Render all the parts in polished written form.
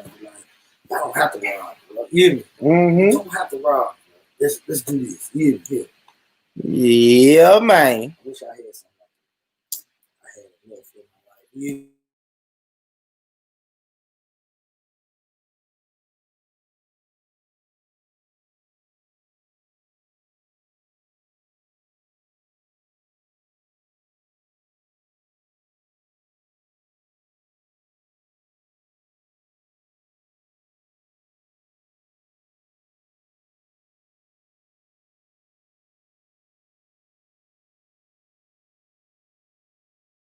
Like, y'all don't have to rob, bro. You hear me? You don't have to rob. Let's do this. You hear me? Yeah, man. I wish I had something. I had enough in my life. You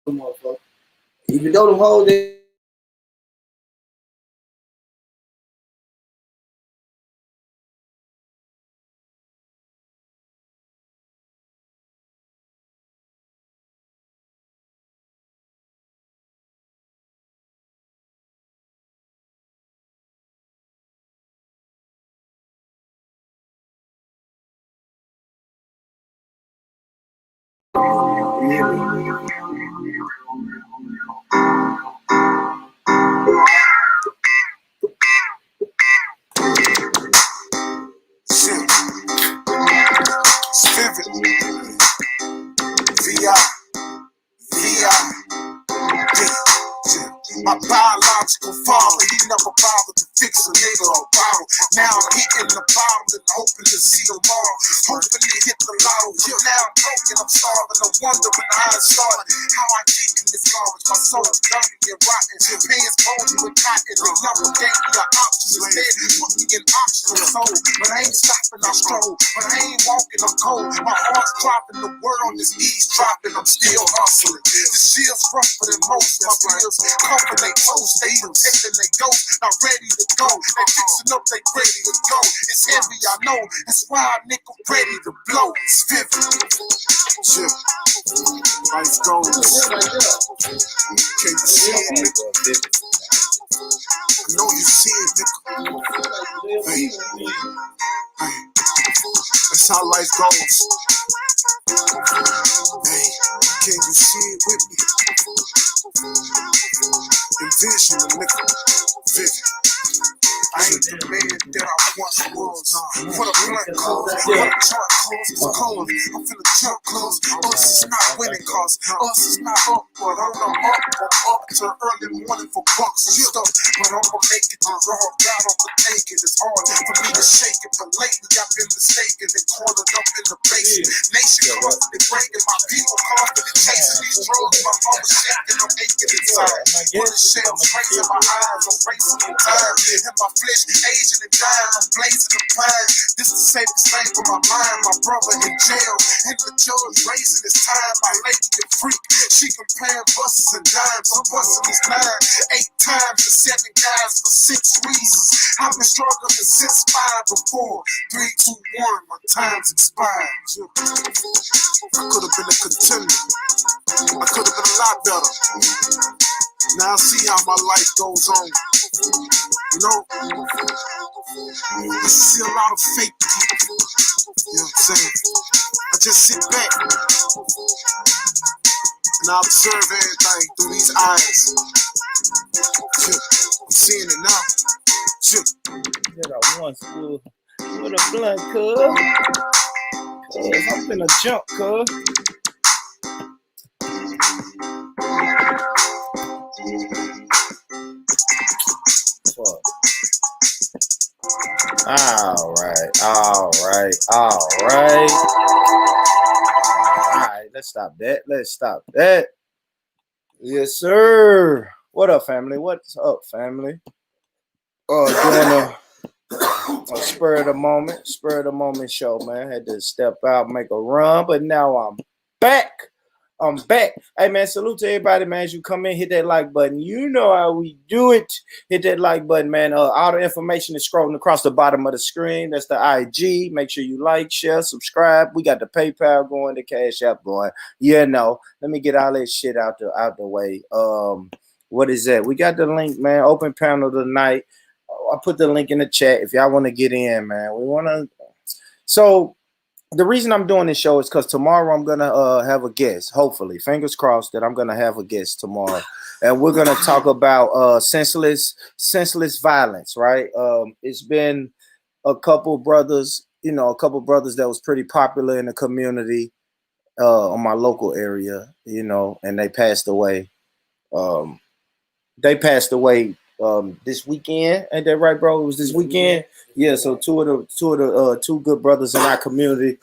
motherfucker. Even though the whole day. My biological father, he never bothered to fix a nigga or bottle. Now I'm hitting the bottom and hoping to see tomorrow. Hoping to hit the lotto. Till now I'm broken, I'm starving. I'm wondering how it started. How I get in this garbage. My soul's dirty and rotten. Pants bony with cotton. They never gave me the options. Instead, put me in optional soul. But I ain't stopping, I stroll. But I ain't walking, I'm cold. My heart's dropping. The world is eavesdropping. I'm still hustling. This shit's rougher than most. My bills comfort they toast. They even taking they ghost. Not ready to go. They fixing up, they ready to go. It's heavy, I know. That's why a nigga ready to blow. It's vivid. Chip. Life goes. Can't see it, nigga. I know you see it, nigga. Hey. Hey. That's how life goes. Hey. Can you see it with me? Envision a nigga. Vision. I ain't the man that I once was. For the blunt cause, for the chart cause, it's cold. I'm finna jump close. Us is not winning cause, us is not up, but I'm the up to early morning for bucks and stuff. But I'ma make it to raw, God, I'ma take it. It's hard for me to shake it, but lately I've been mistaken and cornered up in the basement. Nation constantly breaking, my people constantly chasing these drugs. My mama shaking, I'm aching inside. Bullet shells racing my eyes, I'm racing in time. And my flesh aging and dying, I'm blazing the pine. This the safest thing for my mind. My brother in jail, and the judge raising his time. My lady a freak, she comparing buses and dimes. I'm busting his 9, 8 times to 7 guys for 6 reasons. I've been struggling since 5 before. 3, 2, 1, my time's expired. I could have been a contender. I could have been a lot better. Now I see how my life goes on. You know, I see a lot of fake people. You know what I'm saying? I just sit back and I observe everything through these eyes. I'm seeing it now. Get a one school with a blunt, cuz. I'm finna jump, cuz. All right. Let's stop that. Yes, sir. What up, family? What's up, family? Doing a spur of the moment show, man. Had to step out, make a run, but now I'm back. Hey, man, salute to everybody, man. As you come in, hit that like button. You know how we do it. Hit that like button, man. All the information is scrolling across the bottom of the screen. That's the IG. Make sure you like, share, subscribe. We got the PayPal going, the Cash App going. Yeah, no. Let me get all that shit out the way. What is that? We got the link, man. Open panel tonight. I put the link in the chat if y'all want to get in, man. We want to. So the reason I'm doing this show is because tomorrow I'm gonna have a guest. Hopefully, fingers crossed that I'm gonna have a guest tomorrow, and we're gonna talk about senseless violence. Right? It's been a couple brothers, a couple brothers that was pretty popular in the community, on my local area, and they passed away. Um, they passed away this weekend. Ain't that right, bro? It was this weekend. Yeah. So two good brothers in our community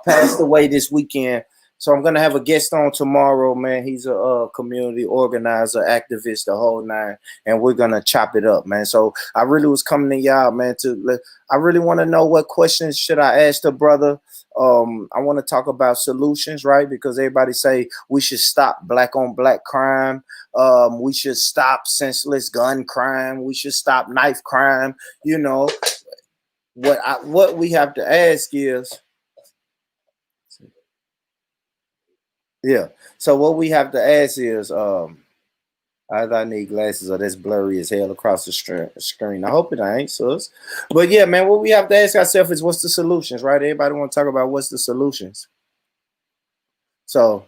passed away this weekend. So I'm gonna have a guest on tomorrow, man. He's a community organizer, activist, the whole nine, and we're gonna chop it up, man. So I really was coming to y'all, man. I really want to know what questions should I ask the brother. I want to talk about solutions, right? Because everybody say we should stop black on black crime. We should stop senseless gun crime. We should stop knife crime. What we have to ask is, yeah. So what we have to ask is, I need glasses or that's blurry as hell across the screen. I hope it ain't, sus. But yeah, man, what we have to ask ourselves is what's the solutions, right? Everybody want to talk about what's the solutions. So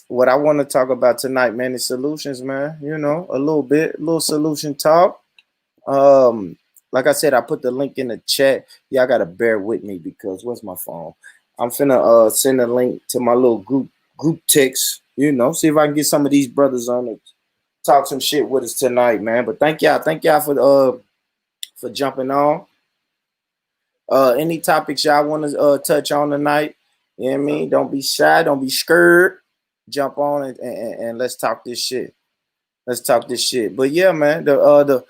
what I want to talk about tonight, man, is solutions, man. A little solution talk. Like I said, I put the link in the chat. Y'all gotta bear with me because where's my phone? I'm finna send a link to my little group text. See if I can get some of these brothers on it, talk some shit with us tonight, man. But thank y'all for jumping on. Any topics y'all want to touch on tonight? You know what I mean? Don't be shy, don't be scared. Jump on and let's talk this shit. Let's talk this shit. But yeah, man, the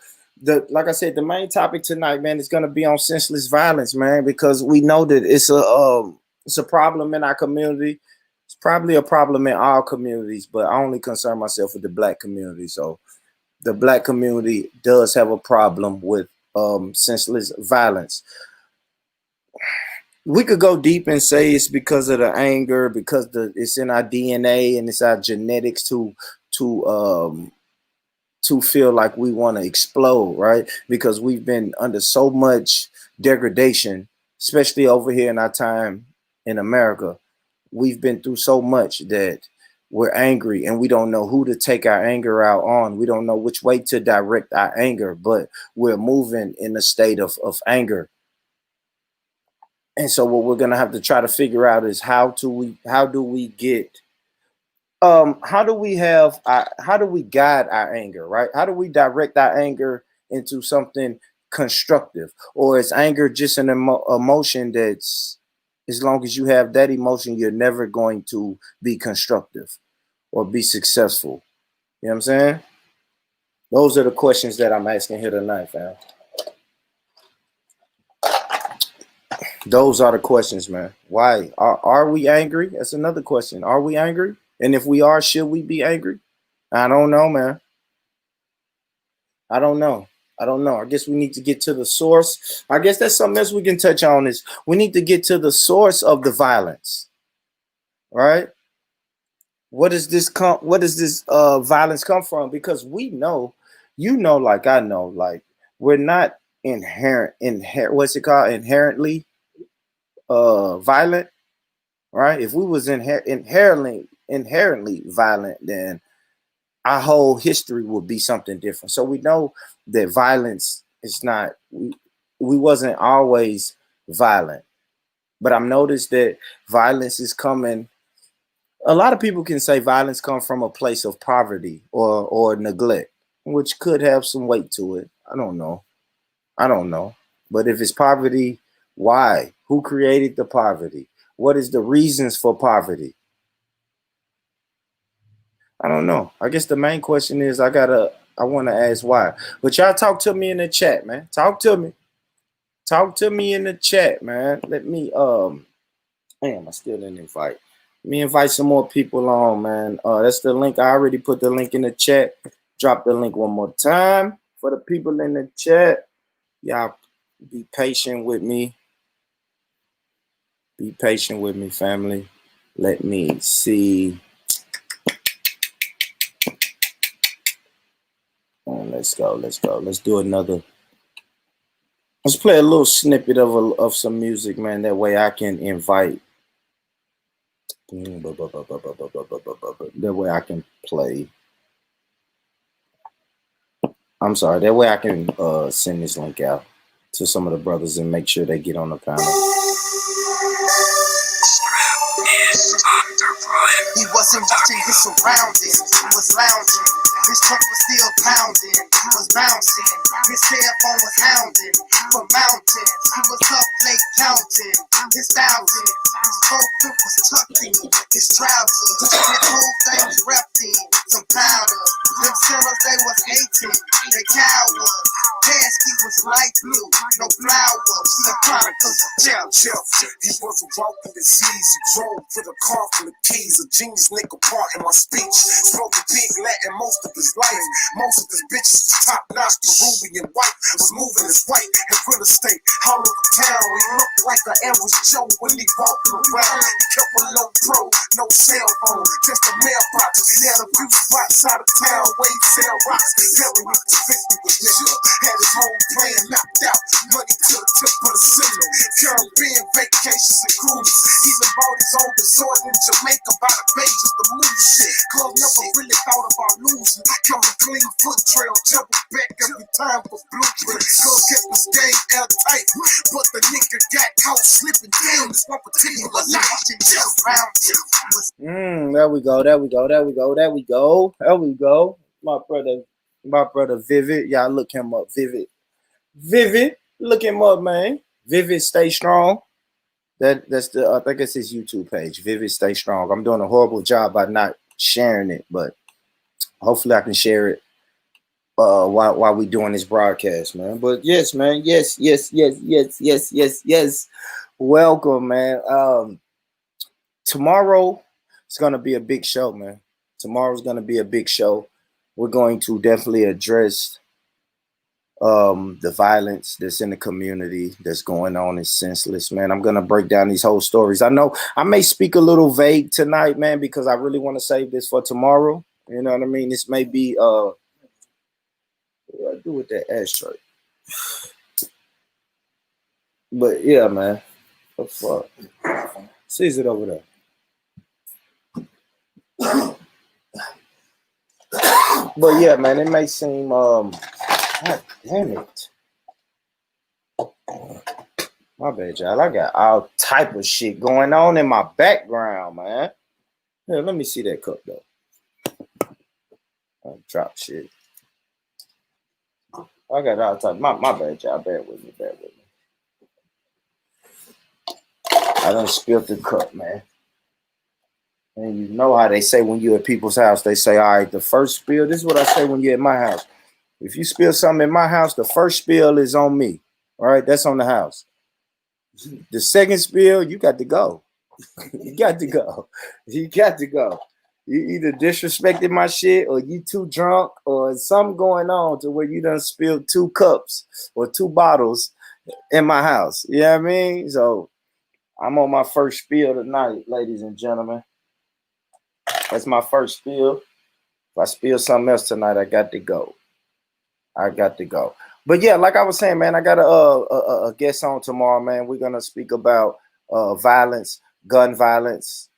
like I said, the main topic tonight, man, is gonna be on senseless violence, man, because we know that it's a problem in our community. It's probably a problem in all communities, but I only concern myself with the black community. So the black community does have a problem with senseless violence. We could go deep and say it's because of the anger, because it's in our DNA and it's our genetics to feel like we want to explode, right? Because we've been under so much degradation, especially over here in our time in America. We've been through so much that we're angry and we don't know who to take our anger out on. We don't know which way to direct our anger, but we're moving in a state of anger. And so what we're gonna have to try to figure out is how do we get how do we guide our anger, right? How do we direct our anger into something constructive? Or is anger just an emotion that's, as long as you have that emotion, you're never going to be constructive or be successful? You know what I'm saying? Those are the questions that I'm asking here tonight, fam. Those are the questions, man. Why are we angry? That's another question. Are we angry? And if we are, should we be angry? I don't know, man. I don't know. I guess we need to get to the source. I guess that's something else we can touch on is we need to get to the source of the violence. Right? What does this violence come from? Because we know, like I know, like we're not what's it called? Inherently violent, right? If we was inherently violent, then our whole history would be something different. So we know that violence is not, we wasn't always violent, but I've noticed that violence is coming. A lot of people can say violence comes from a place of poverty or neglect, which could have some weight to it. I don't know. But if it's poverty, why? Who created the poverty? What is the reasons for poverty? I don't know. I guess the main question is I want to ask why. But y'all talk to me in the chat, man. Talk to me. Talk to me in the chat, man. Let me damn, I still didn't invite. Let me invite some more people on, man. That's the link. I already put the link in the chat. Drop the link one more time for the people in the chat. Y'all be patient with me. Be patient with me, family. Let me see. Let's go. Let's do another. Let's play a little snippet of some music, man. That way I can invite. That way I can play. I'm sorry. That way I can send this link out to some of the brothers and make sure they get on the panel. He wasn't watching his surroundings, he was lounging. His trunk was still pounding, he was bouncing. His cell phone was hounding from mountains. He was up late counting his thousands. His whole foot was tucked in his trousers. His whole thing was wrapped in some powder. Them sellers, they was 18, they cowards. Casket was light blue, no flowers. The chronicles of Jeff. He wasn't walking disease. He drove with a car full of keys. A genius nigga part in my speech. Spoke a big Latin most of his life. Most of his bitches was top notch Peruvian white. Was moving his white and real estate all over town. He looked like an average Joe when he walking around. He kept a low pro, no cell phone, just a mailbox. He had a few spots out of town where he sell rocks. Very conspicuous nigga. Had his whole plan knocked out. Money to the tip of the ceiling. Caribbean vacations and cruises. Even bought his own resort in Jamaica by the page of the movie shit. Club never really thought about losing. Come a clean foot trail, jump back every time for blueprint. Club kept his game airtight, but the nigga got caught slipping down this one particular life. Just around him. There we go. My brother Vivid. Y'all look him up. Vivid, look him up, man. Vivid, stay strong. That's the I think it's his YouTube page. Vivid, stay strong. I'm doing a horrible job by not sharing it, but hopefully I can share it while we doing this broadcast, man. But yes, man. Yes. Welcome, man. Tomorrow it's gonna be a big show, man. Tomorrow's gonna be a big show. We're going to definitely address the violence that's in the community that's going on in Senseless, man. I'm gonna break down these whole stories. I know I may speak a little vague tonight, man, because I really want to save this for tomorrow. You know what I mean? This may be what do I do with that ashtray? But yeah, man. What the fuck? Sees it over there. But yeah, man, it may seem God damn it. My bad, y'all. I got all type of shit going on in my background, man. Here, let me see that cup though. I drop shit. I got all type. My bad, y'all. Bear with me. I done spilled the cup, man. And you know how they say when you're at people's house, they say, all right, the first spill, this is what I say when you're at my house. If you spill something in my house, the first spill is on me. All right, that's on the house. The second spill, you got to go. You got to go. You either disrespected my shit or you too drunk or something going on to where you done spilled 2 cups or 2 bottles in my house. You know what I mean? So I'm on my first spill tonight, ladies and gentlemen. That's my first spill. If I spill something else tonight, I got to go. But yeah, like I was saying, man, I got a guest on tomorrow, man. We're gonna speak about violence, gun violence,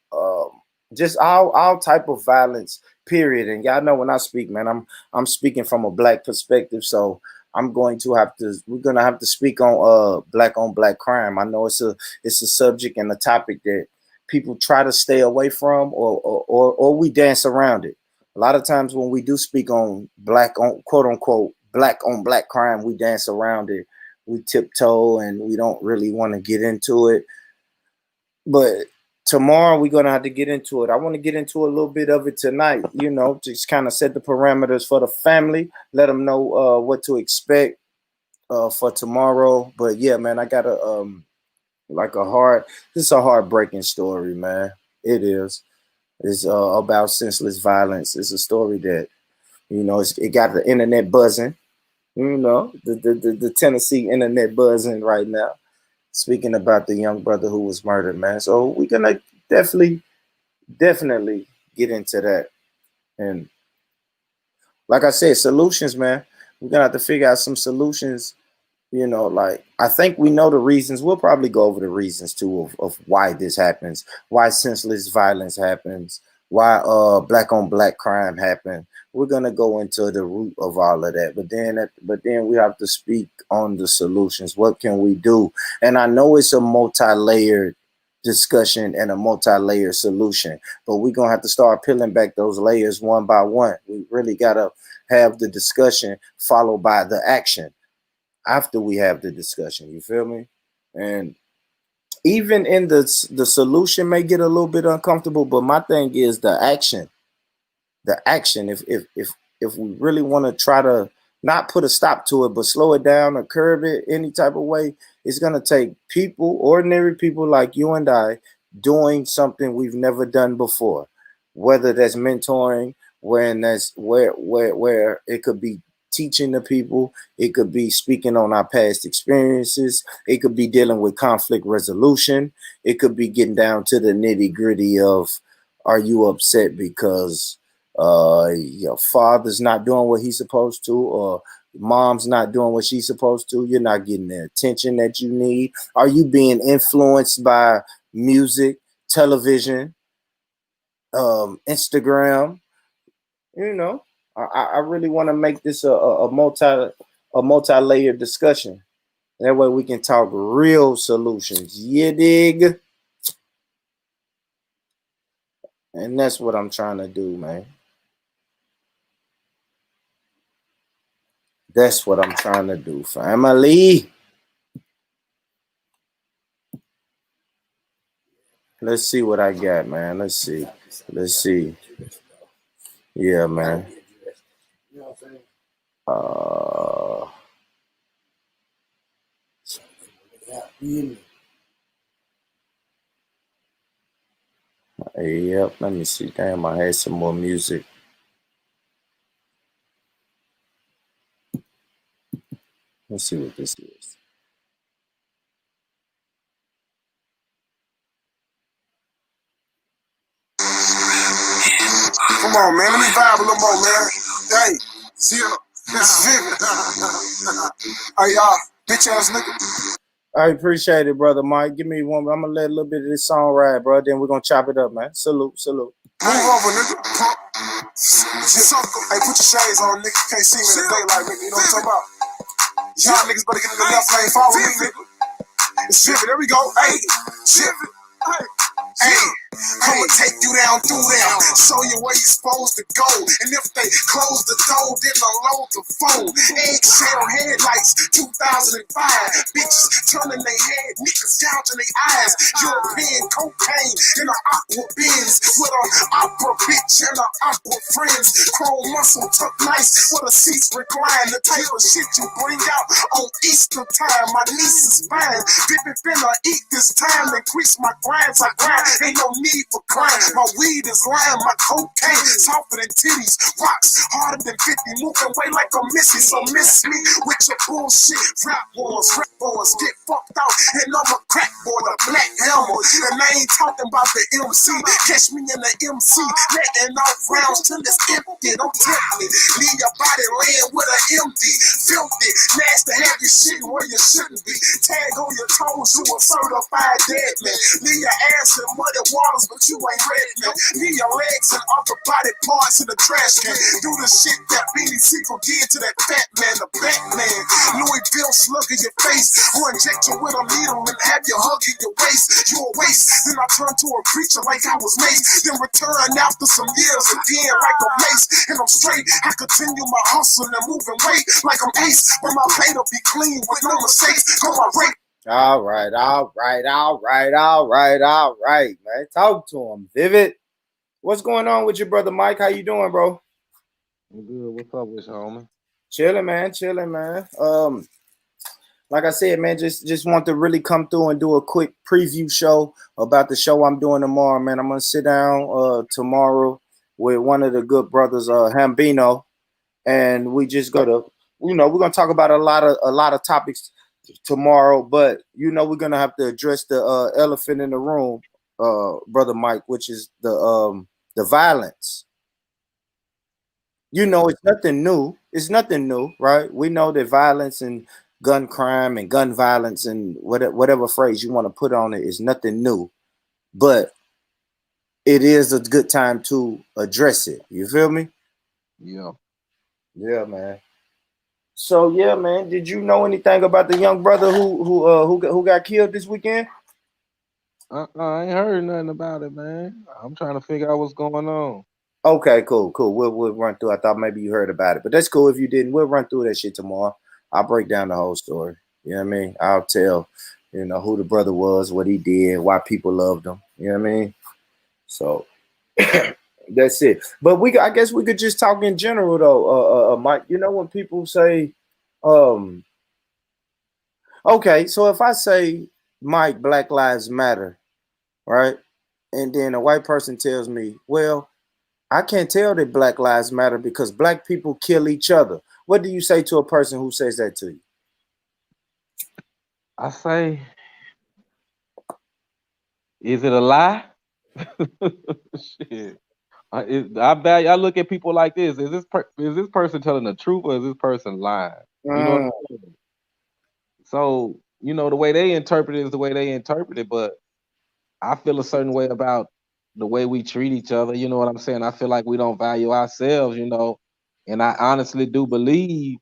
just all type of violence, period. And y'all know when I speak, man, I'm speaking from a black perspective, so we're gonna have to speak on black crime. I know it's a subject and a topic that people try to stay away from, or we dance around it. A lot of times when we do speak on quote unquote black on black crime, we dance around it, we tiptoe, and we don't really want to get into it. But tomorrow we're gonna have to get into it. I want to get into a little bit of it tonight, you know, just kind of set the parameters for the family, let them know what to expect for tomorrow. But yeah, man, I got this is a heartbreaking story, man. It is. It's about senseless violence. It's a story that, you know, it got the internet buzzing. You know, the Tennessee internet buzzing right now. Speaking about the young brother who was murdered, man. So we're gonna definitely get into that. And like I said, solutions, man. We're gonna have to figure out some solutions Like I think we know the reasons. We'll probably go over the reasons too of why this happens, why senseless violence happens, why black on black crime happen. We're gonna go into the root of all of that, but then we have to speak on the solutions. What can we do? And I know it's a multi-layered discussion and a multi-layered solution, but we're gonna have to start peeling back those layers one by one. We really gotta have the discussion followed by the action after we have the discussion. You feel me? And even in the solution may get a little bit uncomfortable, but my thing is the action. The action. If we really want to try to not put a stop to it, but slow it down or curb it any type of way, it's gonna take people, ordinary people like you and I, doing something we've never done before. Whether that's mentoring, when that's where it could be teaching the people, it could be speaking on our past experiences, it could be dealing with conflict resolution, it could be getting down to the nitty gritty of, are you upset because your father's not doing what he's supposed to, or mom's not doing what she's supposed to? You're not getting the attention that you need. Are you being influenced by music, television, Instagram? you know I really want to make this a multi-layered discussion. That way we can talk real solutions. You dig? And that's what I'm trying to do, man. That's what I'm trying to do, family. Let's see what I got, man. Let's see. Let's see. Yeah, man. You know what I'm saying? Uh, Yeah, you yep. Let me see. Damn, I had some more music. Let's see what this is. Come on, man. Let me vibe a little more, man. Hey, Zero. That's vivid. Hey, bitch ass nigga. I appreciate it, brother Mike. Give me one. I'm gonna let a little bit of this song ride, bro. Then we're gonna chop it up, man. Salute, salute. Move over, nigga. Hey, put your shades on, nigga. Can't see me in the daylight, nigga. You know what I'm talking about? Y'all niggas better get in the left lane. Follow me, nigga. It's vivid. There we go. Hey, vivid. Hey, I'ma take you down through them, show you where you supposed to go. And if they close the door, then unload the phone. Eggshell headlights, 2005. Bitches turning their head, niggas gouging their eyes. European cocaine in an aqua Benz with an opera bitch and an opera friends. Chrome muscle tuck nice with a seats recline. The type of shit you bring out on Easter time. My niece is fine. Bippy finna eat this time, increase my grinds. I grind, ain't no need for crying. My weed is lime, my cocaine softer than titties. Rocks harder than 50, moving way like a missy. So miss me with your bullshit. Rap boys get fucked out, and I'm a crack boy, a black helmet. And I ain't talking about the MC. Catch me in the MC, letting off rounds till it's empty. Don't tempt me. Leave your body laying with an empty, filthy, nasty, heavy shit where you shouldn't be. Tag on your toes, you a certified dead man. Leave your ass in muddy waters, but you ain't ready, man. Leave your legs and upper body parts in the trash can. Do the shit that Beanie Siegel did to that fat man, the Batman. Louis Bill slug in your face, or inject you with a needle and have you hug in your waist. You a waste. Then I turn to a preacher like I was Mace. Then return after some years again like a mace. And I'm straight. I continue my hustle and moving weight like I'm Ace. But my plate will be clean with no mistakes. Cause my rate. All right, man. Talk to him, Vivid. What's going on with your brother Mike? How you doing, bro? I'm good. What's up with you, homie? Chilling, man. Like I said, man, just want to really come through and do a quick preview show about the show I'm doing tomorrow, man. I'm gonna sit down tomorrow with one of the good brothers, Hambino, and we just go to, we're gonna talk about a lot of topics tomorrow, but we're gonna have to address the elephant in the room, brother Mike, which is the violence. It's nothing new. It's nothing new, right? We know that violence and gun crime and gun violence and whatever phrase you want to put on it is nothing new, but it is a good time to address it. You feel me? Yeah. Yeah, man. So yeah, man. Did you know anything about the young brother who got killed this weekend? I ain't heard nothing about it, man. I'm trying to figure out what's going on. Okay, cool. We'll run through. I thought maybe you heard about it, but that's cool if you didn't. We'll run through that shit tomorrow. I'll break down the whole story. You know what I mean? I'll tell, who the brother was, what he did, why people loved him. You know what I mean? So that's it. But I guess we could just talk in general though, Mike. You know when people say, okay, so if I say, Mike, Black Lives Matter, right? And then a white person tells me, well, I can't tell that Black Lives Matter because black people kill each other. What do you say to a person who says that to you? I say, is it a lie? Shit. I look at people like this. Is this person telling the truth or is this person lying? You know what I'm saying? So, the way they interpret it is the way they interpret it, but I feel a certain way about the way we treat each other. You know what I'm saying? I feel like we don't value ourselves, and I honestly do believe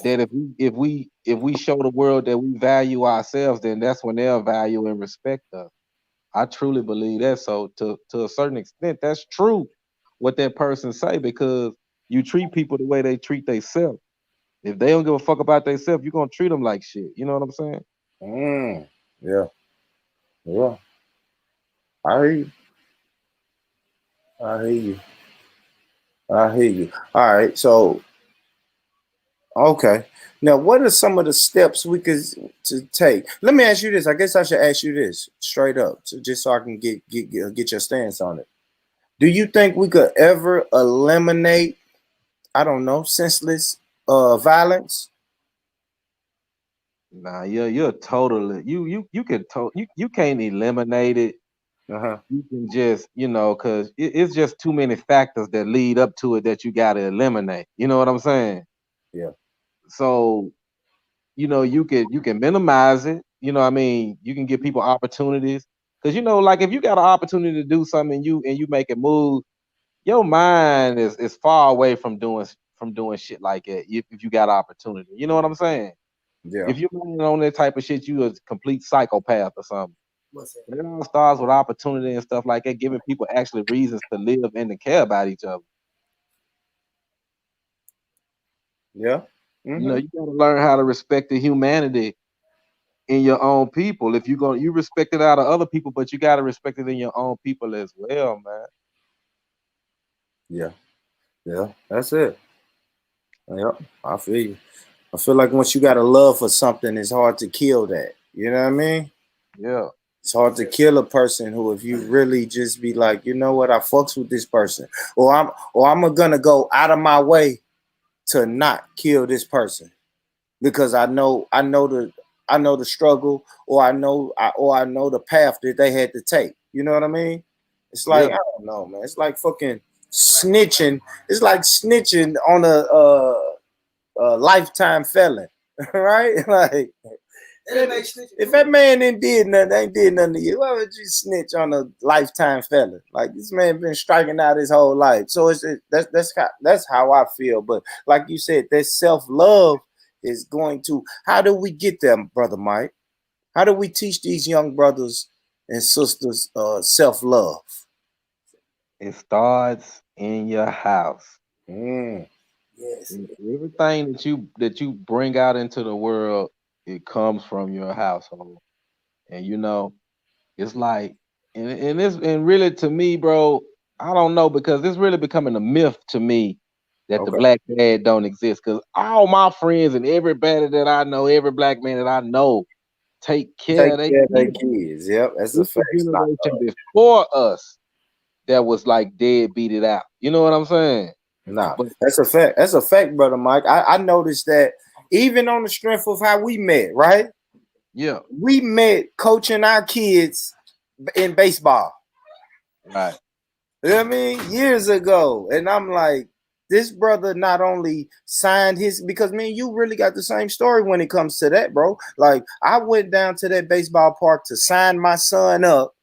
that if we show the world that we value ourselves, then that's when they'll value and respect us. I truly believe that. So to a certain extent, that's true what that person say, because you treat people the way they treat themselves. If they don't give a fuck about themselves, you're gonna treat them like shit. You know what I'm saying? Yeah, yeah. I hear you. I hear you. I hear you. All right. So, okay. Now, what are some of the steps we could to take? Let me ask you this. I guess I should ask you this straight up, just so I can get your stance on it. Do you think we could ever eliminate, I don't know, senseless violence? Nah, you're totally you can't eliminate it. Uh-huh. You can just, because it's just too many factors that lead up to it that you got to eliminate. You know what I'm saying? Yeah. So, you can minimize it. What I mean, you can give people opportunities, because like if you got an opportunity to do something and you make it move, your mind is far away from doing shit like that. If you got opportunity, you know what I'm saying? Yeah. If you're on that type of shit, you a complete psychopath or something. What's that? But it all starts with opportunity and stuff like that, giving people actually reasons to live and to care about each other. Yeah. Mm-hmm. You gotta learn how to respect the humanity in your own people. If you respect it out of other people, but you gotta respect it in your own people as well, man. Yeah. Yeah. That's it. Yep. I feel you. I feel like once you got a love for something, it's hard to kill that. You know what I mean? Yeah. It's hard to kill a person who, if you really just be like, you know what, I fucks with this person, or I'm gonna go out of my way to not kill this person because I know the struggle, or I know the path that they had to take. You know what I mean? It's Yeah. like, I don't know, man. It's like fucking snitching. It's like snitching on a lifetime felon, right? Like, if that man ain't did nothing to you, why would you snitch on a lifetime felon? Like, this man been striking out his whole life. So that's how I feel. But like you said, that self love is going to. How do we get them, brother Mike? How do we teach these young brothers and sisters self love? It starts in your house. Mm, Yes. Everything that you bring out into the world, it comes from your household. And it's like, and really, to me, bro, I don't know, because it's really becoming a myth to me that the okay. black dad don't exist. Because all my friends and everybody that I know, every black man that I know, take care Take of their care of their kids. kids. Yep, that's a It's the fact. It's not generation before us that was like dead, beat it out. You know what I'm saying? Nah, But that's a fact. That's a fact, brother Mike. I noticed that even on the strength of how we met, right? yeah, We met coaching our kids in baseball. right. You know what I mean? Years ago. And I'm like, this brother not only signed his, because man, you really got the same story when it comes to that, bro. Like I went down to that baseball park to sign my son up,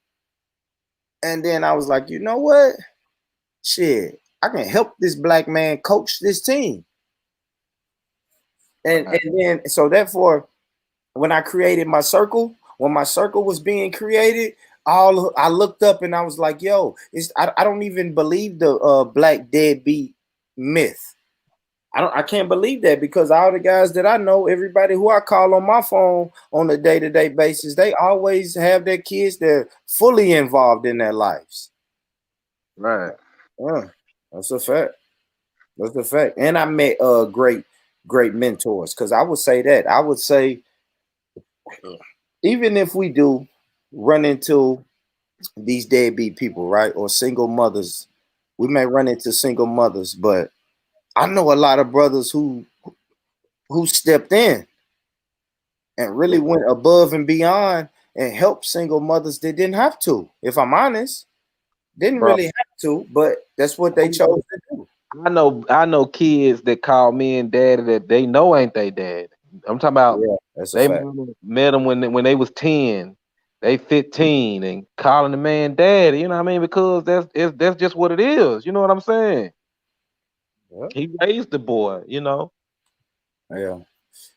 and then I was like, you know what? Shit, I can help this black man coach this team. And then so therefore, when I created my circle, when my circle was being created, I looked up and I was like, yo, I don't even believe the black deadbeat myth. I can't believe that, because all the guys that I know, everybody who I call on my phone on a day-to-day basis, they always have their kids that fully involved in their lives. Right. That's a fact. That's a fact. And I met great mentors, because I would say that. I would say, even if we do run into these deadbeat people, right, or single mothers, we may run into single mothers, but I know a lot of brothers who stepped in and really went above and beyond and helped single mothers that didn't have to. If I'm honest, didn't really have to, but that's what they chose to do. I know kids that call me and daddy that they know ain't they dad. I'm talking about they met them when they was 10, they 15 and calling the man daddy, you know what I mean? Because that's just what it is. You know what I'm saying? Yeah. He raised the boy, you know. Yeah.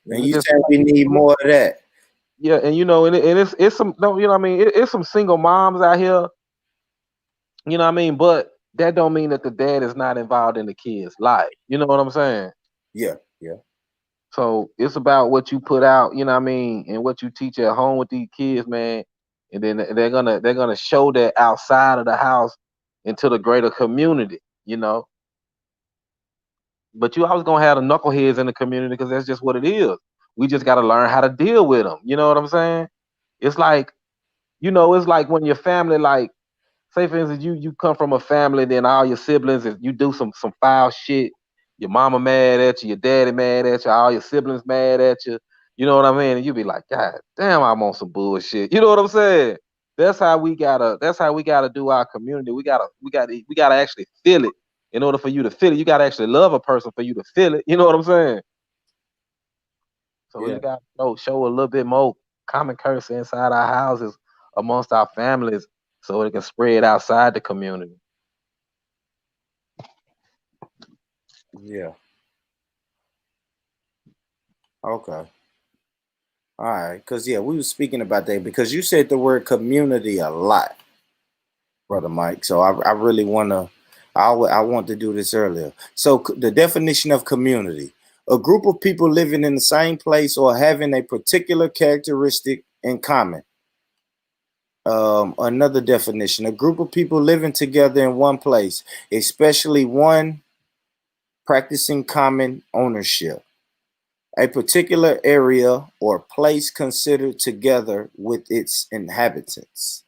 And you said we need more of that. Yeah, and you know, and it's some, no, you know what I mean? It's some single moms out here, you know what I mean? But that don't mean that the dad is not involved in the kid's life. You know what I'm saying? Yeah, yeah. So it's about what you put out, you know what I mean, and what you teach at home with these kids, man. And then they're gonna show that outside of the house into the greater community, you know. But you always gonna have the knuckleheads in the community, because that's just what it is. We just gotta learn how to deal with them. You know what I'm saying? It's like, you know, it's like when your family, like, say for instance, you come from a family, then all your siblings, if you do some foul shit, your mama mad at you, your daddy mad at you, all your siblings mad at you. You know what I mean? And you be like, God damn, I'm on some bullshit. You know what I'm saying? That's how we gotta do our community. We gotta actually feel it. In order for you to feel it, you gotta actually love a person for you to feel it. You know what I'm saying? So we gotta show a little bit more common courtesy inside our houses amongst our families, so it can spread outside the community. Yeah. Okay. All right. Because, we were speaking about that because you said the word community a lot, Brother Mike. So I really want to, I want to do this earlier. So the definition of community: a group of people living in the same place or having a particular characteristic in common. Another definition: a group of people living together in one place, especially one practicing common ownership. A particular area or place considered together with its inhabitants.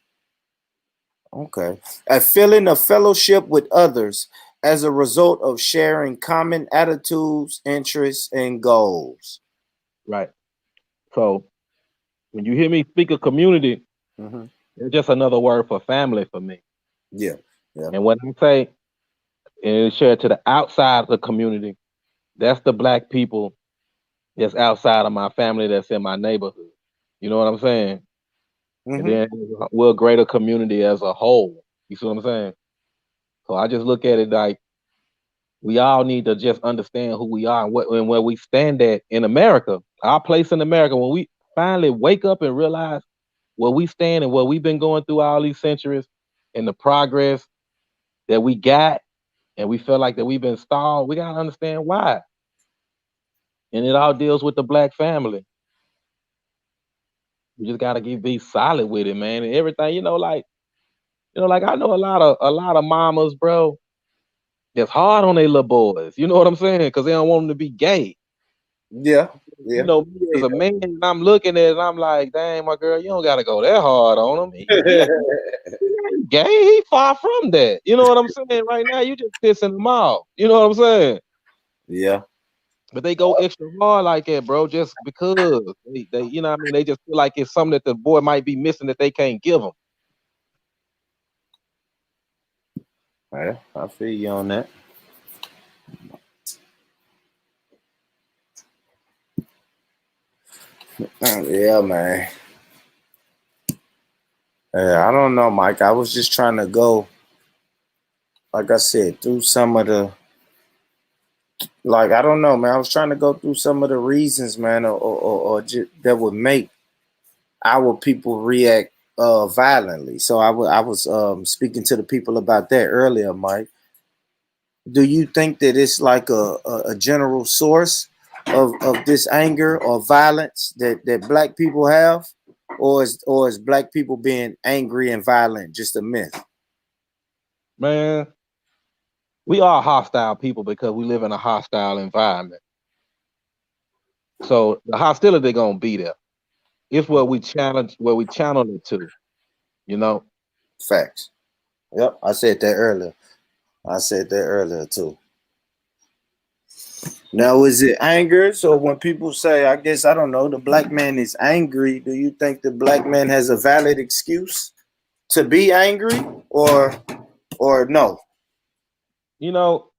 Okay. A feeling of fellowship with others as a result of sharing common attitudes, interests, and goals. Right. So when you hear me speak of community, it's just another word for family for me. Yeah. Yeah. And when I say and share to the outside of the community, that's the black people that's outside of my family, that's in my neighborhood. You know what I'm saying? And then we're a greater community as a whole. You see what I'm saying? So I just look at it like we all need to just understand who we are and where we stand at in America. Our place in America, when we finally wake up and realize where we stand and what we've been going through all these centuries and the progress that we got, and we feel like that we've been stalled, we gotta understand why. And it all deals with the black family. We just gotta be solid with it, man. And everything, like I know a lot of mamas, bro, that's hard on their little boys. You know what I'm saying? Because they don't want them to be gay. Yeah. You know, me as a man, I'm looking at it and I'm like, dang, my girl, you don't gotta go that hard on him. He ain't gay. He far from that. You know what I'm saying? Right now, you just pissing him off. You know what I'm saying? Yeah. But they go extra hard like that, bro, just because they you know what I mean? They just feel like it's something that the boy might be missing that they can't give him. Yeah, I feel you on that. Yeah, man. Yeah, I don't know, Mike. I was just trying to go, like I said, through some of the, like, I don't know, man. I was trying to go through some of the reasons, man, or just, that would make our people react violently. So I was speaking to the people about that earlier, Mike. Do you think that it's like a general source of this anger or violence that black people have, or is black people being angry and violent just a myth? Man, we are hostile people because we live in a hostile environment. So the hostility gonna be there. It's where we channel it to, you know. Facts. Yep, I said that earlier. I said that earlier too. Now, is it anger? So when people say, I guess I don't know, the black man is angry, do you think the black man has a valid excuse to be angry, or no? You know,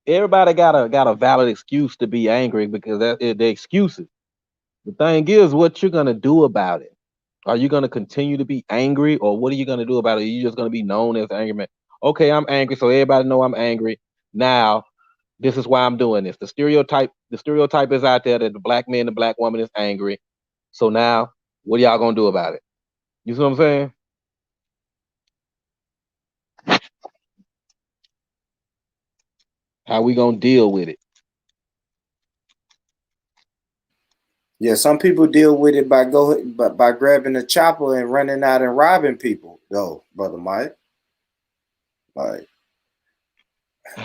everybody got a valid excuse to be angry because the excuses. The thing is, what you're gonna do about it. Are you gonna continue to be angry, or what are you gonna do about it? Are you just gonna be known as an angry man? Okay, I'm angry, so everybody know I'm angry. Now, this is why I'm doing this. The stereotype is out there that the black man, the black woman is angry. So now, what are y'all gonna do about it? You see what I'm saying? How we gonna deal with it? Yeah, some people deal with it by grabbing a chopper and running out and robbing people, though, brother Mike. Like,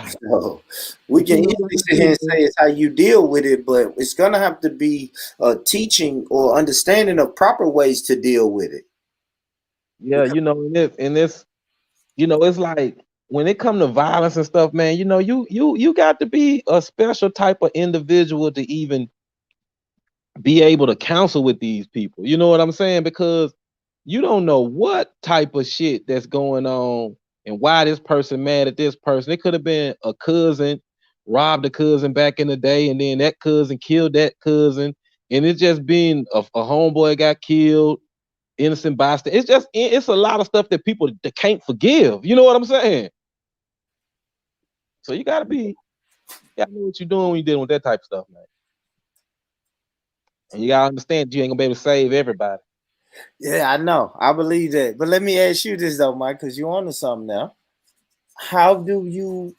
so we But you can know what easily it sit here is, and say it's how you deal with it, but it's gonna have to be a teaching or understanding of proper ways to deal with it. yeah, you know, it's like when it come to violence and stuff, man, you got to be a special type of individual to even be able to counsel with these people. You know what I'm saying? Because you don't know what type of shit that's going on and why this person mad at this person. It could have been a cousin robbed a cousin back in the day, and then that cousin killed that cousin, and it's just been a homeboy got killed, innocent bystander. It's a lot of stuff that people that can't forgive. You know what I'm saying? So you gotta know what you're doing when you're dealing with that type of stuff, man. And you gotta understand you ain't gonna be able to save everybody. Yeah, I know. I believe that. But let me ask you this though, Mike, because you're onto something now. How do you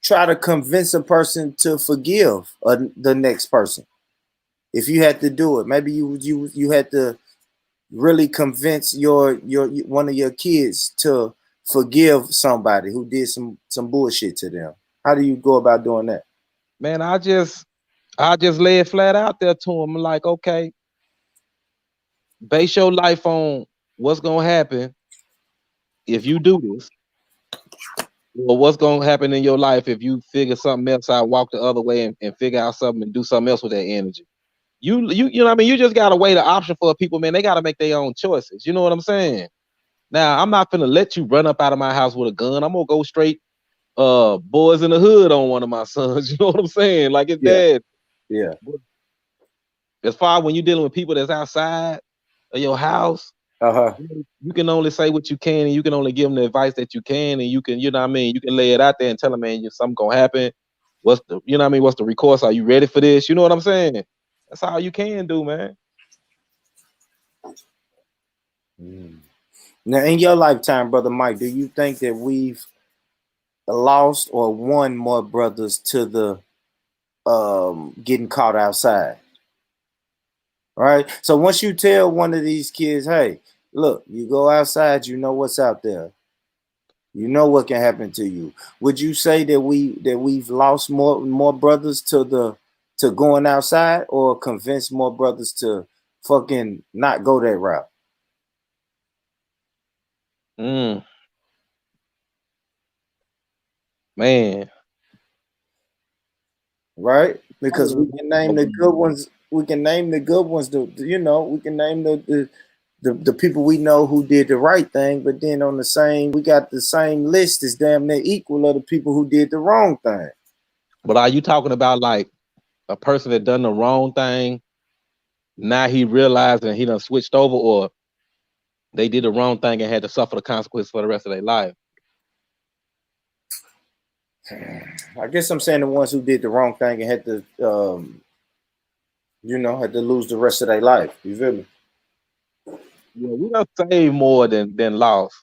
try to convince a person to forgive the next person? If you had to do it, maybe you had to really convince your one of your kids to forgive somebody who did some bullshit to them. How do you go about doing that? Man, I just lay it flat out there to them. Like, okay, base your life on what's gonna happen if you do this, or what's gonna happen in your life if you figure something else out, walk the other way, and figure out something and do something else with that energy. You know what I mean? You just gotta weigh the option for people, man. They gotta make their own choices. You know what I'm saying? Now, I'm not gonna let you run up out of my house with a gun. I'm gonna go straight boys in the hood on one of my sons. You know what I'm saying? Like it's Yeah, bad. yeah. As far as when you're dealing with people that's outside of your house, Uh-huh. you can only say what you can, and you can only give them the advice that you can, and you can, you know what I mean, you can lay it out there and tell them, man, something gonna happen. You know what I mean? What's the recourse? Are you ready for this? You know what I'm saying? That's all you can do, man. Mm. Now, in your lifetime, brother Mike, do you think that we've lost or won more brothers to the getting caught outside? Right. So once you tell one of these kids, hey, look, you go outside, you know what's out there. You know what can happen to you. Would you say that we've lost more brothers to going outside, or convince more brothers to fucking not go that route? Mm, man. Right? Because we can name the good ones. We can name the good ones. We can name the people we know who did the right thing. But then we got the same list as damn near equal of the people who did the wrong thing. But are you talking about like a person that done the wrong thing Now he realized and he done switched over, or they did the wrong thing and had to suffer the consequences for the rest of their life. I guess I'm saying the ones who did the wrong thing and had to, had to lose the rest of their life. You feel me? Yeah, we don't save more than lost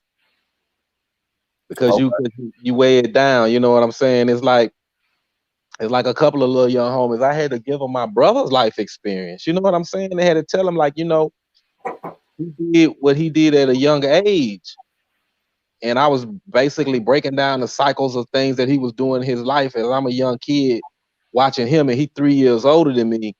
because Okay. you weigh it down. You know what I'm saying? It's like a couple of little young homies. I had to give them my brother's life experience. You know what I'm saying? They had to tell him like, he did what he did at a young age. And I was basically breaking down the cycles of things that he was doing in his life as I'm a young kid watching him, and he 3 years older than me,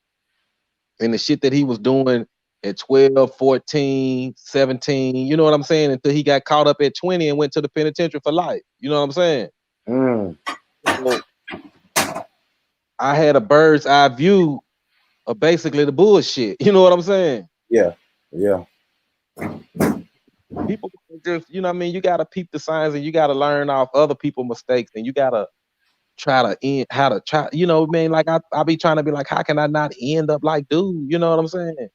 and the shit that he was doing at 12, 14, 17, you know what I'm saying, until he got caught up at 20 and went to the penitentiary for life. You know what I'm saying? So I had a bird's eye view of basically the bullshit. You know what I'm saying? Yeah. Yeah. People just, you know what I mean? You got to peep the signs and you got to learn off other people's mistakes, and you got to try to end how to try, man, like I be trying to be like, how can I not end up like dude? You know what I'm saying?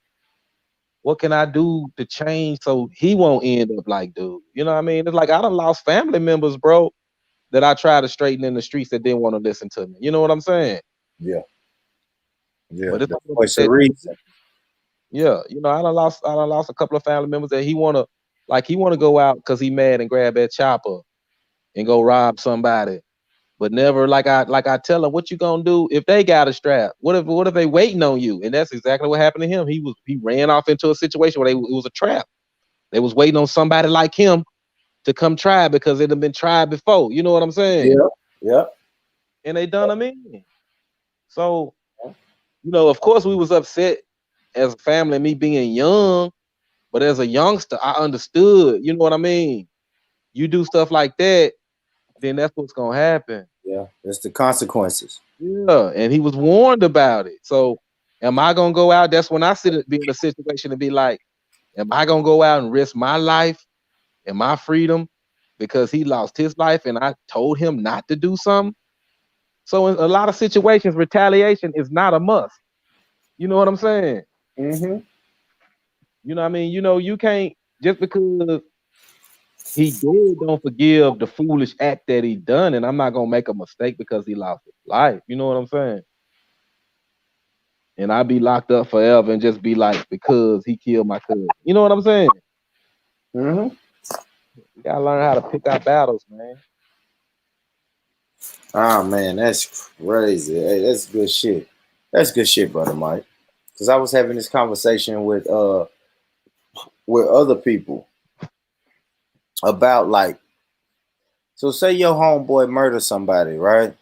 What can I do to change so he won't end up like dude? You know what I mean? It's like I done lost family members, bro, that I tried to straighten in the streets that didn't want to listen to me. You know what I'm saying? Yeah. Yeah. But it's The all about voice of that. reason. Yeah, I done lost a couple of family members that he wanna go out because he mad and grab that chopper and go rob somebody. But never like I tell him, what you gonna do if they got a strap? What if they waiting on you? And that's exactly what happened to him. He ran off into a situation where it was a trap. They was waiting on somebody like him to come try because it had been tried before. You know what I'm saying? Yeah. Yeah. And they done him in. So, of course we was upset as a family, me being young, but as a youngster, I understood, you know what I mean? You do stuff like that, then that's what's gonna happen. Yeah. It's the consequences. Yeah, and he was warned about it. So, am I gonna go out? That's when I be in a situation to be like, am I gonna go out and risk my life and my freedom because he lost his life and I told him not to do something? So, in a lot of situations, retaliation is not a must. You know what I'm saying? Mm-hmm. You know what I mean? You can't just because he did don't forgive the foolish act that he done, and I'm not gonna make a mistake because he lost his life. You know what I'm saying? And I be locked up forever and just be like, because he killed my cousin. You know what I'm saying? Mm-hmm. We gotta learn how to pick our battles, man. Oh man, that's crazy. Hey, that's good shit. That's good shit, brother Mike. Because I was having this conversation with other people about like, so say your homeboy murder somebody, right?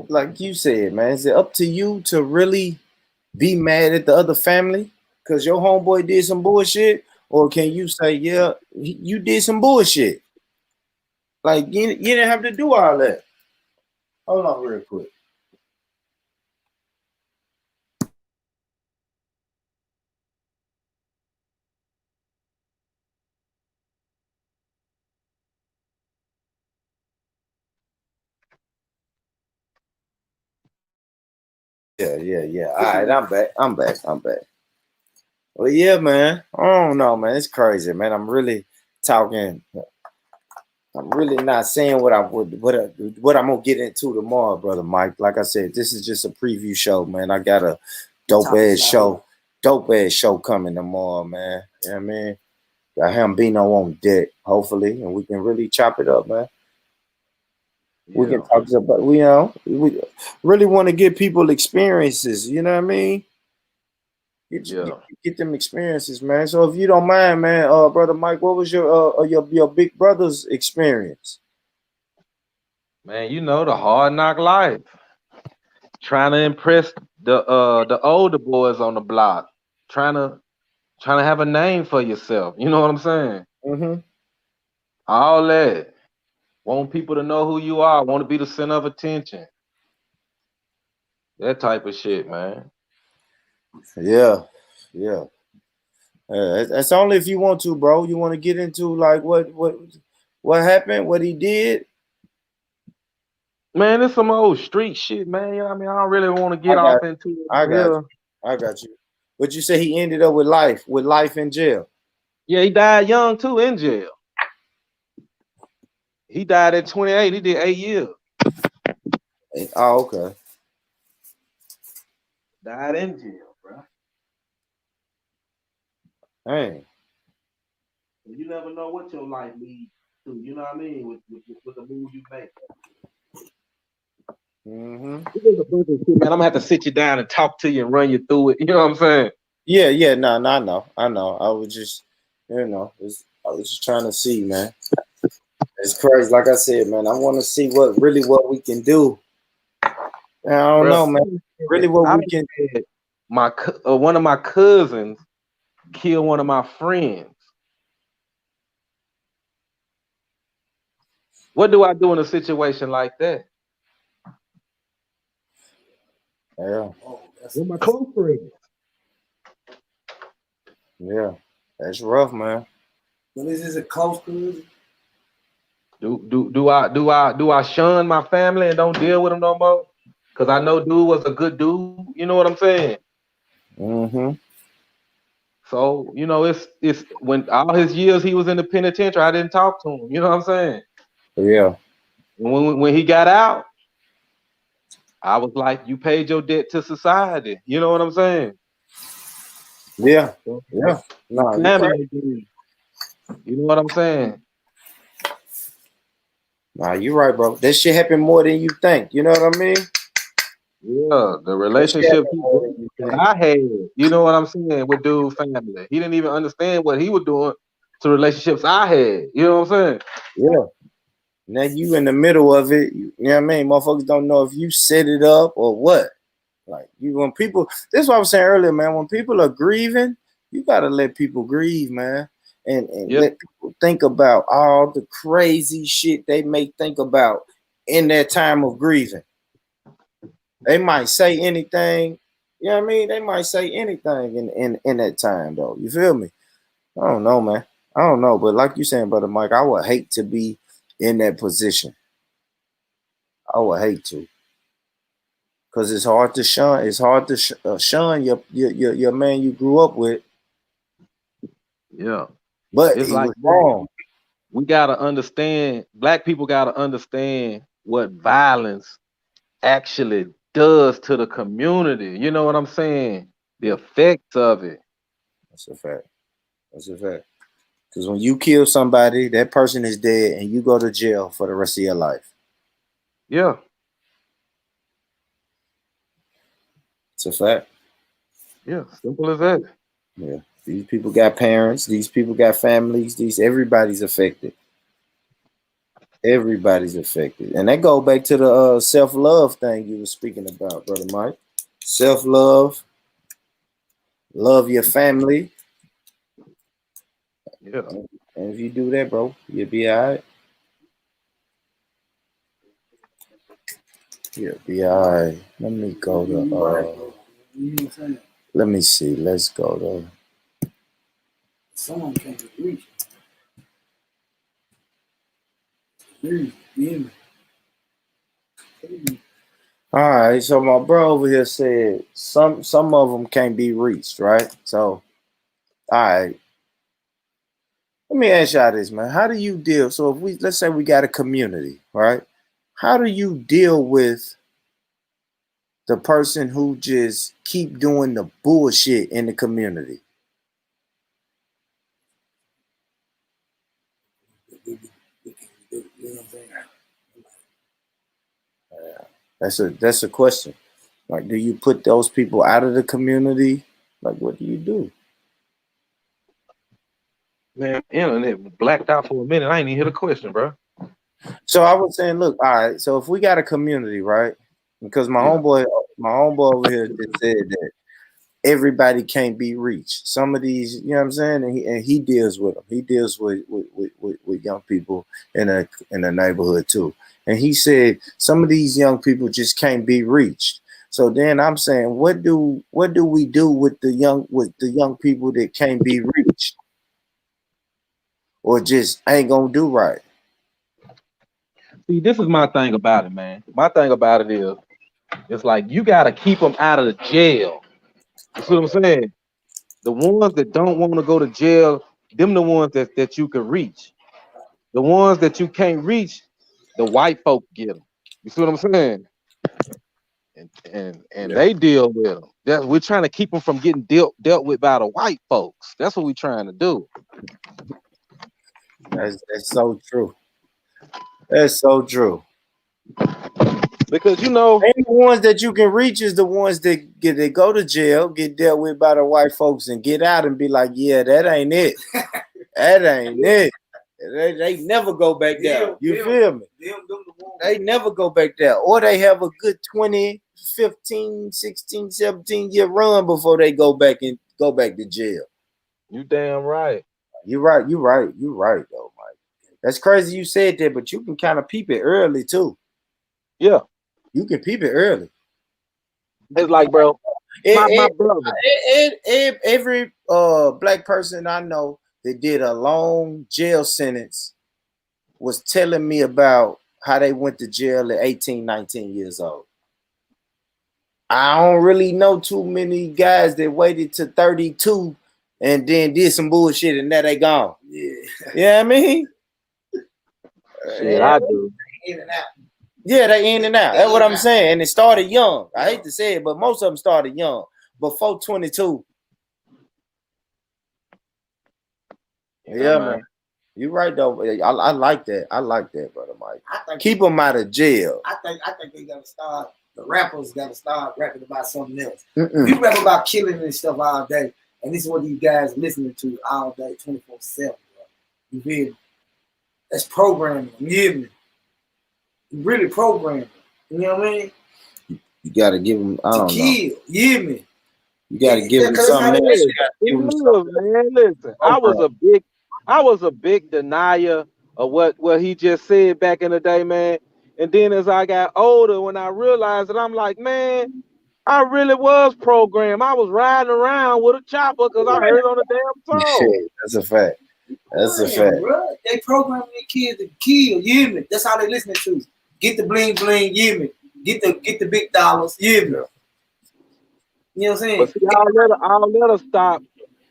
Like you said, man, is it up to you to really be mad at the other family because your homeboy did some bullshit, or can you say, yeah, you did some bullshit? Like you didn't have to do all that. Hold on, real quick. Yeah. All right, I'm back. I'm back. Well, yeah, man. I don't know, man. It's crazy, man. I'm really talking. I'm really not saying what I'm gonna get into tomorrow, brother Mike. Like I said, this is just a preview show, man. I got a dope ass show coming tomorrow, man. You know what I mean? Got him Bino on deck, hopefully, and we can really chop it up, man. We can talk about, we really want to give people experiences. You know what I mean? Get them experiences, man. So if you don't mind, man, brother Mike, what was your big brother's experience? Man, the hard knock life. Trying to impress the older boys on the block. Trying to have a name for yourself. You know what I'm saying? Mm-hmm. All that. Want people to know who you are. Want to be the center of attention. That type of shit, man. Yeah. That's only if you want to, bro. You want to get into like what happened, what he did. Man, it's some old street shit, man. You know what I mean? I don't really want to I get got, off into it I on got here. you. I got you. But you say he ended up with life in jail. Yeah, he died young too in jail. He died at 28. He did 8 years. Oh, okay. Died in jail, bro. Hey. You never know what your life leads to. You know what I mean? With the move you make. Mm-hmm. Man, I'm gonna have to sit you down and talk to you and run you through it. You know what I'm saying? Yeah. No, I know. I was just, I was just trying to see, man. It's crazy. Like I said, man, I want to see what we can do. I don't Bro, know, man. Really, what I we can. had one of my cousins kill one of my friends. What do I do in a situation like that? Yeah. With my close friends. Yeah. That's rough, man. But is this a close cousin? Do I shun my family and don't deal with them no more? Cause I know dude was a good dude. You know what I'm saying? Mm-hmm. So it's when all his years he was in the penitentiary, I didn't talk to him. You know what I'm saying? Yeah. When he got out, I was like, you paid your debt to society. You know what I'm saying? Yeah. So, Yeah. Nah, you family, right. you know what I'm saying? Nah, you right, bro. That shit happened more than you think. You know what I mean? Yeah, the That shit relationship happened more than you that think. I had, you know what I'm saying, with dude family. He didn't even understand what he was doing to relationships I had. You know what I'm saying? Yeah. Now you in the middle of it. You know what I mean? Motherfuckers don't know if you set it up or what. Like when people, this is what I was saying earlier, man. When people are grieving, you gotta let people grieve, man, and Yeah, let people think about all the crazy shit they may think about in that time of grieving. They might say anything. You know what I mean? They might say anything in that time, though. You feel me? I don't know, man. I don't know, but like you saying, brother Mike, I would hate to be in that position. I would hate to. Cause it's hard to shun. It's hard to shun your man you grew up with, yeah. but It's he like was wrong. we gotta understand, black people gotta understand what violence actually does to the community. You know what I'm saying? The effects of it. That's a fact. That's a fact. Cause when you kill somebody, that person is dead, and you go to jail for the rest of your life. Yeah. It's a fact. Yeah. Simple as that. Yeah. These people got parents. These people got families. Everybody's affected. Everybody's affected, and that go back to the self love thing you were speaking about, brother Mike. Self love, love your family, Yeah. and if you do that, bro, you'll be all right. You'll be all right. Let me go to. You right, bro. You know what I'm saying? Let me see. Let's go to. Someone can't be reached. You All right. So my bro over here said some of them can't be reached, right? So all right. Let me ask y'all this, man. How do you deal? So if let's say we got a community, right? How do you deal with the person who just keep doing the bullshit in the community? know what I'm saying? That's a question. Like, do you put those people out of the community? Like, what do you do? Man, internet blacked out for a minute. I ain't even hear the question, bro. So I was saying, look, all right. So if we got a community, right? Because Yeah. my homeboy over here just said that everybody can't be reached. Some of these, you know what I'm saying, and he deals with them. He deals with young people in a neighborhood too. And he said some of these young people just can't be reached. So then I'm saying, what do we do with the young people that can't be reached or just ain't gonna do right? See, this is my thing about it, man. My thing about it is, it's like you gotta keep them out of the jail. You see what I'm saying? The ones that don't want to go to jail, them the ones that you can reach. The ones that you can't reach, the white folk get them. You see what I'm saying? And they deal with them. We're trying to keep them from getting dealt with by the white folks. That's what we're trying to do. That's so true. That's so true. Because you know, the ones that you can reach is the ones that they go to jail, get dealt with by the white folks, and get out and be like, yeah, that ain't it. That ain't it. They never go back there. You feel me? They never go back there. Or they have a good 20, 15, 16, 17-year run before they go back to jail. You damn right. You're right though, Mike. That's crazy you said that, but you can kind of peep it early too. Yeah. You can peep it early. It's like, bro, my brother. Every black person I know that did a long jail sentence was telling me about how they went to jail at 18, 19 years old. I don't really know too many guys that waited to 32 and then did some bullshit and now they gone. Yeah. You know what I mean? Shit, I do. In and out. Yeah, they in and out. That's what I'm saying. And it started young. I hate to say it, but most of them started young. Before 22. Yeah, man. You're right though. I like that. I like that, brother Mike. Keep them out of jail. I think they gotta start. The rappers gotta start rapping about something else. You rap about killing and stuff all day, and this is what these guys listening to all day, 24/7. You feel me? That's programming. You hear me? You really programming. You know what I mean? You gotta give them. I don't know. You hear me? You gotta give them something else. Man, listen, I was a big denier of what he just said back in the day, man. And then as I got older, when I realized that, I'm like, man, I really was programmed. I was riding around with a chopper because I heard it on the damn song. That's a fact. That's a fact. Bro. They programming their kids to kill. You hear me? That's all they listening to. Get the bling bling. You hear me? Get the big dollars. You hear me? You know what I'm saying? But see, I'll let us stop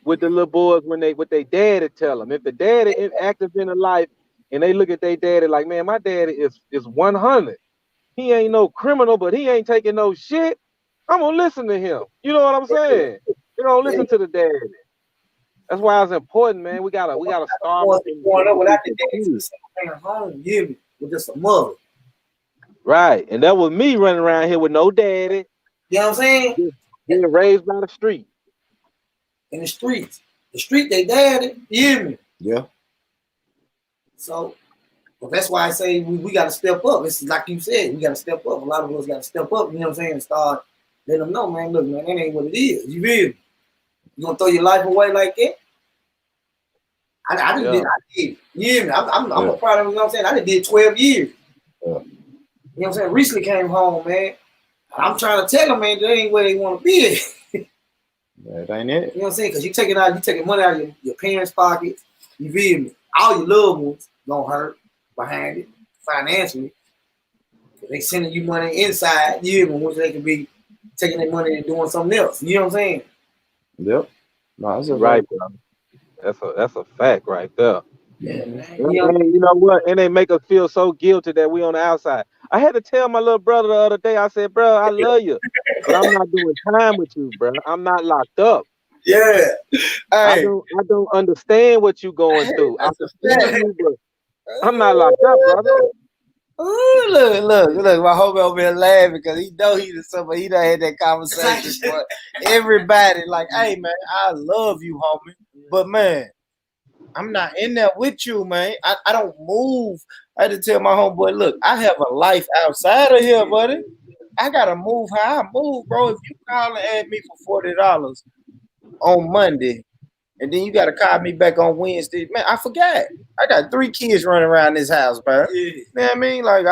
with the little boys when what they daddy tell them. If the daddy is active in the life and they look at their daddy like, man, my daddy is 100. He ain't no criminal, but he ain't taking no shit. I'm gonna listen to him. You know what I'm saying? You know, listen to the daddy. That's why it's important, man. We gotta start going up without the daddy home. You hear me? With just a mother. Right, and that was me running around here with no daddy. You know what I'm saying? Being raised by the street. In the streets. The street, they daddy. You hear me? Yeah. So, well, that's why I say we got to step up. It's like you said, we got to step up. A lot of us got to step up, you know what I'm saying, and start letting them know, man, look, man, that ain't what it is. You feel me? You going to throw your life away like that? I did. You hear me? I'm a proud of him, you know what I'm saying? I did 12 years. You know what I'm saying? Recently came home, man. I'm trying to tell them, man, that ain't where they want to be. That ain't it. You know what I'm saying? Because you taking money out of your parents' pockets. You feel me? All your loved ones gonna hurt behind it financially. They sending you money inside, you hear me, which they can be taking their money and doing something else. You know what I'm saying? Yep. No, that's right, bro. That's a fact right there. Yeah, man. You know what? And they make us feel so guilty that we on the outside. I had to tell my little brother the other day, I said, bro, I love you, but I'm not doing time with you, bro. I'm not locked up. Yeah. I don't understand what you going through. I feel you, but I'm not locked up, brother. Ooh, look, my homie over here laughing because he know he done had that conversation. But everybody like, hey man, I love you, homie. But man, I'm not in there with you, man. I don't move. I had to tell my homeboy, look, I have a life outside of here, buddy. I gotta move how I move, bro. If you call and add me for $40 on Monday, and then you gotta call me back on Wednesday, man, I forgot. I got 3 kids running around this house, bro. You know what I mean? Like,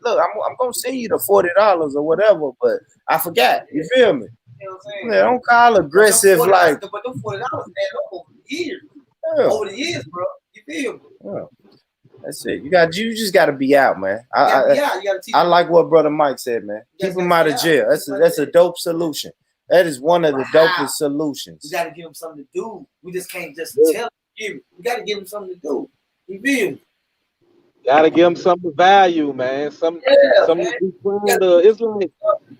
look, I'm gonna send you the $40 or whatever, but I forgot. You feel me? You know what I'm saying? Man, don't call aggressive like. But them $40 add up over the years. Yeah. Over the years, bro. You feel me? Yeah. That's it. You just got to be out, man. I like what Brother Mike said, man. Keep them out of jail. That's a dope solution. That is one of the dopest solutions. We got to give them something to do. We just can't just tell them. We got to give them something to do. You feel me? Gotta give them some value, man. Something to be proud of. It's like,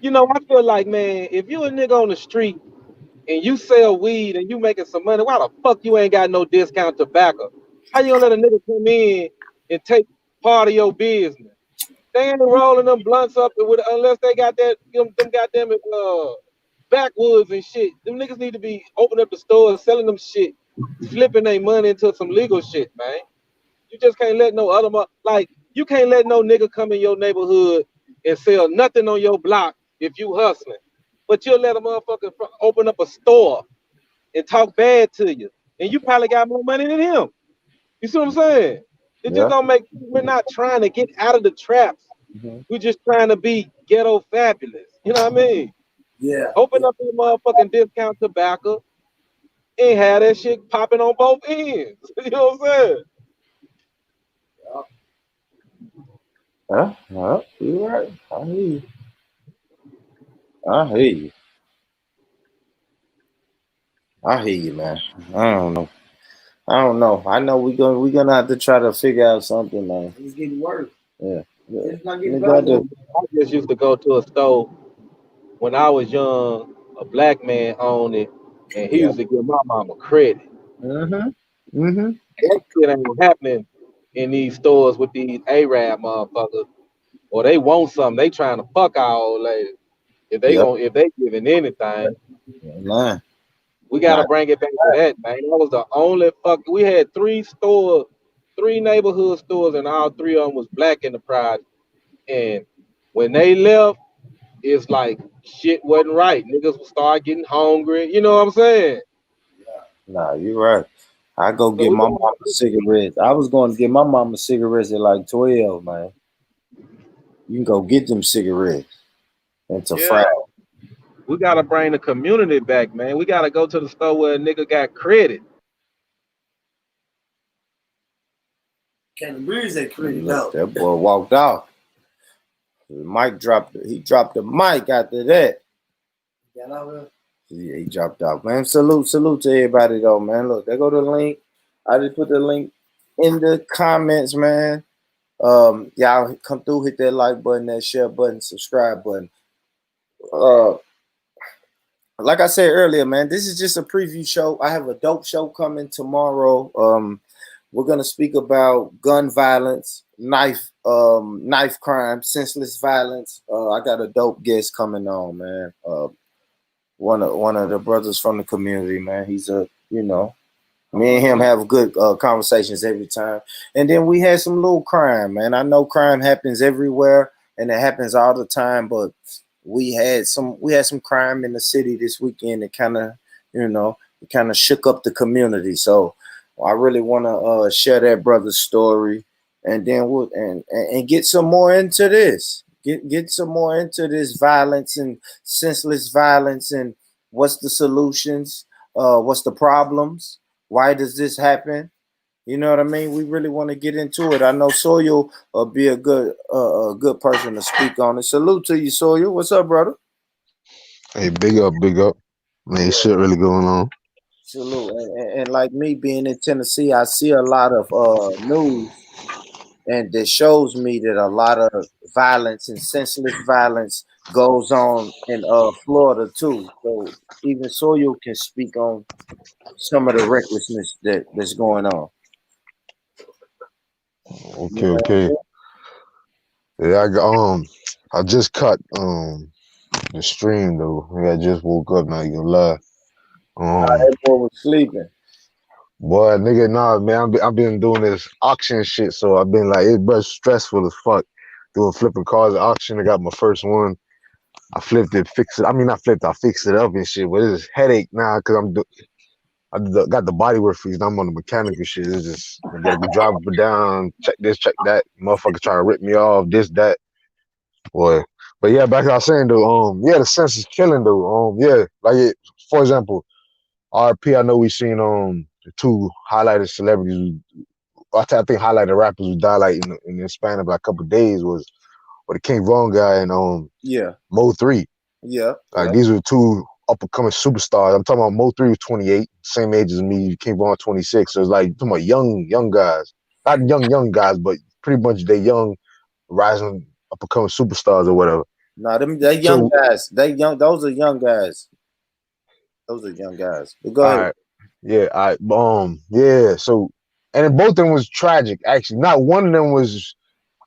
I feel like, man, if you a nigga on the street and you sell weed and you making some money, why the fuck you ain't got no discount tobacco? How you gonna let a nigga come in and take part of your business? They ain't rolling them blunts up unless they got them goddamn backwoods and shit. Them niggas need to be opening up the stores, selling them shit, flipping their money into some legal shit, man. You just can't let no other you can't let no nigga come in your neighborhood and sell nothing on your block if you hustling. But you'll let a motherfucker open up a store and talk bad to you. And you probably got more money than him. You see what I'm saying? It just don't make we're not trying to get out of the traps. We're just trying to be ghetto fabulous. You know what I mean? Yeah. Open up your motherfucking discount tobacco and have that shit popping on both ends. You know what I'm saying? You're right. I hear you. I hear you, man. I don't know. I know we're gonna have to try to figure out something, man. It's getting worse. Yeah. It's not getting better. I just used to go to a store when I was young. A black man owned it, and he used to give my mama credit. That shit ain't happening in these stores with these Arab motherfuckers. Or they want something, they trying to fuck our old lady. If they giving anything, Man. we gotta bring it back to that, man. That was the only we had three neighborhood stores, and all three of them was black enterprise. And when they left, it's like shit wasn't right. Niggas would start getting hungry. You know what I'm saying? Nah, you're right. I go So get we my gotta mama cigarettes. I was going to get my mama cigarettes at like 12, man. You can go get them cigarettes. It's a fry. we gotta bring the community back, man. We gotta go to the store where a nigga got credit. Can't breeze that credit Look, out. that boy walked out. The mic dropped. He dropped the mic after that. Got out here. Yeah, he dropped out, man. Salute to everybody though, man. Look, there go the link. I just put the link in the comments, man. Y'all come through, hit that like button, that share button, subscribe button. Like I said earlier, man, this is just a preview show. I have a dope show coming tomorrow. We're gonna speak about gun violence, knife crime, senseless violence. I got a dope guest coming on, man. One of the brothers from the community, man. He's me and him have good conversations every time. And then we had some little crime, man. I know crime happens everywhere and it happens all the time, but we had some crime in the city this weekend that kind of shook up the community. So I really want to share that brother's story, and then we'll and get some more into this. Get some more into this violence and senseless violence, and what's the solutions? What's the problems? Why does this happen? You know what I mean? We really want to get into it. I know Sawyer will be a good person to speak on it. Salute to you, Sawyer. What's up, brother? Hey, big up. Man, shit really going on. Salute. And like me being in Tennessee, I see a lot of news, and that shows me that a lot of violence and senseless violence goes on in Florida too. So even Sawyer can speak on some of the recklessness that's going on. Okay. Yeah, I just cut the stream though. I just woke up, not gonna lie. That boy was sleeping. Boy, nigga, nah, man, I've been doing this auction shit, so I've been like, it's stressful as fuck. Doing flipping cars at auction. I got my first one. I flipped it, fixed it. I mean, not flipped, I fixed it up and shit, but it's headache now because I got the bodywork fixed. I'm on the mechanical shit. It's just, I gotta go drive up and down, check this, check that. Motherfucker trying to rip me off, this, that. Boy. But yeah, back to what I was saying though, the sense is killing though. For example, RP, I know we seen the two highlighted celebrities. I think highlighted rappers who died like in the span of like a couple of days was the King Von guy and Mo 3. Yeah. Like these were two up and coming superstars. I'm talking about Mo 3 was 28, same age as me. King Von 26. So it's like talking about young guys, not young guys, but pretty much they young, rising up and coming superstars or whatever. No, they young guys. They young. Those are young guys. Those are young guys. But go ahead. Right. Yeah. Yeah. So, and then both of them was tragic. Actually, not one of them was.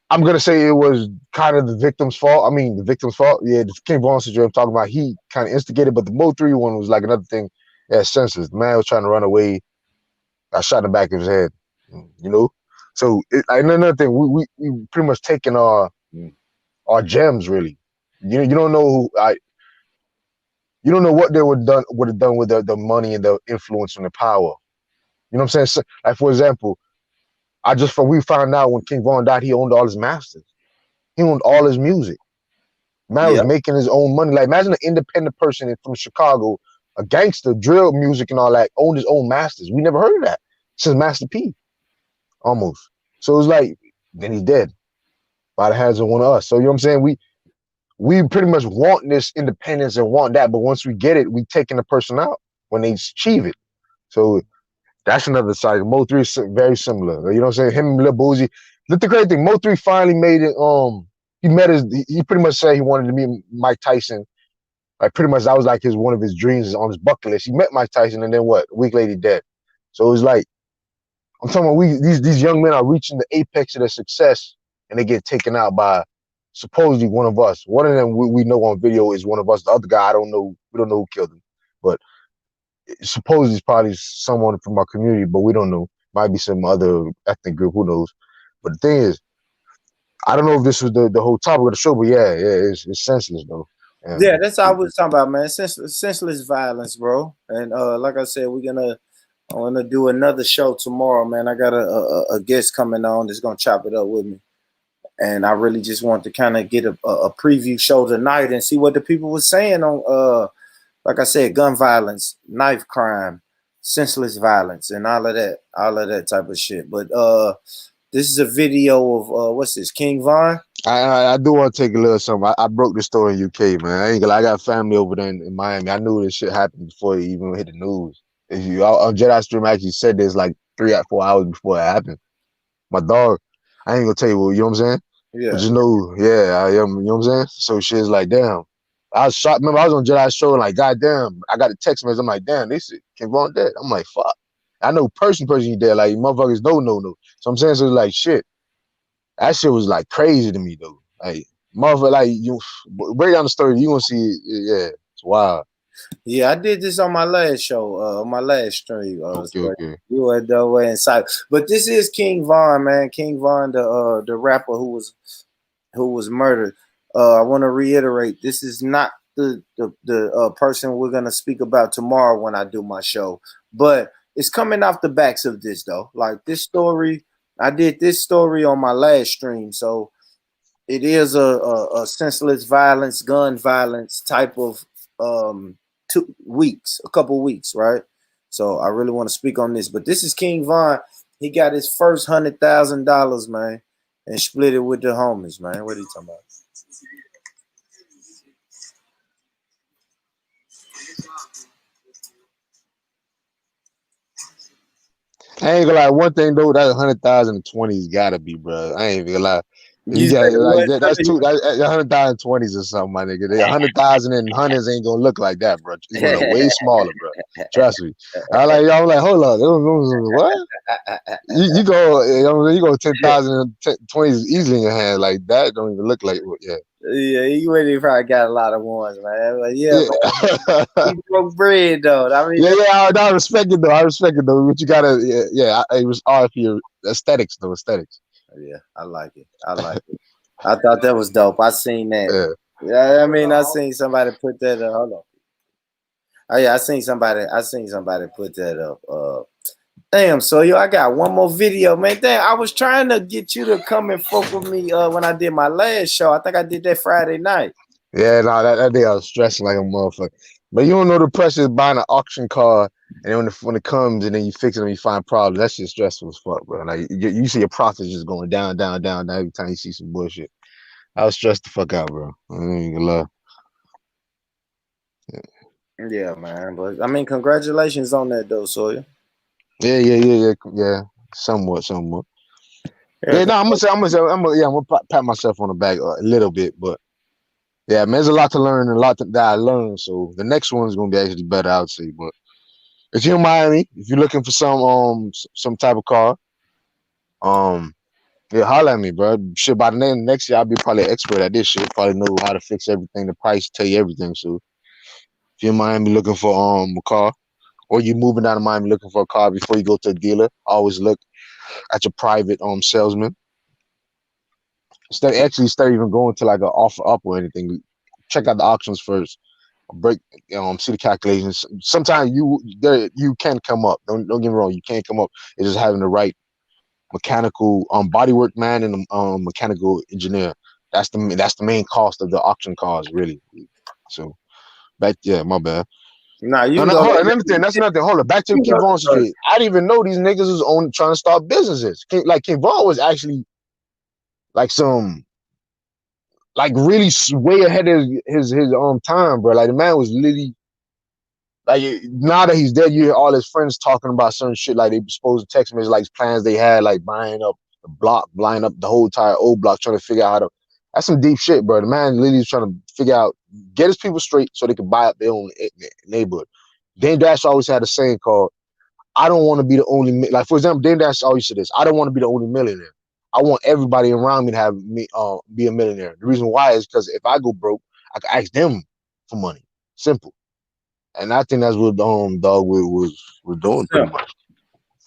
I'm gonna say it was kind of the victim's fault. I mean, the victim's fault. Yeah, the King Von situation I'm talking about, he kind of instigated, but the Mo 3 one was like another thing. Yeah, Senseless. The man was trying to run away. Got shot in the back of his head. You know. So, another thing, we pretty much taking our gems really. You don't know who you don't know what they would have done with the money and the influence and the power. You know what I'm saying? So, like for example, we found out when King Von died, he owned all his masters. He owned all his music. Man was making his own money. Like imagine an independent person from Chicago, a gangster, drill music and all that, owned his own masters. We never heard of that since Master P, almost. So it's like then he's dead by the hands of one of us. So you know what I'm saying? We pretty much want this independence and want that, but once we get it, we taking the person out when they achieve it. So that's another side. Mo 3 is very similar. You know what I'm saying? Him and Lil Boozy. Look, the great thing, Mo 3 finally made it. He pretty much said he wanted to meet Mike Tyson. Like pretty much that was like one of his dreams on his bucket list. He met Mike Tyson and then what? A week later he dead. So it was like, I'm talking about these young men are reaching the apex of their success and they get taken out by supposedly one of us. One of them we know on video is one of us. The other guy, I don't know. We don't know who killed him. But supposedly it's probably someone from our community, but we don't know. Might be some other ethnic group, who knows. But the thing is, I don't know if this was the whole topic of the show, but yeah, it's senseless though. Yeah, that's all we was talking about, man. Senseless violence, bro. And like I said, I want to do another show tomorrow, man. I got a guest coming on that's gonna chop it up with me, and I really just want to kind of get a preview show tonight and see what the people were saying on, like I said, gun violence, knife crime, senseless violence, and all of that type of shit. But this is a video of what's this, King Von? I do want to take a little something. I broke the story in UK, man. I got family over there in Miami. I knew this shit happened before it even hit the news. If you on Jedi Stream actually said this like 3 or 4 hours before it happened. My dog, I ain't gonna tell you what, you know what I'm saying? Yeah. But just know, yeah, I am, you know what I'm saying? So shit's like, damn. I was shocked. Remember, I was on Jedi show and like, goddamn, I got a text message. I'm like, damn, they said King Von dead. I'm like, fuck. I know person you dead. Like, motherfuckers no. So I'm saying, so it's like, shit. That shit was like crazy to me though. Like, motherfucker, like, you break down the story, you gonna see it. Yeah, it's wild. Yeah, I did this on my last show, on my last stream. Okay. You were the way inside, but this is King Von, man. King Von, the rapper who was murdered. I want to reiterate, this is not the person we're gonna speak about tomorrow when I do my show, but it's coming off the backs of this though. Like this story, I did this story on my last stream, so it is a senseless violence, gun violence type of 2 weeks, a couple weeks, right? So I really want to speak on this, but this is King Von. He got his first $100,000, man, and split it with the homies, man. What are you talking about? I ain't gonna lie. One thing though, that 100,020s gotta be, bro. I ain't gonna lie. You You said got like what? that's 100,020s or something, my nigga. 100,000 and hundreds ain't gonna look like that, bro. It's gonna look way smaller, bro. Trust me. I'm like, hold on, what? You go 10,000 and 20s easily in your hand like that. Don't even look like yeah. Yeah, he really probably got a lot of ones, man. But yeah, man, he broke bread though. I mean, I respect it though. But you gotta, it was art for your aesthetics though. Aesthetics. Yeah, I like it. I thought that was dope. I seen that. Yeah, I mean, I seen somebody put that up. Hold on. Oh yeah, I seen somebody put that up. Damn, so yo, I got one more video, man. Damn, I was trying to get you to come and fuck with me when I did my last show. I think I did that Friday night. Yeah, no, that day I was stressing like a motherfucker. But you don't know the pressure of buying an auction car, and then when it comes, and then you fix it and you find problems. That shit stressful as fuck, bro. Like you see your profits just going down every time you see some bullshit. I was stressed the fuck out, bro. I ain't gonna lie. Yeah, man. But I mean, congratulations on that, though, Sawyer. Yeah. Somewhat. Yeah, Yeah, no, I'm gonna pat myself on the back a little bit, but yeah, man, there's a lot to learn and that I learned. So the next one's gonna be actually better, I would say. But if you're in Miami, if you're looking for some type of car, um, yeah, holler at me, bro. Shit, by the next year, I'll be probably an expert at this shit. Probably know how to fix everything, the price, tell you everything. So if you're in Miami looking for a car, or you're moving down to Miami looking for a car before you go to a dealer, always look at your private salesman. Instead of even going to like an offer up or anything, check out the auctions first. Break see the calculations. Sometimes you can come up. Don't get me wrong, you can't come up. It's just having the right mechanical bodywork man and mechanical engineer. That's the main cost of the auction cars, really. So my bad. nah, you No, can no, go hold ahead. on. Another thing. That's another thing. Hold on. Back to the You can King go Vaughn ahead. situation. I didn't even know these niggas was trying to start businesses. King Vaughn was actually like some like really way ahead of his time, bro. Like the man was literally like now that he's dead, you hear all his friends talking about certain shit like they supposed to text messages like plans they had like buying up the block, buying up the whole entire old block, trying to figure out how to. That's some deep shit, bro. The man literally trying to figure out get his people straight so they can buy up their own neighborhood. Dame Dash always had a saying called I don't want to be the only like for example, Dame Dash always said this. I don't want to be the only millionaire. I want everybody around me to have me be a millionaire. The reason why is because if I go broke, I can ask them for money. Simple. And I think that's what Dog was doing pretty Simple. much.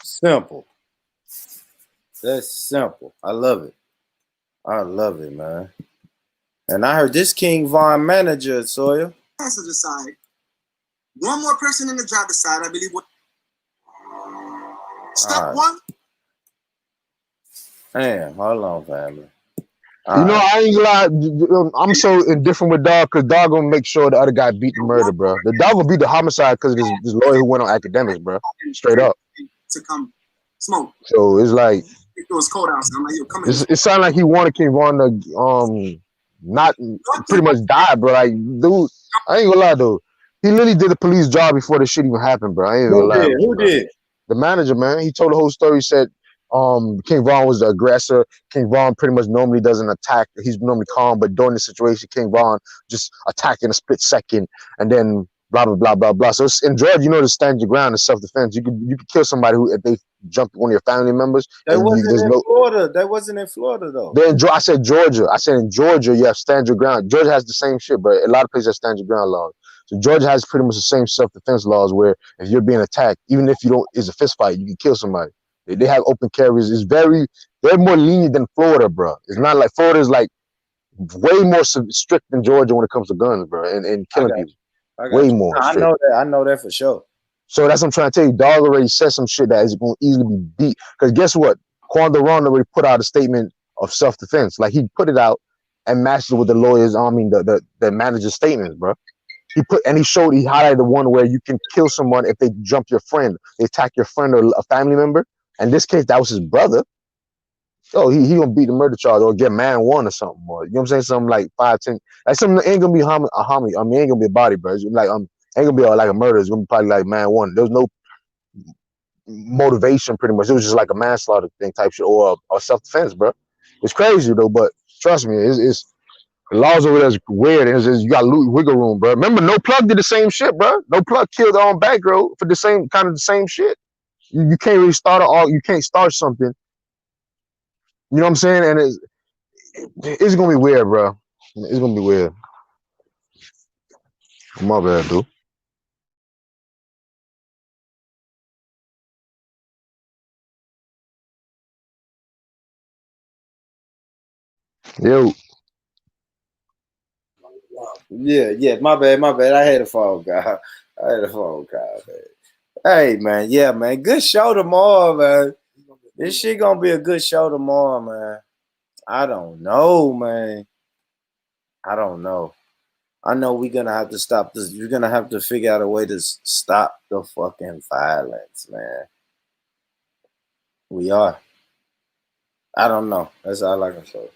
Simple. That's simple. I love it. I love it, man. And I heard this King Vaughn manager, Sawyer. Passenger side. One more person in the driver's side, I believe. Step All right. one. Damn, hold on, family. You know, All right. I ain't gonna lie. I'm so indifferent with Dog because Dog gonna make sure the other guy beat the murder, bro. The Dog will beat the homicide because of this lawyer who went on academics, bro. Straight up. To come smoke. So it's like It was cold outside. I'm like, yo, come in. it sounded like he wanted King Vaughn to not pretty much die, bro. Like, dude, I ain't gonna lie though. He literally did the police job before this shit even happened, bro. I ain't gonna Who lie did? with you, Who bro. did? The manager, man, he told the whole story. He said King Vaughn was the aggressor. King Vaughn pretty much normally doesn't attack. He's normally calm, but during the situation, King Vaughn just attacked in a split second, and then blah blah blah blah blah. So it's, in Georgia, you know, to stand your ground in self-defense. You could kill somebody who if they jump one of your family members, They wasn't there's in no. Florida. They wasn't in Florida though. Then I said Georgia. I said in Georgia, you have stand your ground. Georgia has the same shit, but a lot of places have stand your ground laws. So Georgia has pretty much the same self-defense laws where if you're being attacked, even if you don't, it's a fist fight, you can kill somebody. They have open carries. They're more lenient than Florida, bro. It's not like Florida is like way more strict than Georgia when it comes to guns, bro, and killing people. I Way got you. more I strict. know that. I know that for sure. So that's what I'm trying to tell you. Dog already said some shit that is going to easily be beat. Because guess what? Quandaron already put out a statement of self-defense. Like he put it out and matched it with the lawyers. I mean, the manager's statements, bro. He highlighted the one where you can kill someone if they jump your friend, they attack your friend or a family member. In this case, that was his brother. Oh, he gonna beat the murder charge or get man one or something, or you know what I'm saying? Something like 5-10. Like something ain't gonna be a homie. I mean, ain't gonna be a body, bro. It's like ain't gonna be like a murder. It's gonna be probably like man one. There's no motivation, pretty much. It was just like a manslaughter thing type shit or self defense, bro. It's crazy though, but trust me, it's the laws over there is weird. And it's just, you got wiggle room, bro. Remember, No Plug did the same shit, bro. No Plug killed their own back row for the same kind of the same shit. You can't really you can't start something. You know what I'm saying? And it's gonna be weird, bro. It's gonna be weird. My bad, dude. Yo. Yeah. My bad. I had a phone call. Man. Hey, man. Yeah, man. Good show tomorrow, man. This shit gonna be a good show tomorrow, man. I don't know, man. I don't know. I know we're gonna have to stop this. You're gonna have to figure out a way to stop the fucking violence, man. We are. I don't know. That's all I can say.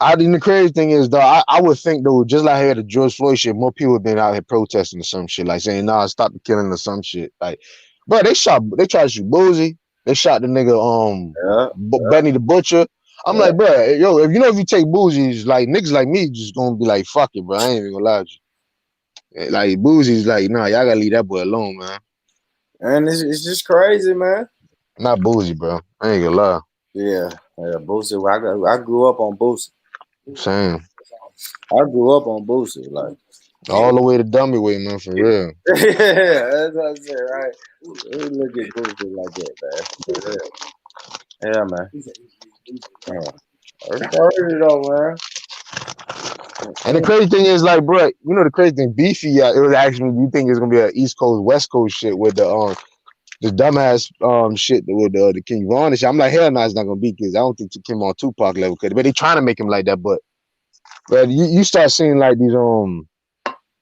I think the crazy thing is though, I would think though, just like here the George Floyd shit, more people have been out here protesting or some shit, like saying, nah, stop the killing or some shit. Like, bro, they tried to shoot Boozy, they shot the nigga Yeah, Benny the Butcher. I'm yeah. like, bro, yo, if you take Boozy's, like niggas like me just gonna be like, fuck it, bro. I ain't even gonna lie to you. Like Boozy's like, nah, y'all gotta leave that boy alone, man. And it's just crazy, man. Not Boozy, bro. I ain't gonna lie. Yeah, Boosie. I grew up on Boosie. Same. I grew up on Boosie, like All the way to dummy way, man, for real. yeah, that's what I said, right? We look at Boosie like that, man. For real. Yeah, man. Yeah. That's crazy though, man. And the crazy thing is, like, bro, you know the crazy thing, Beefy, it was actually, you think it's gonna be an East Coast, West Coast shit with the dumbass shit with the King Von and shit. I'm like, hell no, it's not gonna be, because I don't think Kim on Tupac level, but they trying to make him like that. But you start seeing like these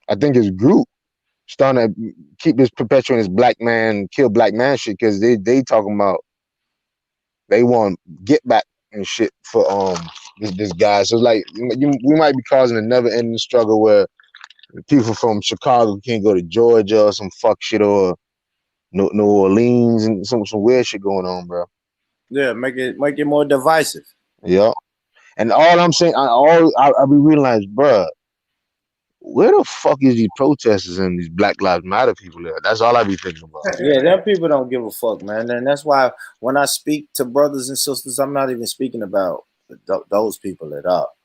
I think it's group starting to keep this perpetuating this black man kill black man shit, because they talking about they want get back and shit for this guy. So it's like we might be causing a never ending struggle where people from Chicago can't go to Georgia or some fuck shit, or New Orleans, and some weird shit going on, bro. Yeah, make it more divisive. Yeah. And all I'm saying, I be realizing, bro, where the fuck is these protesters and these Black Lives Matter people at? That's all I be thinking about. Yeah, them people don't give a fuck, man. And that's why when I speak to brothers and sisters, I'm not even speaking about those people at all.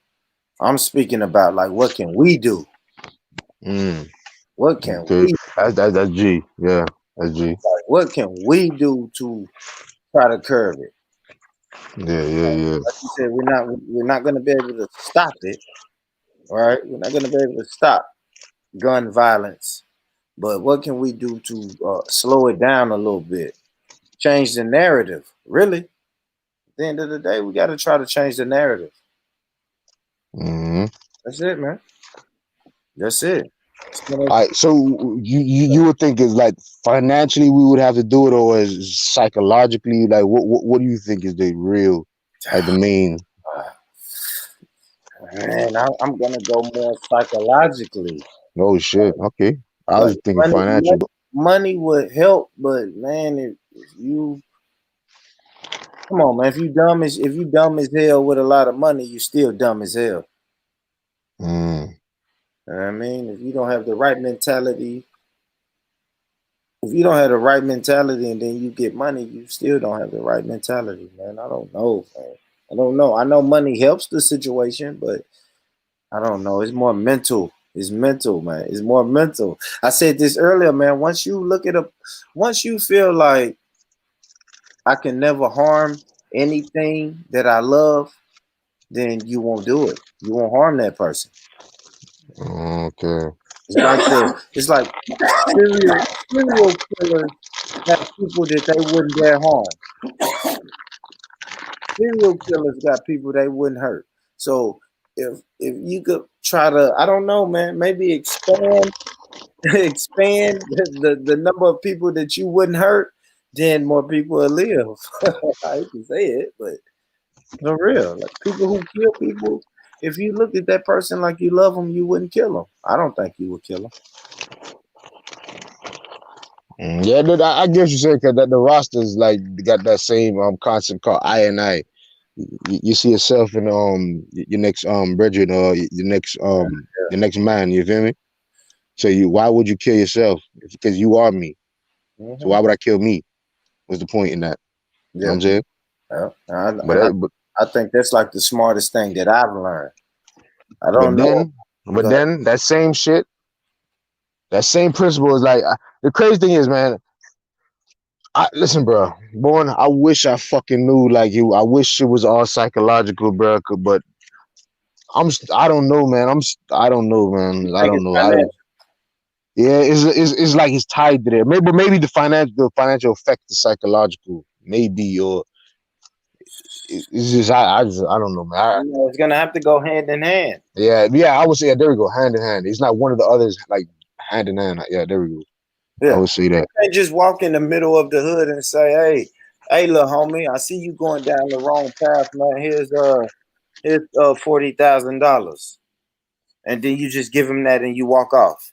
I'm speaking about like, what can we do? What can we? That's G. Yeah, that's G. Like, what can we do to try to curb it? Yeah. Like you said, we're not going to be able to stop it, right? We're not going to be able to stop gun violence, but what can we do to slow it down a little bit? Change the narrative. Really, at the end of the day, we got to try to change the narrative. That's it, man. That's it. All right, so you would think is like financially we would have to do it, or is psychologically, like what do you think is the real, like the main? Man, I'm gonna go more psychologically. Oh shit. Okay, I was Like thinking financial. money would help, but man, if you come on, man, if you dumb as hell with a lot of money, you still dumb as hell. You know what I mean, if you don't have the right mentality, and then you get money, you still don't have the right mentality, man. I don't know, man. I don't know. I know money helps the situation, but I don't know. It's more mental. It's mental, man. It's more mental. I said this earlier, man. Once you feel like I can never harm anything that I love, then you won't do it. You won't harm that person. Okay. It's like serial killers have people that they wouldn't dare harm. Serial killers got people they wouldn't hurt. So if you could try to, I don't know, man, maybe expand the number of people that you wouldn't hurt, then more people will live. I hate to say it, but for real, like people who kill people, if you looked at that person like you love them, you wouldn't kill them. I don't think you would kill them. Yeah, dude, I guess you say, because the rosters like got that same concept called I and I. You see yourself in your next brethren, or your next man. You feel me? So why would you kill yourself? Because you are me. So why would I kill me? What's the point in that? You know what I'm saying? Yeah. I think that's like the smartest thing that I've learned. I don't know. But then that same shit, that same principle is like, the crazy thing is, man, listen, bro, born, I wish I fucking knew like you. I wish it was all psychological, bro, but I don't know, man. I don't know, man. I don't know. Yeah, it's like it's tied to there. Maybe the financial effect is psychological, maybe, or it's just I don't know, man. It's gonna have to go hand in hand. Yeah, I would say, yeah, there we go, hand in hand. It's not one of the others, like hand in hand. Yeah, there we go. Yeah. I would say that. You can't just walk in the middle of the hood and say, hey, little homie, I see you going down the wrong path, man. Here's $40,000, and then you just give him that and you walk off.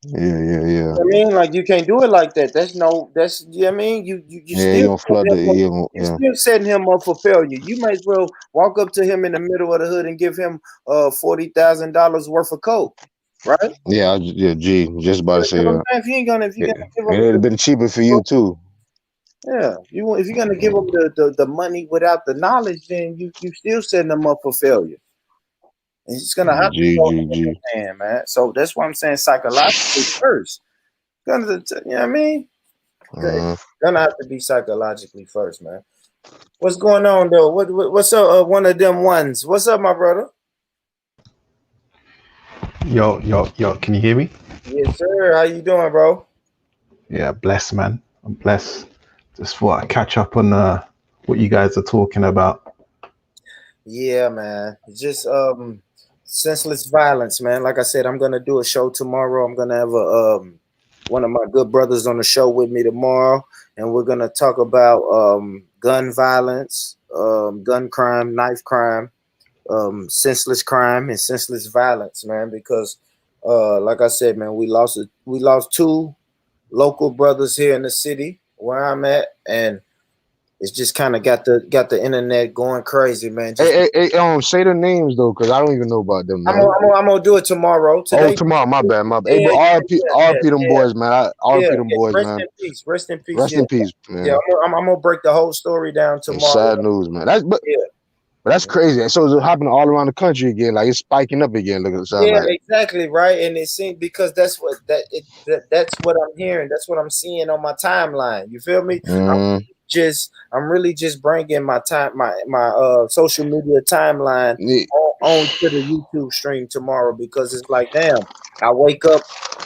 Yeah. I mean, like you can't do it like that. That's you know what I mean, you Yeah, you still gonna flood the you still setting him up for failure. You might as well walk up to him in the middle of the hood and give him $40,000 worth of coke, right? yeah, G, just about to You say know what I'm that. saying? If you're Yeah. gonna give And him it'd have the been cheaper for you too. yeah, if you're gonna give him the money without the knowledge, then you still setting them up for failure. And it's gonna have to go hand G. in hand, man. So that's why I'm saying psychologically first. You know what I mean? Gonna have to be psychologically first, man. What's going on though? What's up? One of them ones. What's up, my brother? Yo, can you hear me? Yes, sir. How you doing, bro? Yeah, blessed, man. I'm blessed. Just thought I'd catch up on what you guys are talking about. Yeah, man. Just senseless violence, man. Like I said, I'm gonna do a show tomorrow. I'm gonna have a one of my good brothers on the show with me tomorrow, and we're gonna talk about gun violence, gun crime, knife crime, senseless crime, and senseless violence, man. Because like I said, man, we lost two local brothers here in the city where I'm at, and it's just kind of got the internet going crazy, man. Just Hey, say the names though, cause I don't even know about them, I'm man. gonna, I'm gonna do it tomorrow. Oh, Today, tomorrow, my bad, my bad. Hey, but yeah, RP them boys, man. RP them boys, Rest man. in peace. Rest in peace. Rest Yeah, in peace, yeah. man. I'm gonna break the whole story down It's tomorrow. sad news, man. Yeah. But that's crazy. So it's happening all around the country again. Like it's spiking up again. Look, it sound Yeah, like. exactly right, and it seems because that's what I'm hearing. That's what I'm seeing on my timeline. You feel me? I'm really just bringing my social media timeline Yeah. on to the YouTube stream tomorrow because it's like, damn, I wake up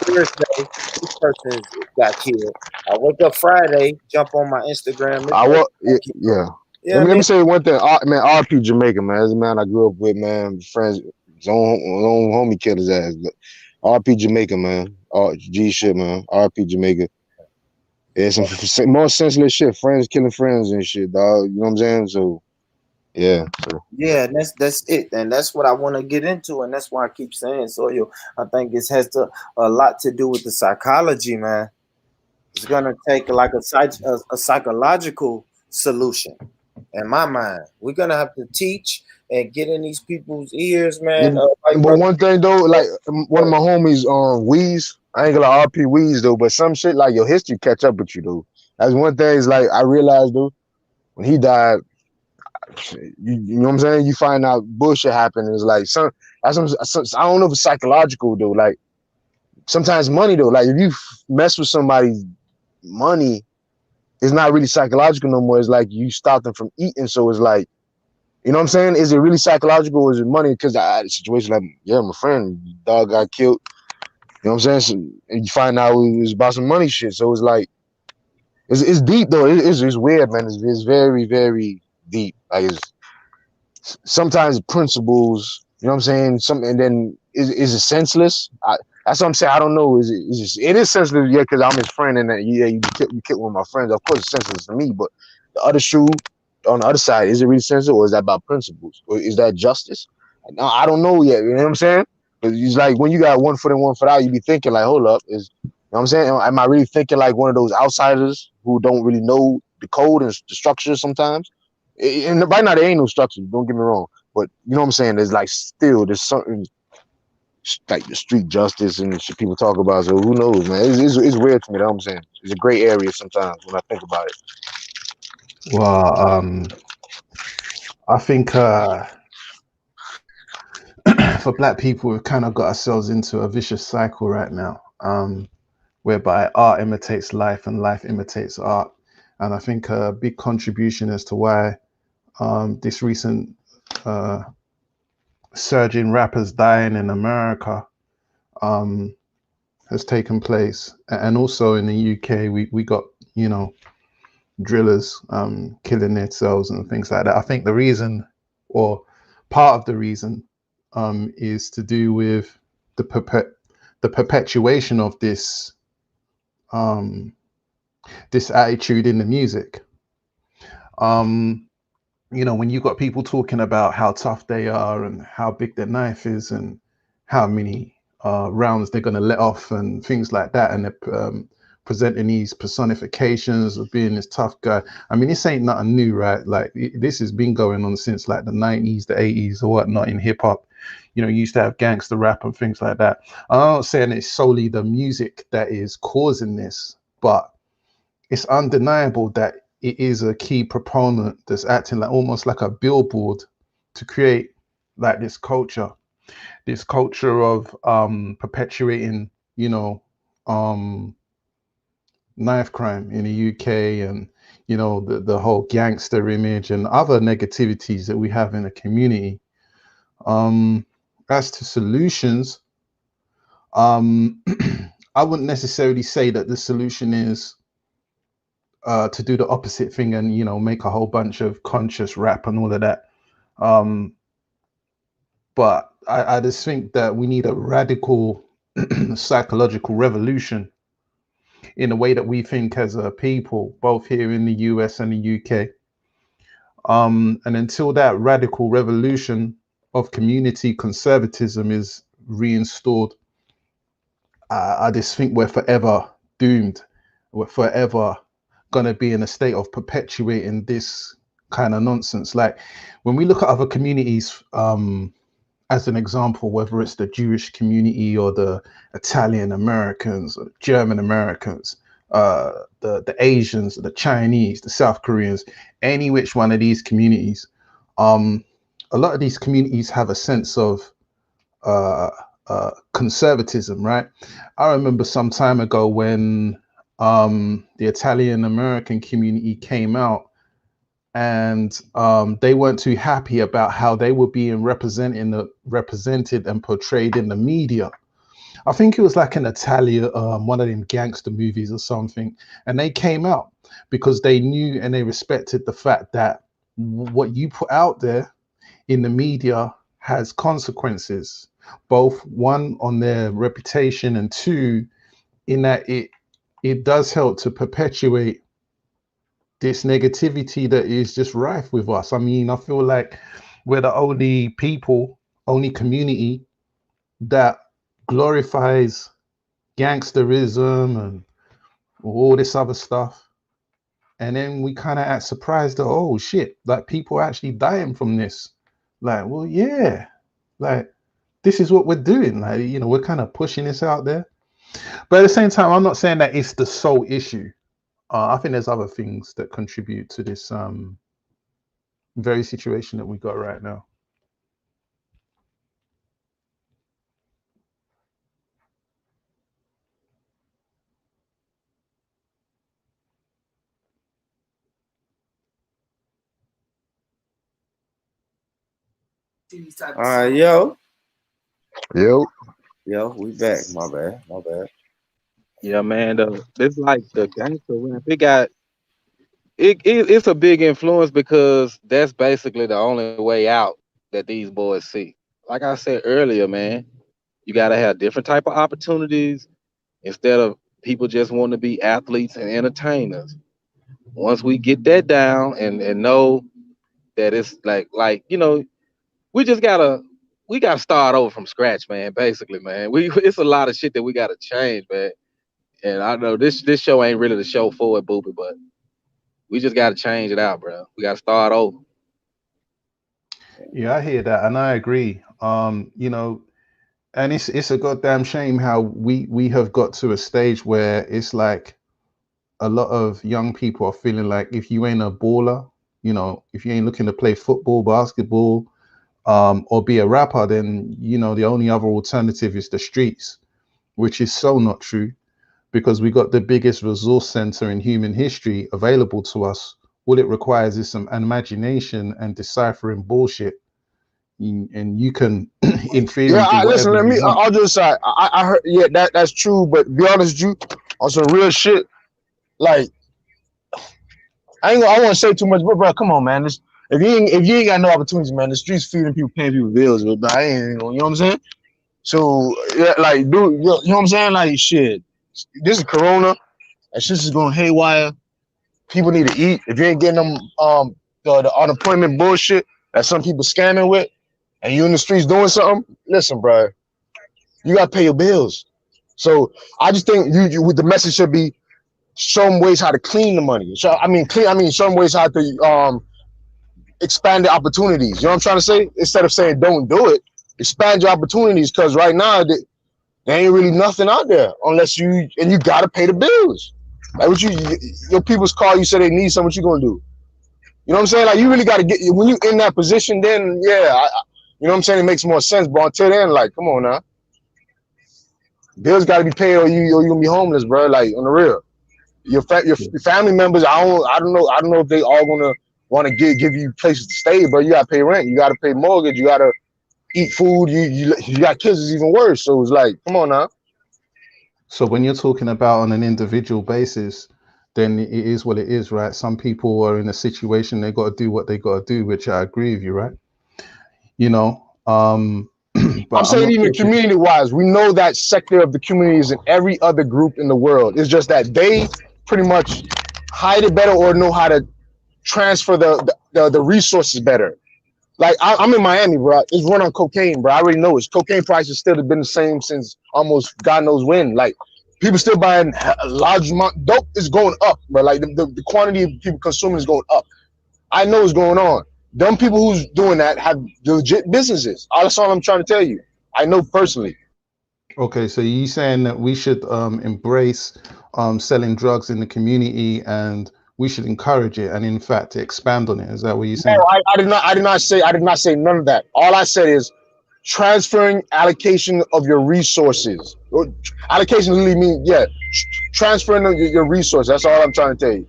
Thursday, this person got killed. I wake up Friday, jump on my Instagram, this I person will. got killed. Yeah. You know what I Let mean? me say one thing, man. RP Jamaica, man. This is a man I grew up with, man. Friends, his own homie killed his ass. But RP Jamaica, man. G shit, man. RP Jamaica. Yeah, some more senseless shit. Friends killing friends and shit, dog. You know what I'm saying? So yeah. So Yeah, and that's it, and that's what I want to get into, and that's why I keep saying so. I think it has a lot to do with the psychology, man. It's gonna take like a psychological solution. In my mind, we're gonna have to teach and get in these people's ears, yeah, man. Like but brother, one thing though, like one of my homies, Weez. I ain't gonna lie, RP Weez though, but some shit like your history catch up with you though. That's one thing. Is like I realized though, when he died, you know what I'm saying? You find out bullshit happened. It's like I don't know if it's psychological though. Like sometimes money though. Like if you mess with somebody's money, it's not really psychological no more. It's like you stop them from eating. So it's like, you know what I'm saying? Is it really psychological or is it money? Because I had a situation like, yeah, my friend, dog got killed. You know what I'm saying? So, and you find out it was about some money shit. So it's like, it's deep though. It's weird, man. It's very, very deep. Like it's sometimes principles, you know what I'm saying? And then is it senseless? That's what I'm saying. I don't know. It is senseless, yeah, because I'm his friend and yeah, you killed one of my friends. Of course, it's senseless to me, but the other shoe on the other side, is it really senseless or is that about principles? Or is that justice? No, I don't know yet. You know what I'm saying? Because it's like when you got 1 foot in, 1 foot out, you be thinking like, hold up, you know what I'm saying? Am I really thinking like one of those outsiders who don't really know the code and the structure sometimes? And right now there ain't no structure. Don't get me wrong, but you know what I'm saying. There's certain like the street justice and shit people talk about. So who knows, man? It's weird to me. That I'm saying it's a gray area sometimes when I think about it. Well, I think for black people, we've kind of got ourselves into a vicious cycle right now, whereby art imitates life and life imitates art. And I think a big contribution as to why this recent surge in rappers dying in America has taken place. And also in the UK, we got, you know, drillers killing themselves and things like that. I think the reason, or part of the reason, is to do with the perpetuation of this attitude in the music. you know, when you got people talking about how tough they are and how big their knife is and how many rounds they're going to let off and things like that, and they're presenting these personifications of being this tough guy. I mean, this ain't nothing new, right? Like this has been going on since like the 90s, the 80s, or whatnot in hip hop. You know, you used to have gangster rap and things like that. I'm not saying it's solely the music that is causing this, but it's undeniable that it is a key proponent that's acting like almost like a billboard to create like this culture of perpetuating, you know, um knife crime in the UK, and you know the whole gangster image and other negativities that we have in the community. As to solutions, um I wouldn't necessarily say that the solution is to do the opposite thing and, you know, make a whole bunch of conscious rap and all of that. Um, but I just think that we need a radical psychological revolution in the way that we think as a people, both here in the US and the UK. And until that radical revolution of community conservatism is reinstalled, I just think we're forever doomed. We're forever going to be in a state of perpetuating this kind of nonsense. Like when we look at other communities, as an example, whether it's the Jewish community or the Italian Americans or German Americans, the Asians, the Chinese, the South Koreans, any which one of these communities, a lot of these communities have a sense of conservatism, right? I remember some time ago when the Italian American community came out, and they weren't too happy about how they were being represented and portrayed in the media. I think it was like an Italian, one of them gangster movies or something, and they came out because they knew and they respected the fact that what you put out there in the media has consequences, both one on their reputation and two in that it does help to perpetuate this negativity that is just rife with us. I mean, I feel like we're the only people, only community that glorifies gangsterism and all this other stuff. And then we kind of act surprised that, oh shit, like people are actually dying from this. Like, well, yeah, like this is what we're doing. Like, you know, we're kind of pushing this out there. But at the same time, I'm not saying that it's the sole issue. I think there's other things that contribute to this very situation that we got right now. Yo, Yo, we back. My bad, my bad. Yeah, man. It's like the gangster rap. It's a big influence because that's basically the only way out that these boys see. Like I said earlier, man, you gotta have different type of opportunities instead of people just wanting to be athletes and entertainers. Once we get that down and know that it's like we just gotta start over from scratch, man. Basically, man, we it's a lot of shit that we gotta change, man. And I know this show ain't really the show for it, Boopy, but we just gotta change it out, bro. We gotta start over. Yeah, I hear that, and I agree. You know, and it's a goddamn shame how we have got to a stage where it's like a lot of young people are feeling like if you ain't a baller, you know, if you ain't looking to play football, basketball, or be a rapper, then you know the only other alternative is the streets, which is so not true because we got the biggest resource center in human history available to us. All it requires is some imagination and deciphering bullshit, and you can, in theory, yeah. do Listen, whatever let you me. want. I'll just say, I heard. Yeah, that's true. But to be honest, with you on some real shit. Like I want to say too much, but bro, come on, man. This, if you ain't got no opportunities, man, the streets feeding people, paying people bills, but I ain't. You know what I'm saying? So yeah, like, dude, you know what I'm saying? Like, shit. This is Corona. That shit is going haywire. People need to eat. If you ain't getting them the unemployment bullshit that some people scamming with, and you in the streets doing something, listen, bro, you gotta pay your bills. So I just think you with the message should be show them ways how to clean the money. Show them ways how to expand the opportunities. You know what I'm trying to say? Instead of saying don't do it, expand your opportunities, because right now there ain't really nothing out there unless you gotta pay the bills. Like what your people's call you, say they need something, what you gonna do? You know what I'm saying? Like you really gotta get, when you in that position, then yeah, you know what I'm saying, it makes more sense. But until then, like, come on now. Bills gotta be paid or you gonna be homeless, bro. Like on the real. Your family members, I don't know if they all gonna want to give you places to stay, but you gotta pay rent, you gotta pay mortgage, you gotta eat food, you got kids, is even worse. So it's like, come on now. So when you're talking about on an individual basis, then it is what it is, right? Some people are in a situation, they got to do what they got to do, which I agree with you, right? You know, but I'm saying not even talking. community-wise, we know that sector of the community is in every other group in the world. It's just that they pretty much hide it better or know how to transfer the resources better. Like I'm in Miami, bro. It's run on cocaine, bro. I already know it's cocaine prices still have been the same since almost God knows when. Like people still buying a large amount. Dope is going up, bro. Like the quantity of people consuming is going up. I know what's going on. Them people who's doing that have legit businesses. That's all I'm trying to tell you. I know personally. Okay, so you saying that we should embrace selling drugs in the community, and we should encourage it, and in fact expand on it. Is that what you're saying? No, I did not say none of that. All I said is transferring allocation of your resources. Allocation really means, yeah, transferring your resources. That's all I'm trying to tell you.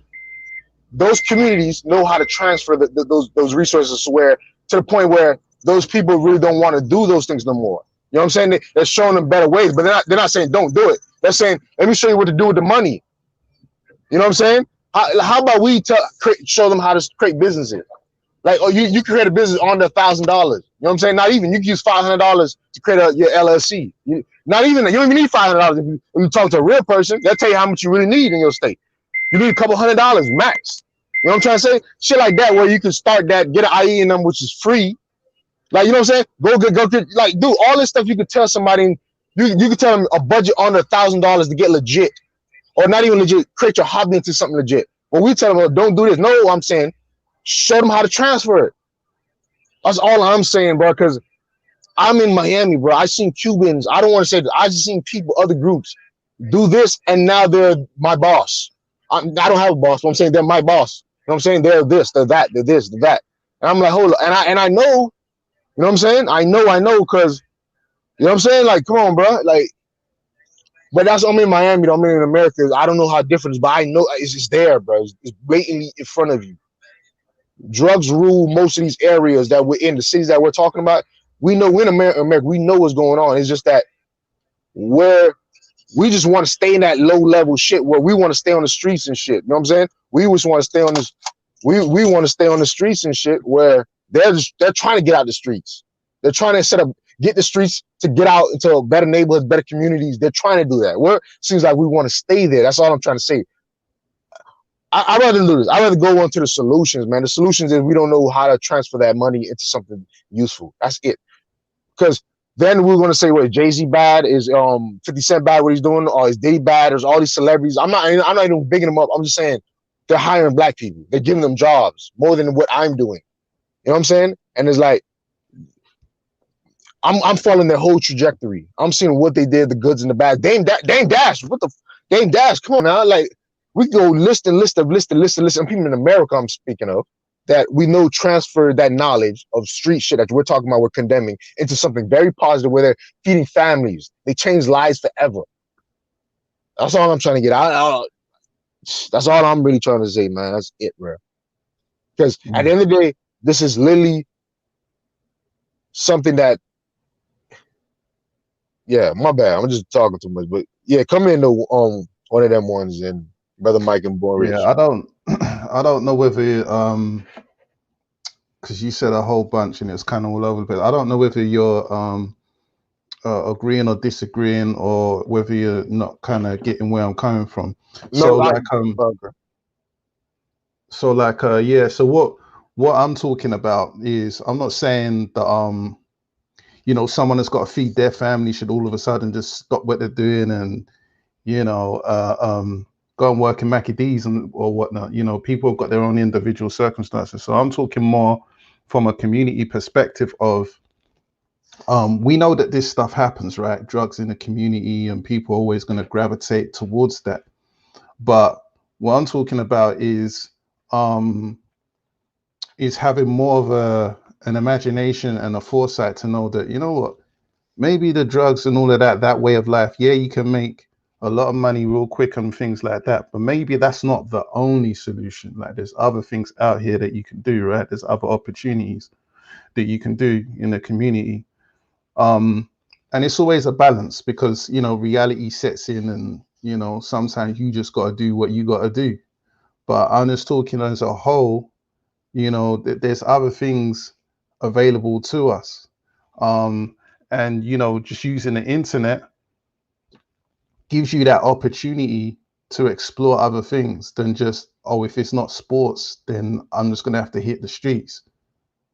Those communities know how to transfer those resources to the point where those people really don't want to do those things no more. You know what I'm saying? They're showing them better ways, but they're not saying don't do it. They're saying, let me show you what to do with the money. You know what I'm saying? How about we show them how to create businesses? Like, oh, you create a business under $1,000. You know what I'm saying? Not even. You can use $500 to create your LLC. Not even. You don't even need $500. If you talk to a real person, they'll tell you how much you really need in your state. You need a couple $100 max. You know what I'm trying to say? Shit like that, where you can start that, get an IE in them, which is free. Like, you know what I'm saying? Go get, like, do all this stuff. You could tell somebody, you could tell them a budget under $1,000 to get legit, or not even legit. Create your hobby into something legit. But we tell them, oh, don't do this. No, I'm saying, show them how to transfer it. That's all I'm saying, bro. Because I'm in Miami, bro. I seen Cubans. I don't want to say that. I just seen people, other groups, do this, and now they're my boss. I don't have a boss, but I'm saying they're my boss. You know what I'm saying? They're this, they're that, they're this, they're that. And I'm like, hold on. And I know, you know what I'm saying? I know, because, you know what I'm saying? Like, come on, bro. Like, but that's, I'm in Miami, I'm in America. I don't know how different it is, but I know it's just there, bro. It's blatantly in front of you. Drugs rule most of these areas that we're in, the cities that we're talking about. We know we're in America, we know what's going on. It's just that we just want to stay in that low level shit where we want to stay on the streets and shit. You know what I'm saying? We just want to stay on this. We want to stay on the streets and shit where they're trying to get out the streets. They're trying to get the streets to get out into better neighborhoods, better communities. They're trying to do that. Seems like we want to stay there. That's all I'm trying to say. I'd rather do this. I'd rather go on to the solutions, man. The solutions is we don't know how to transfer that money into something useful. That's it. Because then we're going to say, wait, Jay-Z bad? Is 50 Cent bad what he's doing? Or is Diddy bad? There's all these celebrities. I'm not even bigging them up. I'm just saying they're hiring black people. They're giving them jobs more than what I'm doing. You know what I'm saying? And it's like, I'm following their whole trajectory. I'm seeing what they did, the goods and the bad. Dame Dash, Dame Dash, come on now. Like, we can go list of people in America I'm speaking of that we know transfer that knowledge of street shit that we're talking about, we're condemning, into something very positive where they're feeding families. They change lives forever. That's all I'm trying to get out. That's all I'm really trying to say, man. That's it, bro. Because at the end of the day, this is literally something that, yeah, my bad. I'm just talking too much. But yeah, come in to one of them ones, and Brother Mike and Boris. Yeah, I don't know whether because you said a whole bunch and it's kind of all over the place. I don't know whether you're agreeing or disagreeing, or whether you're not kind of getting where I'm coming from. No, So like, yeah. So what I'm talking about is, I'm not saying that someone that's got to feed their family should all of a sudden just stop what they're doing and go and work in Mackie D's or whatnot. People have got their own individual circumstances. So I'm talking more from a community perspective of, we know that this stuff happens, right? Drugs in the community, and people are always going to gravitate towards that. But what I'm talking about is having more of an imagination and a foresight to know that, you know what, maybe the drugs and all of that way of life, yeah, you can make a lot of money real quick and things like that, but maybe that's not the only solution. Like, there's other things out here that you can do, right? There's other opportunities that you can do in the community. And it's always a balance, because reality sets in, and sometimes you just got to do what you got to do. But I'm just talking as a whole, there's other things available to us. And just using the internet gives you that opportunity to explore other things than just, oh, if it's not sports, then I'm just gonna have to hit the streets.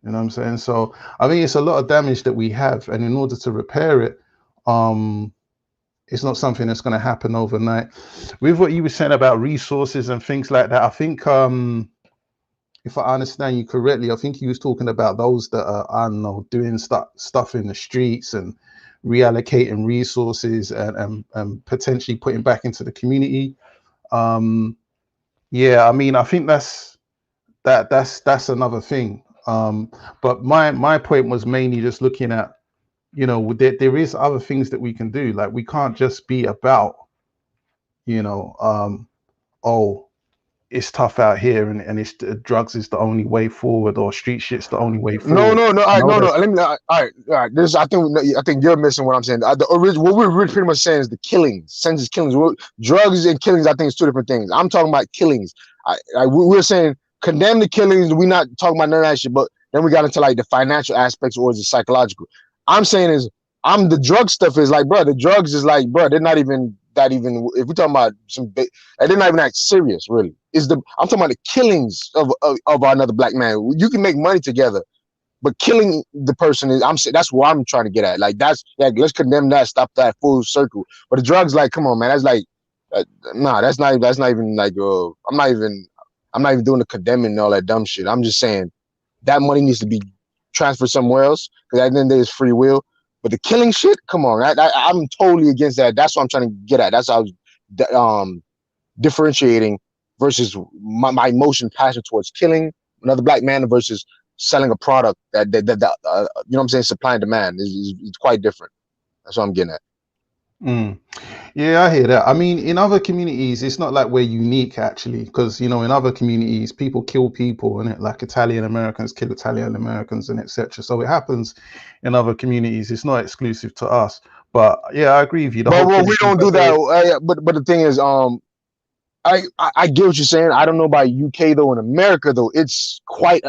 You know what I'm saying? So I think it's a lot of damage that we have, and in order to repair it, it's not something that's going to happen overnight. With what you were saying about resources and things like that, I think, if I understand you correctly, I think he was talking about those that are, I don't know, doing stuff in the streets and reallocating resources and potentially putting back into the community. Yeah, I mean, I think that's another thing. But my point was mainly just looking at, there is other things that we can do. Like, we can't just be about, oh, it's tough out here, and it's drugs is the only way forward, or street shit's the only way No, forward. no, no. All right, No, no, no. that's Let me. All right, all right. This, I think you're missing what I'm saying. What we're really pretty much saying is the killings, senseless killings. Drugs and killings, I think, is two different things. I'm talking about killings. We're saying condemn the killings. We're not talking about none of that shit. But then we got into like the financial aspects or the psychological. I'm saying is, the drug stuff is like, bro. The drugs is like, bro. They're not even that even. If we're talking about some big, they're not even that serious, really. I'm talking about the killings of another black man. You can make money together, but killing the person is, that's what I'm trying to get at. Like, that's like, let's condemn that, stop that full circle. But the drugs, like, come on, man, that's like, nah, that's not even like, I'm not even doing the condemning and all that dumb shit. I'm just saying that money needs to be transferred somewhere else, because at the end of the day, it's free will. But the killing shit, come on, I'm totally against that. That's what I'm trying to get at. That's how I was differentiating versus my emotion passion towards killing another black man versus selling a product that you know what I'm saying, supply and demand is quite different. That's what I'm getting at. Yeah, I hear that. I mean, in other communities, it's not like we're unique, actually, because in other communities, people kill people, and like Italian Americans kill Italian Americans, and etc. So it happens in other communities. It's not exclusive to us. But yeah, I agree with you. The But whole well, killing we thing, don't do that. But the thing is, I get what you're saying. I don't know about UK though. In America though, it's quite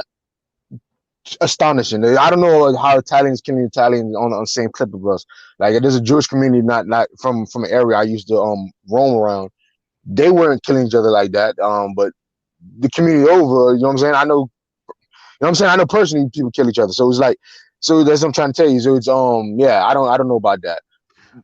astonishing. I don't know how Italians killing Italians on the same clip of us. Like, there's a Jewish community not from an area I used to roam around. They weren't killing each other like that. But the community over, you know what I'm saying? I know, you know what I'm saying? I know personally people kill each other. So it's like, so that's what I'm trying to tell you. So it's yeah, I don't know about that.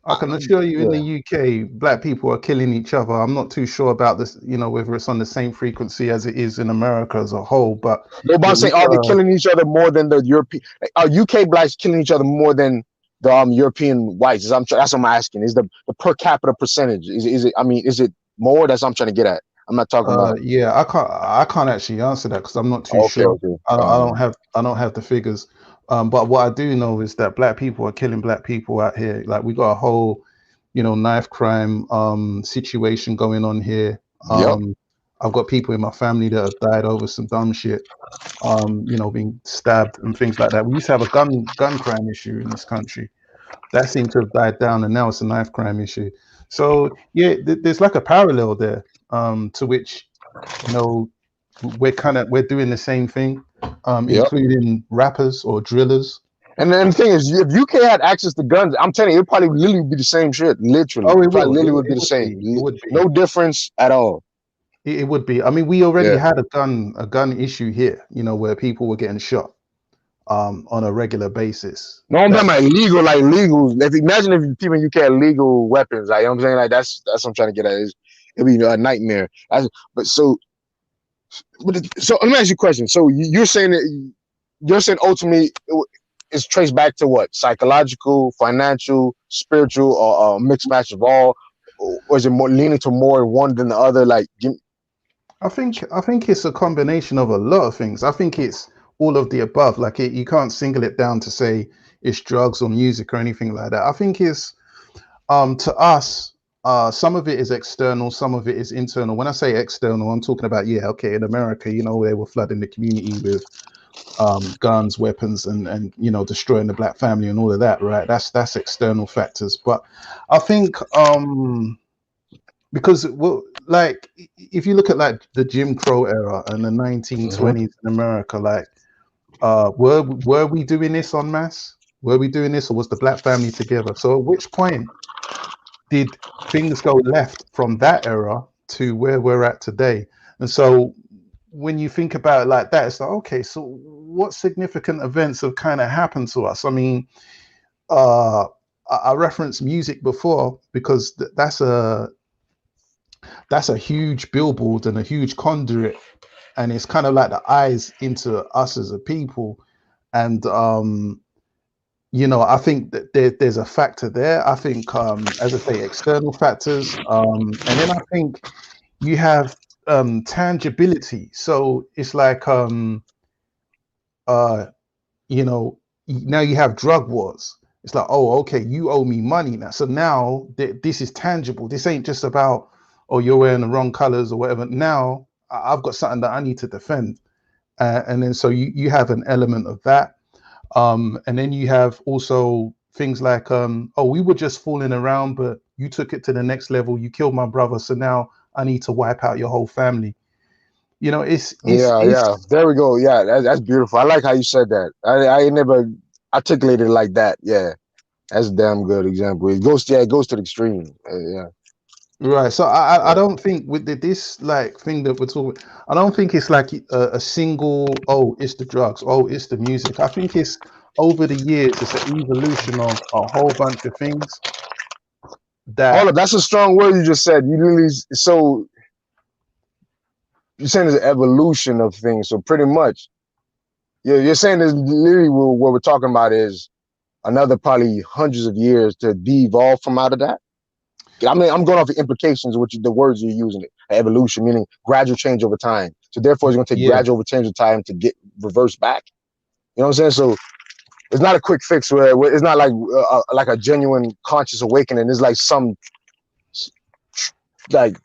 I can assure you, in Yeah. the UK, black people are killing each other. I'm not too sure about this, whether it's on the same frequency as it is in America as a whole. But No, but I'm saying, are they uh, killing each other more than the European? Are UK blacks killing each other more than the European whites? That's what I'm asking. Is the per capita percentage? Is it? I mean, is it more? That's what I'm trying to get at. I'm not talking about. yeah, I can't actually answer that because I'm not too Okay, sure. okay. I don't have the figures. But what I do know is that black people are killing black people out here. Like, we got a whole, knife crime situation going on here. Yep. I've got people in my family that have died over some dumb shit. Being stabbed and things like that. We used to have a gun crime issue in this country. That seemed to have died down, and now it's a knife crime issue. So yeah, there's like a parallel there, to which, we're doing the same thing, Yep. including rappers or drillers. And then the thing is, if UK had access to guns, I'm telling you, it probably literally would be the same shit. Literally, Oh, it it probably will. literally It, would be it the would same. be. It would be. No difference at all. It would be. I mean, we already Yeah. had a gun issue here, you know, where people were getting shot on a regular basis. No, I'm talking That's about illegal, like legal. If imagine if people in UK had legal weapons, like you know what I'm saying, like that's what I'm trying to get at. It'd be a nightmare. But so let me ask you a question. So you're saying ultimately it's traced back to what? Psychological, financial, spiritual, or a mixed match of all, or is it more leaning to more one than the other? Like, I think it's a combination of a lot of things. I think it's all of the above. Like you can't single it down to say it's drugs or music or anything like that. I think it's to us, some of it is external, some of it is internal. When I say external, I'm talking about, yeah, okay, in America, you know, they were flooding the community with guns, weapons, and you know, destroying the black family and all of that, right? That's external factors. But I think because, well, like if you look at like the Jim Crow era and the Mhm. 1920s in America, like were we doing this en masse? Were we doing this, or was the black family together? So at which point did things go left from that era to where we're at today? And so when you think about it like that, it's like, okay, so what significant events have kind of happened to us? I mean, uh, I referenced music before because that's a huge billboard and a huge conduit, and it's kind of like the eyes into us as a people. And you know, I think that there's a factor there. I think, as I say, external factors, and then I think you have tangibility. So it's like, uh, you know, now you have drug wars. It's like, oh, okay, you owe me money now. So now this is tangible. This ain't just about, oh, you're wearing the wrong colors or whatever. Now I've got something that I need to defend, and then so you have an element of that. And then you have also things like, oh, we were just fooling around, but you took it to the next level. You killed my brother, so now I need to wipe out your whole family. You know, Yeah. it's There we go. Yeah, that's beautiful. I like how you said that. I never articulated it like that. Yeah, that's a damn good example. It goes to the extreme. Yeah, right. So I yeah. don't think with this like thing that we're talking, I don't think it's like a single, oh, it's the drugs, oh, it's the music. I think it's over the years, it's an evolution of a whole bunch of things Hold that, up, that's a strong word you just said. You literally so you're saying there's an evolution of things. So pretty much, you're saying there's literally what we're talking about is another probably hundreds of years to de-evolve from out of that. I mean, I'm going off the implications, which the words you're using, it, evolution, meaning gradual change over time. So therefore, it's going to take yeah. gradual change of time to get reversed back. You know what I'm saying? So it's not a quick fix. Where it's not like a genuine conscious awakening. It's like some like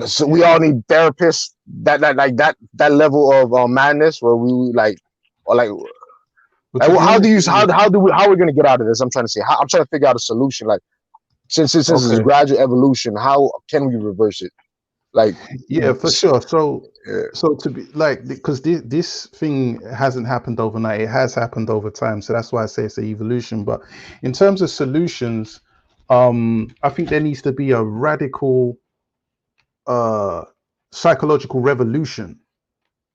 so we all need therapists. That level of madness where we like or But to be how do honest you with you, how are we going to get out of this? I'm trying to say. I'm trying to figure out a solution. Like since it's a okay. gradual evolution, how can we reverse it? Like, Yeah, for sure. So, yeah. to be like, because this thing hasn't happened overnight, it has happened over time. So that's why I say it's an evolution. But in terms of solutions, I think there needs to be a radical uh psychological revolution.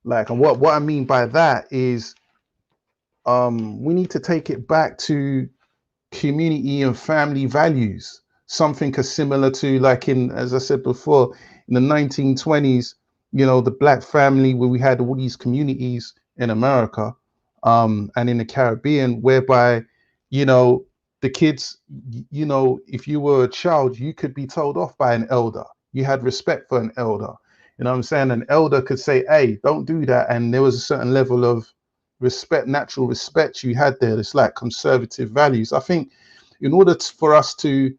Like, and what I mean by that is, we need to take it back to community and family values, something as similar to, like, in, as I said before, in the 1920s, you know, the black family, where we had all these communities in America, and in the Caribbean, whereby, you know, the kids, you know, if you were a child, you could be told off by an elder. You had respect for an elder. You know what I'm saying? An elder could say, hey, don't do that. And there was a certain level of respect, natural respect you had there. It's like conservative values. I think in order for us to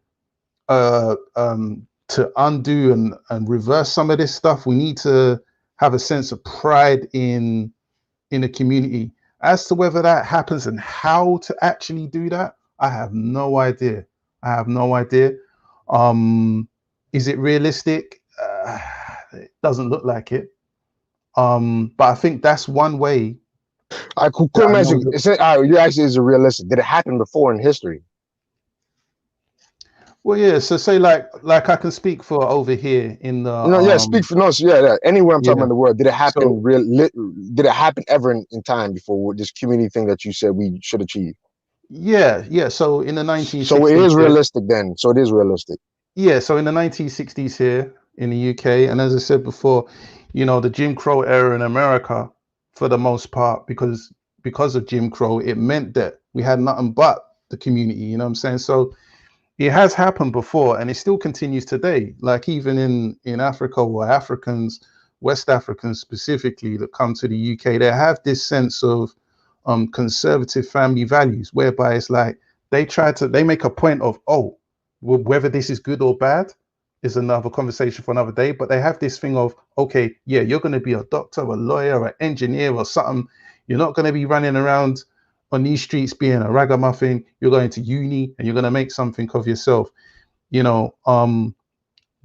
undo and reverse some of this stuff, we need to have a sense of pride in the community. As to whether that happens and how to actually do that, I have no idea. I have no idea. Um, is it realistic? It doesn't look like it. But I think that's one way I could that I know imagine. that. You actually is a realistic. Did it happen before in history? Well, yeah. So say like I can speak for over here in the Yeah, speak for no. So yeah. Anywhere I'm talking yeah. about in the world, did it So happen? Did it happen ever in time before with this community thing that you said we should achieve? yeah. So in the So it 1960s, is here, realistic then. So it is realistic. yeah. So in the 1960s here in the UK, and as I said before, the Jim Crow era in America, for the most part, because of Jim Crow, it meant that we had nothing but the community. You know what I'm saying? So it has happened before, and it still continues today. Like even in Africa, or Africans, West Africans specifically, that come to the UK, they have this sense of conservative family values, whereby it's like they make a point of, oh, whether this is good or bad is another conversation for another day. But they have this thing of, okay, yeah, you're going to be a doctor, a lawyer, an engineer, or something. You're not going to be running around on these streets being a ragamuffin. You're going to uni and you're going to make something of yourself. You know,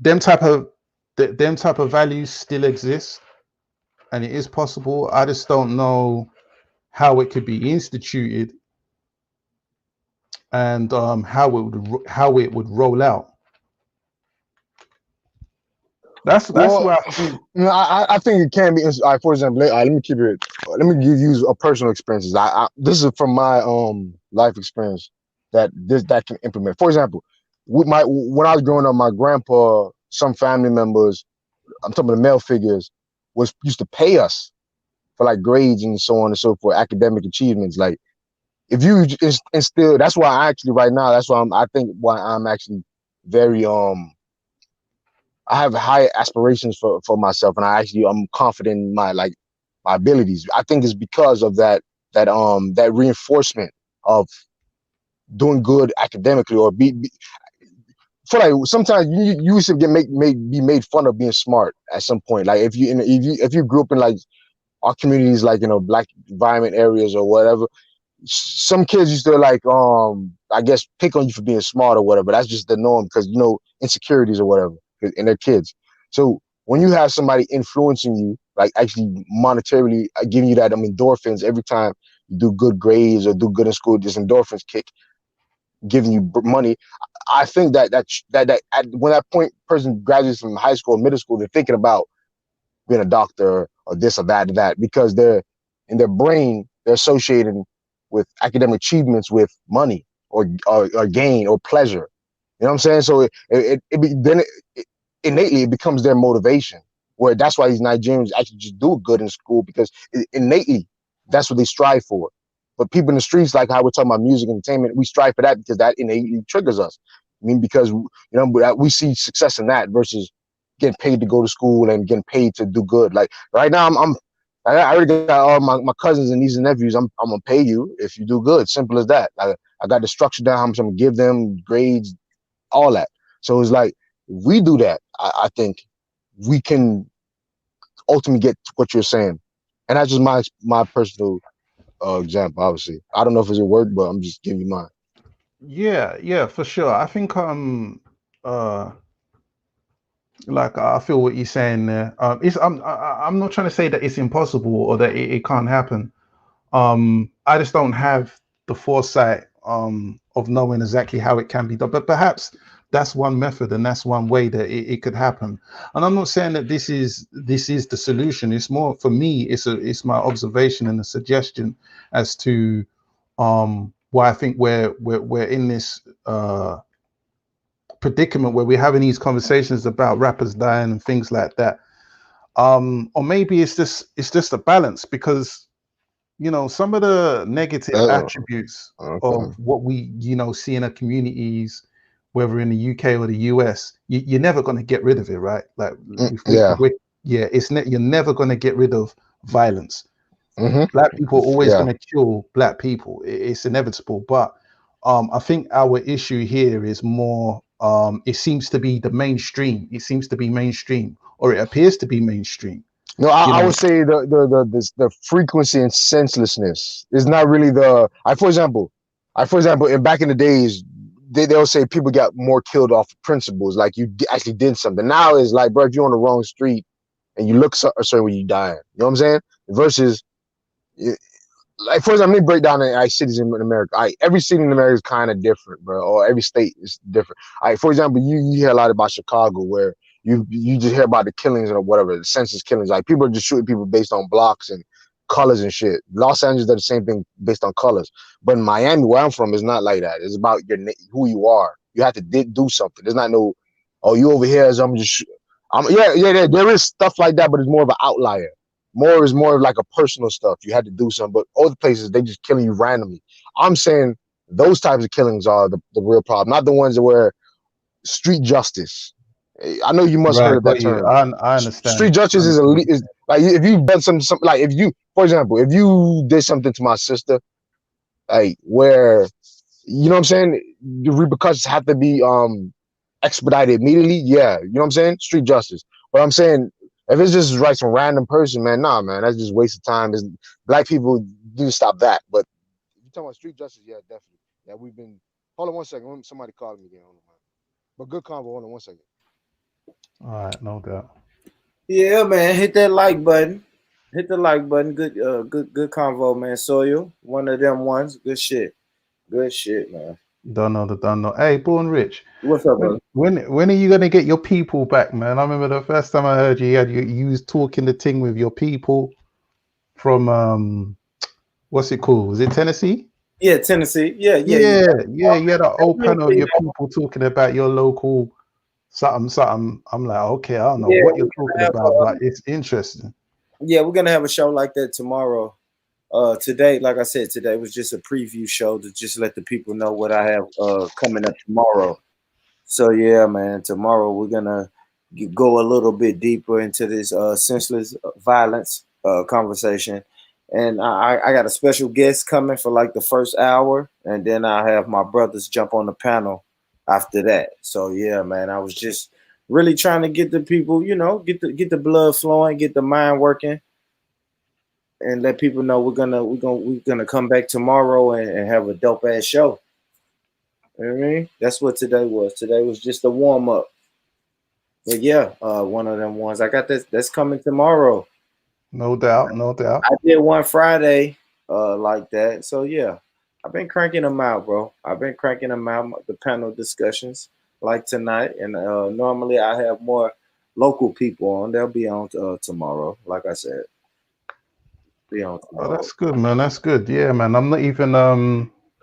them type of them type of values still exist, and it is possible. I just don't know how it could be instituted, and how it would roll out. That's Well, where I think. I think it can be. For example, let me keep it. Let me give you a personal experiences. This is from my life experience that can implement. For example, when I was growing up, my grandpa, some family members, I'm talking about the male figures, was used to pay us for like grades and so on and so forth, academic achievements. Like if you instill, that's why I actually right now, that's why I think why I'm actually very I have high aspirations for myself, and I'm confident in my abilities. I think it's because of that reinforcement of doing good academically, or feel like sometimes you used to be made fun of being smart at some point. Like if you grew up in like our communities, like black environment areas or whatever, some kids used to like I guess pick on you for being smart or whatever. That's just the norm because insecurities or whatever, and they're kids. So when you have somebody influencing you, like actually monetarily giving you that endorphins every time you do good grades or do good in school, this endorphins kick, giving you money. I think when that point person graduates from high school or middle school, they're thinking about being a doctor or this or that because they're in their brain they're associating with academic achievements with money or gain or pleasure. You know what I'm saying? So innately it becomes their motivation. Where that's why these Nigerians actually just do good in school because innately that's what they strive for. But people in the streets, like how we're talking about music entertainment, we strive for that because that innately triggers us. I mean, because we see success in that versus getting paid to go to school and getting paid to do good. Like right now, I already got all my cousins and nieces and nephews. I'm gonna pay you if you do good. Simple as that. I got the structure down. How much I'm gonna give them, grades, all that. So it's like if we do that, I think we can ultimately get what you're saying. And that's just my personal example. Obviously, I don't know if it's a word, but I'm just giving you mine. Yeah, for sure. I think uh like I feel what you're saying there. It's I'm not trying to say that it's impossible or that it can't happen. I just don't have the foresight of knowing exactly how it can be done. But perhaps that's one method and that's one way that it could happen. And I'm not saying that this is the solution. It's more for me. It's my observation and a suggestion as to why I think we're in this predicament where we're having these conversations about rappers dying and things like that. Or maybe it's just a balance because some of the negative attributes Okay. of what we see in our communities, whether in the UK or the US, you're never going to get rid of it, right? Like Yeah. yeah, you're never going to get rid of violence. Hmm. Black people are always Yeah. going to kill black people. It's inevitable. But I think our issue here is more. It seems to be the mainstream. It seems to be mainstream, or it appears to be mainstream. No, You I know, would say the frequency and senselessness is not really the. For example, back in the days, they'll say people got more killed off principles, like you actually did something. Now it's like, bro, if you're on the wrong street and you look a certain way, you dying. You know what I'm saying? Versus like for example, let me break down the cities in America. Every city in America is kind of different, bro, or every state is different. For example, you hear a lot about Chicago, where you just hear about the killings or whatever, the senseless killings. Like people are just shooting people based on blocks and colors and shit. Los Angeles does the same thing based on colors, but in Miami, where I'm from, is not like that. It's about who you are. You have to do something. There's not no, oh, you over here, so I'm just, yeah. There is stuff like that, but it's more of an outlier. More is more of like a personal stuff. You had to do something, but other places they just killing you randomly. I'm saying those types of killings are the real problem, not the ones where street justice. I know you must heard Right, of that got you. term. I understand. Street justice is is like if you've done some like if you, for example, if you did something to my sister, like where you know what I'm saying, the repercussions have to be expedited immediately. Yeah, you know what I'm saying, street justice. But I'm saying if it's just like some random person, man, nah, man, that's just waste of time. Is black people do stop that, but if you're talking about street justice, yeah, definitely. Yeah, we've been. Hold on one second. Somebody calling me again. Hold on, man. But good convo. Hold on one second. All right, no doubt. Yeah, man. Hit that like button. Hit the like button. Good convo, man. Soil, one of them ones. Good shit. Good shit, man. Don't know. Hey, Born Rich, What's up, brother? when are you gonna get your people back, man? I remember the first time I heard you, you was talking the thing with your people from what's it called? Was it Tennessee? Yeah, Tennessee. Yeah. Yeah. You had a whole panel of your people talking about your local something. I'm like, okay, I don't know Yeah, what we're you're gonna talking have about, but it's interesting. we're gonna have a show like that tomorrow. Today, like I said, today was just a preview show to just let the people know what I have coming up tomorrow. So yeah, man, tomorrow we're gonna go a little bit deeper into this senseless violence conversation, and I got a special guest coming for like the first hour, and then I have my brothers jump on the panel after that. So yeah, man, I was just really trying to get the people, get the blood flowing, get the mind working, and let people know we're gonna come back tomorrow and have a dope ass show. You know what I mean? That's what today was. Today was just a warm up. But yeah, one of them ones. I got this that's coming tomorrow. No doubt, no doubt. I did one Friday, like that. So yeah, I've been cranking them out, bro. I've been cranking them out, the panel discussions like tonight. And normally I have more local people on. They'll be on tomorrow. Like I said, be on Oh, tomorrow. that's good, man. That's good. Yeah, man. I'm not even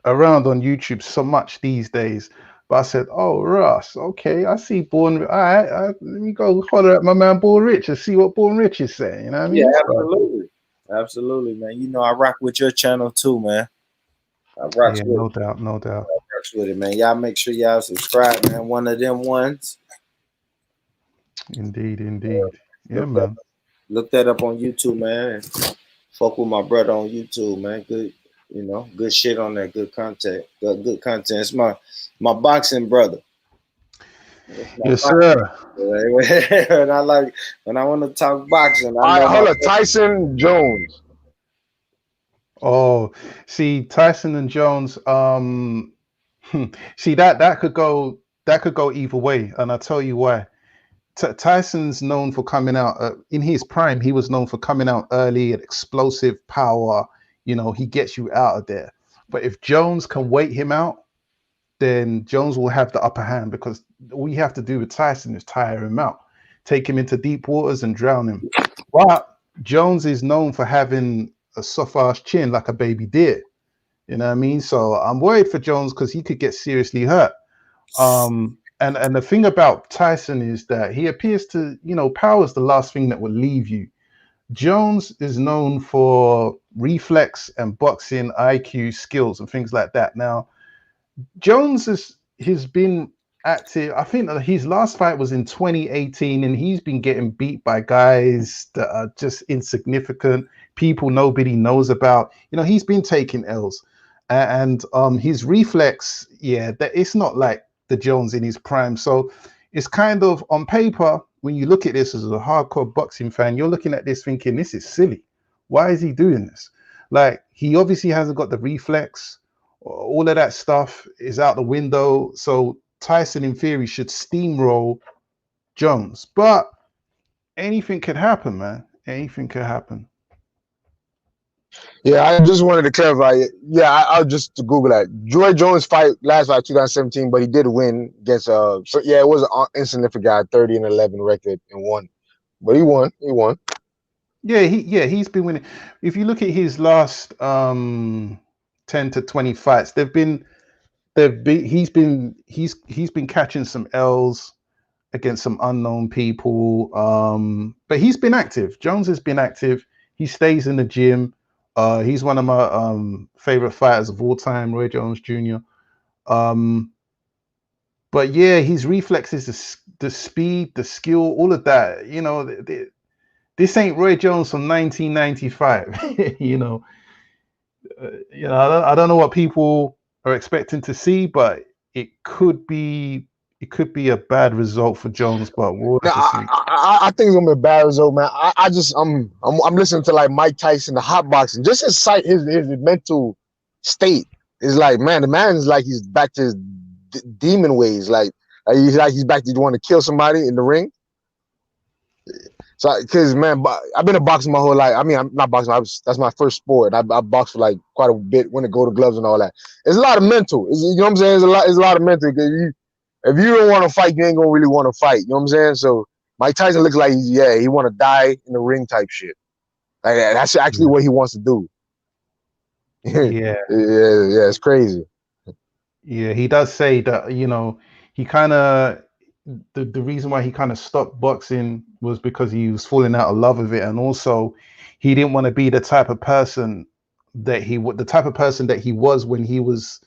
around on YouTube so much these days. But I said, oh, Russ, okay, I see Born. All right, let me go holler at my man Born Rich and see what Born Rich is saying. You know what I Yeah, mean? So, absolutely. Absolutely, man. You know I rock with your channel too, man. I rocks yeah, with no it. doubt, no doubt. Rocks with it, man. Y'all make sure y'all subscribe, man. One of them ones. Indeed, indeed. Yeah, Look that man. look that up on YouTube, man. And fuck with my brother on YouTube, man. Good, good shit on there. Good content. Good content. It's my boxing brother. It's my Yes, boxing sir. brother. And I like when I want to talk boxing. I All know right, my hold up. Tyson Jones. Oh, see, Tyson and Jones. See that could go either way, and I'll tell you why. Tyson's known for coming out in his prime. He was known for coming out early and explosive power. You know, he gets you out of there. But if Jones can wait him out, then Jones will have the upper hand because all you have to do with Tyson is tire him out, take him into deep waters and drown him. But Jones is known for having a soft ass chin like a baby deer. You know what I mean? So I'm worried for Jones because he could get seriously hurt. And the thing about Tyson is that he appears to, power is the last thing that will leave you. Jones is known for reflex and boxing IQ skills and things like that. Now, Jones he's been active. I think that his last fight was in 2018, and he's been getting beat by guys that are just insignificant, people nobody knows about. He's been taking L's, and his reflex, yeah, that it's not like the Jones in his prime. So it's kind of on paper when you look at this as a hardcore boxing fan, you're looking at this thinking this is silly. Why is he doing this? Like he obviously hasn't got the reflex, all of that stuff is out the window. So Tyson, in theory, should steamroll Jones. But anything could happen, man. Anything could happen. Yeah, I just wanted to clarify it. Yeah, I'll just to Google that. Roy Jones last fight 2017, but he did win against so yeah, it was an insignificant guy, 30-11 record and won. But he won. He won. He's been winning. If you look at his last 10 to 20 fights, he's been catching some L's against some unknown people. But he's been active. Jones has been active. He stays in the gym. He's one of my favorite fighters of all time, Roy Jones Jr. But yeah, his reflexes, the speed, the skill, all of that. You know, this ain't Roy Jones from 1995. I don't know what people are expecting to see, but it could be a bad result for Jones. But we'll No, have to see. I think it's gonna be a bad result, man. I'm listening to like Mike Tyson, the hot boxing, just his sight, his mental state is like, man, the man's like he's back to his demon ways, like he's back to want to kill somebody in the ring. So, because man, I've been a boxer my whole life. I mean, I'm not boxing. That's my first sport. I boxed for like quite a bit. When to go to gloves and all that. It's a lot of mental. You know what I'm saying? It's a lot of mental. Cause if you don't want to fight, you ain't gonna really want to fight. You know what I'm saying? So Mike Tyson looks like he want to die in the ring type shit. Like that's actually what he wants to do. Yeah, it's crazy. yeah. He does say that he kind of the reason why he kind of stopped boxing was because he was falling out of love with it, and also he didn't want to be the type of person that he was when he was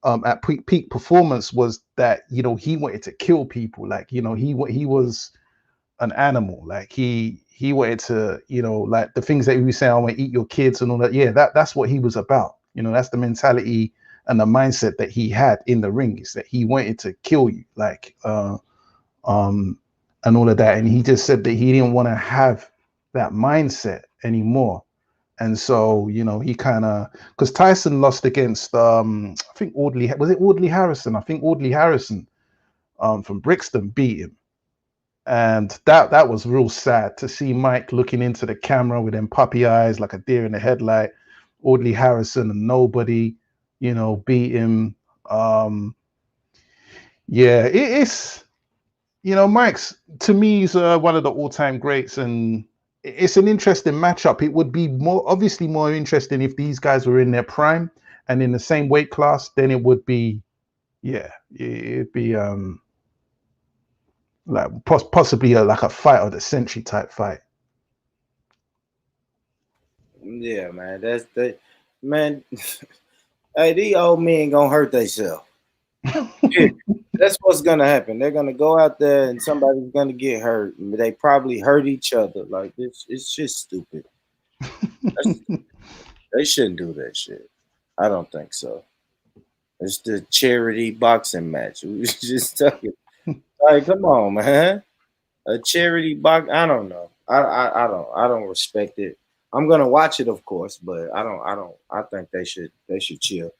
at peak performance. Was that he wanted to kill people, like he was an animal, like he wanted to like the things that he was saying, I want to eat your kids and all that. Yeah, that's what he was about. That's the mentality and the mindset that he had in the ring, is that he wanted to kill you, like and all of that. And he just said that he didn't want to have that mindset anymore. And so, he kind of, because Tyson lost against I think Audley Harrison? I think Audley Harrison from Brixton beat him. And that was real sad to see Mike looking into the camera with them puppy eyes like a deer in the headlight. Audley Harrison and nobody, beat him. It's Mike's, to me, is one of the all-time greats, and it's an interesting matchup. It would be obviously more interesting if these guys were in their prime and in the same weight class. Then it would be, it'd be like possibly like a fight of the century type fight. Yeah, man. Man. Hey, these old men gonna hurt themselves. Yeah, that's what's gonna happen. They're gonna go out there and somebody's gonna get hurt. They probably hurt each other. Like it's just stupid. They shouldn't do that shit. I don't think so. It's the charity boxing match. We was just talking. Like, come on, man. A charity box. I don't know. I don't respect it. I'm gonna watch it, of course, but I think they should chill.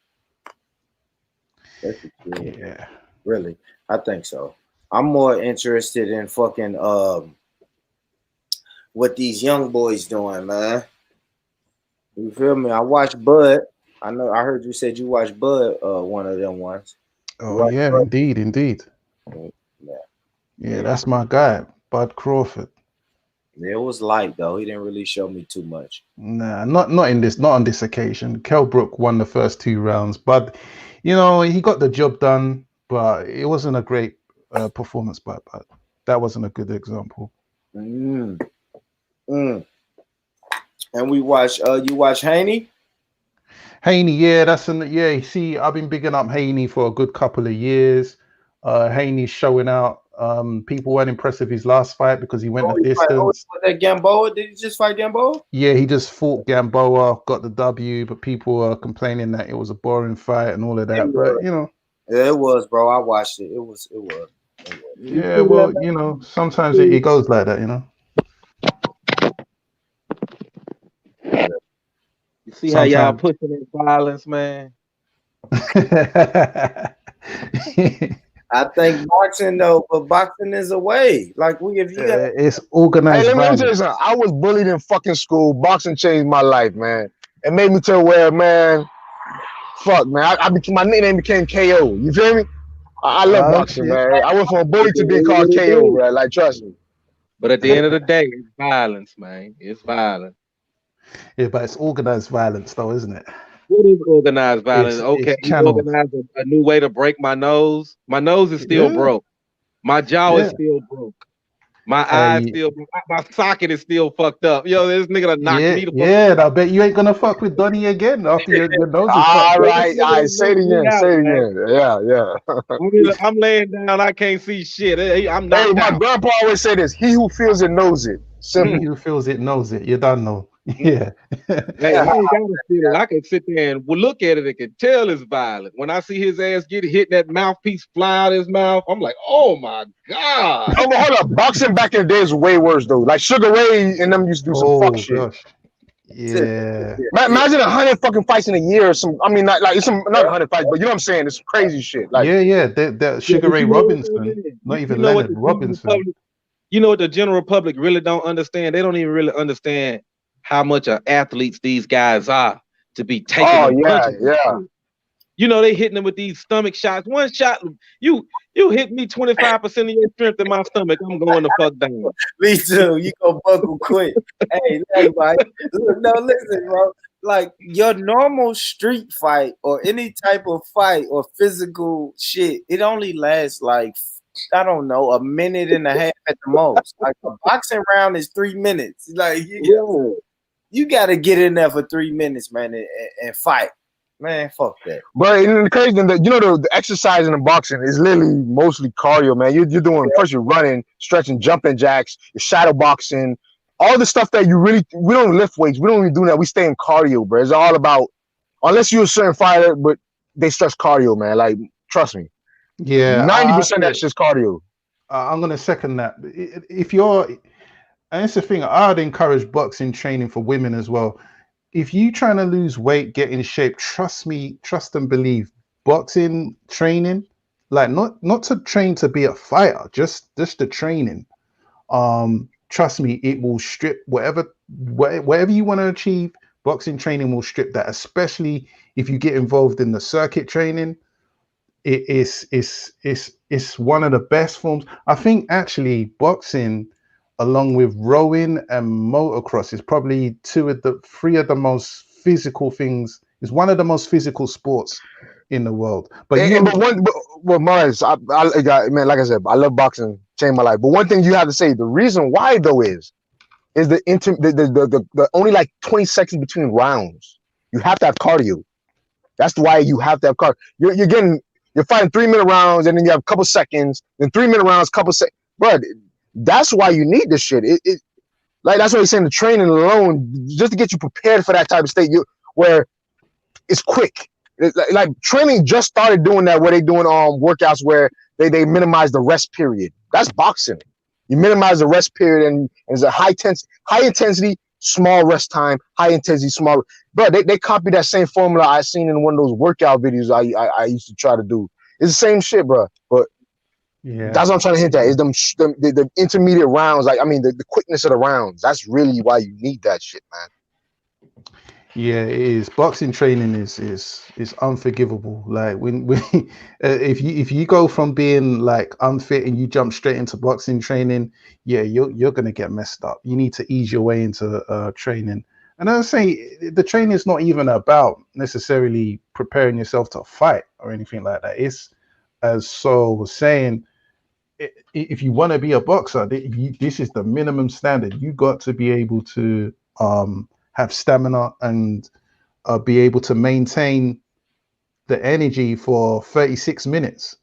They should chill. Yeah. Really, I think so. I'm more interested in fucking what these young boys doing, man. You feel me? I watched Bud. I heard you said you watched Bud, one of them ones. Oh yeah, Bud? Indeed. Yeah, that's my guy, Bud Crawford. It was light though. He didn't really show me too much. Nah, not on this occasion. Kell Brook won the first 2 rounds, but he got the job done. But it wasn't a great performance by Bud. That wasn't a good example. And we watch. You watch Haney? Haney, yeah, See, I've been bigging up Haney for a good couple of years. Haney's showing out. People weren't impressed with his last fight because he went the distance. That Gamboa? Did he just fight Gamboa? Yeah, he just fought Gamboa, got the W, but people are complaining that it was a boring fight and all of that. But yeah, it was, bro. I watched it. It was. Yeah, well, sometimes it goes like that, You see how y'all pushing in violence, man? I think boxing though, but boxing is a way. Like if you it's organized. Hey, let me tell you something. I was bullied in fucking school. Boxing changed my life, man. it made me to where, man, fuck, man. My nickname became KO. You feel me? I love boxing, Okay. man. I went from a bully to being called What it KO, is. bro. Like, trust me. But at the end of the day, it's violence, man. It's violence. Yeah, but it's organized violence, though, isn't it? What is organized violence? Okay, It's you channeled. organize a new way to break my nose. My nose is still Yeah, broke. My jaw is yeah. still broke. My eyes Hey, still broke. My socket is still fucked up. Yo, this nigga done knocked yeah, me the fuck yeah. out. And I bet you ain't gonna fuck with Donnie again after your nose is fucked All Yo, up. this right, nigga done say it knocked me again. out, Say it man. again. Yeah. I'm laying down. I can't see shit. I'm Hey, knocked my out. grandpa always say this: "He who feels it knows it." He Simple. who feels it knows it. You don't know. Yeah. Hey, I ain't gotta feel it. I can sit there and look at it and can tell it's violent. When I see his ass get hit and that mouthpiece fly out his mouth, I'm like, oh my God. Oh, but hold up. Boxing back in the day was way worse though. Like Sugar Ray and them used to do some fuck Oh shit. gosh. Yeah. Imagine 100 fucking fights in a year or some. I mean, not like it's some not 100 fights, but you know what I'm saying? It's crazy shit. Like, Yeah, yeah. That Yeah, Sugar but Ray you know what though, Robinson, man? not You even know what Leonard the general Robinson. public, you know what the general public really don't understand? They don't even really understand how much of athletes these guys are to be taking oh them yeah, punches. yeah. You know, they hitting them with these stomach shots. One shot, you hit me 25% of your strength in my stomach. I'm going the fuck down. Me too. You gonna buckle quick. Hey, Mike. No, listen, bro. Like your normal street fight or any type of fight or physical shit, it only lasts like I don't know, a minute and a half at the most. Like a boxing round is 3 minutes. Like Yeah. you got to get in there for 3 minutes, man, and fight. Man, fuck that. But and the crazy thing that you know the exercise in the boxing is literally mostly cardio, man. You're doing first you're running, stretching, jumping jacks, you're shadow boxing, all the stuff that we don't lift weights, we don't even do that. We stay in cardio, bro. It's all about unless you're a certain fighter, but they stress cardio, man. Like trust me, Yeah, 90% of that shit's cardio. I'm gonna second that. If you're, and it's the thing, I'd encourage boxing training for women as well. If you trying to lose weight, get in shape, trust me, trust and believe. Boxing training, like not to train to be a fighter, just the training. Trust me, it will strip whatever you want to achieve. Boxing training will strip that, especially if you get involved in the circuit training. It's one of the best forms. I think actually boxing, along with rowing and motocross, is probably three of the most physical things. It's one of the most physical sports in the world. But Mars, man, like I said, I love boxing, changed my life. But one thing you have to say, the reason why though is the only like 20 seconds between rounds. You have to have cardio. That's why you have to have cardio. You're fighting 3 minute rounds, and then you have a couple seconds, then 3 minute rounds, couple seconds. Bro, that's why you need this shit. Like that's why he's saying the training alone, just to get you prepared for that type of state, where it's quick. Like training just started doing that, where they doing workouts where they minimize the rest period. That's boxing. You minimize the rest period, and it's a high intensity, small rest time, high intensity, small. But they copy that same formula I seen in one of those workout videos I used to try to do. It's the same shit, bro. But yeah, that's what I'm trying to hint at. Is the intermediate rounds, like I mean the quickness of the rounds. That's really why you need that shit, man. yeah, it is. Boxing training is unforgivable. Like when if you go from being like unfit and you jump straight into boxing training, yeah, you're gonna get messed up. You need to ease your way into training. And I say the training is not even about necessarily preparing yourself to fight or anything like that. It's, as Saul was saying, if you want to be a boxer, this is the minimum standard. You got to be able to have stamina and be able to maintain the energy for 36 minutes.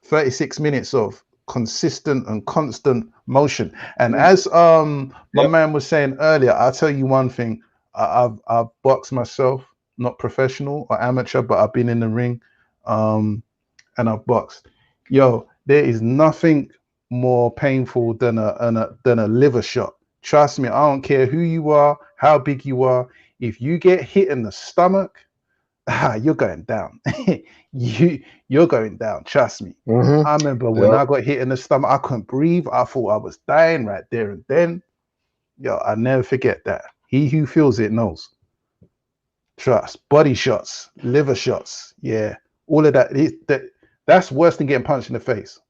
36 minutes of consistent and constant motion. And as my man was saying earlier, I'll tell you one thing. I've boxed myself, not professional or amateur, but I've been in the ring and I've boxed. Yo, there is nothing more painful than a liver shot. Trust me, I don't care who you are, how big you are. If you get hit in the stomach, you're going down. You're going down. Trust me. Mm-hmm. I remember when I got hit in the stomach, I couldn't breathe. I thought I was dying right there and then. Yo, I never forget that. He who feels it knows. trust, body shots, liver shots, yeah, all of that's worse than getting punched in the face.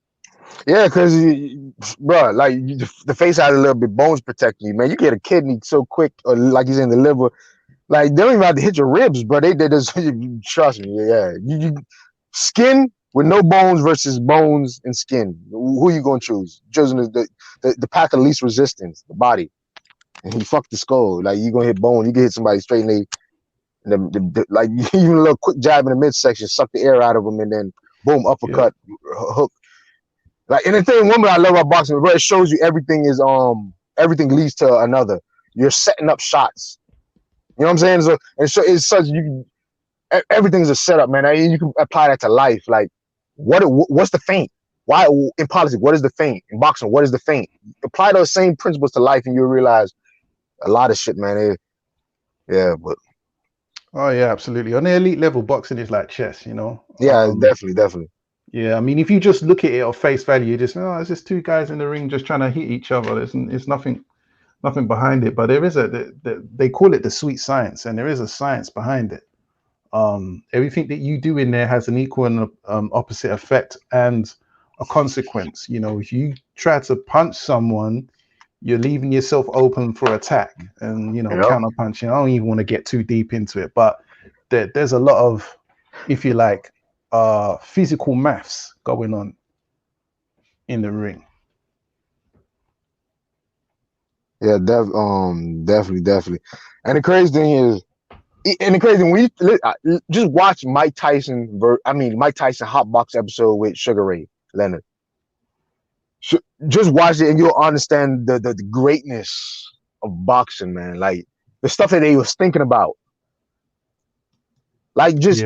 Yeah, because, bro, like the face has a little bit bones protecting you, man. You get a kidney so quick, or like he's in the liver, like they don't even have to hit your ribs, bro. They just trust me. Yeah, skin with no bones versus bones and skin. Who you gonna choose? Choosing the path of least resistance, the body. And he fucked the skull. Like you gonna hit bone, you can hit somebody straight in like even a little quick jab in the midsection, suck the air out of them, and then boom, uppercut, hook. Like, and the thing, one thing I love about boxing, bro, it shows you everything everything leads to another. You're setting up shots. You know what I'm saying? So, and so it's such everything's a setup, man. I mean, you can apply that to life. Like, what's the feint? Why in politics? What is the feint? In boxing, what is the feint? Apply those same principles to life, and you'll realize a lot of shit, man. Yeah, but oh yeah, absolutely. On the elite level, boxing is like chess, you know. Yeah, definitely. Yeah, I mean, if you just look at it at face value, you just it's just two guys in the ring just trying to hit each other. It's nothing behind it. But there is they call it the sweet science, and there is a science behind it. Everything that you do in there has an equal and opposite effect and a consequence. You know, if you try to punch someone, you're leaving yourself open for attack and counter punching. I don't even want to get too deep into it, but there's a lot of, if you like, physical maths going on in the ring. Yeah, definitely. And the crazy thing is, when you just watch Mike Tyson hot box episode with Sugar Ray Leonard. Just watch it and you'll understand the greatness of boxing, man. Like the stuff that they was thinking about. Like just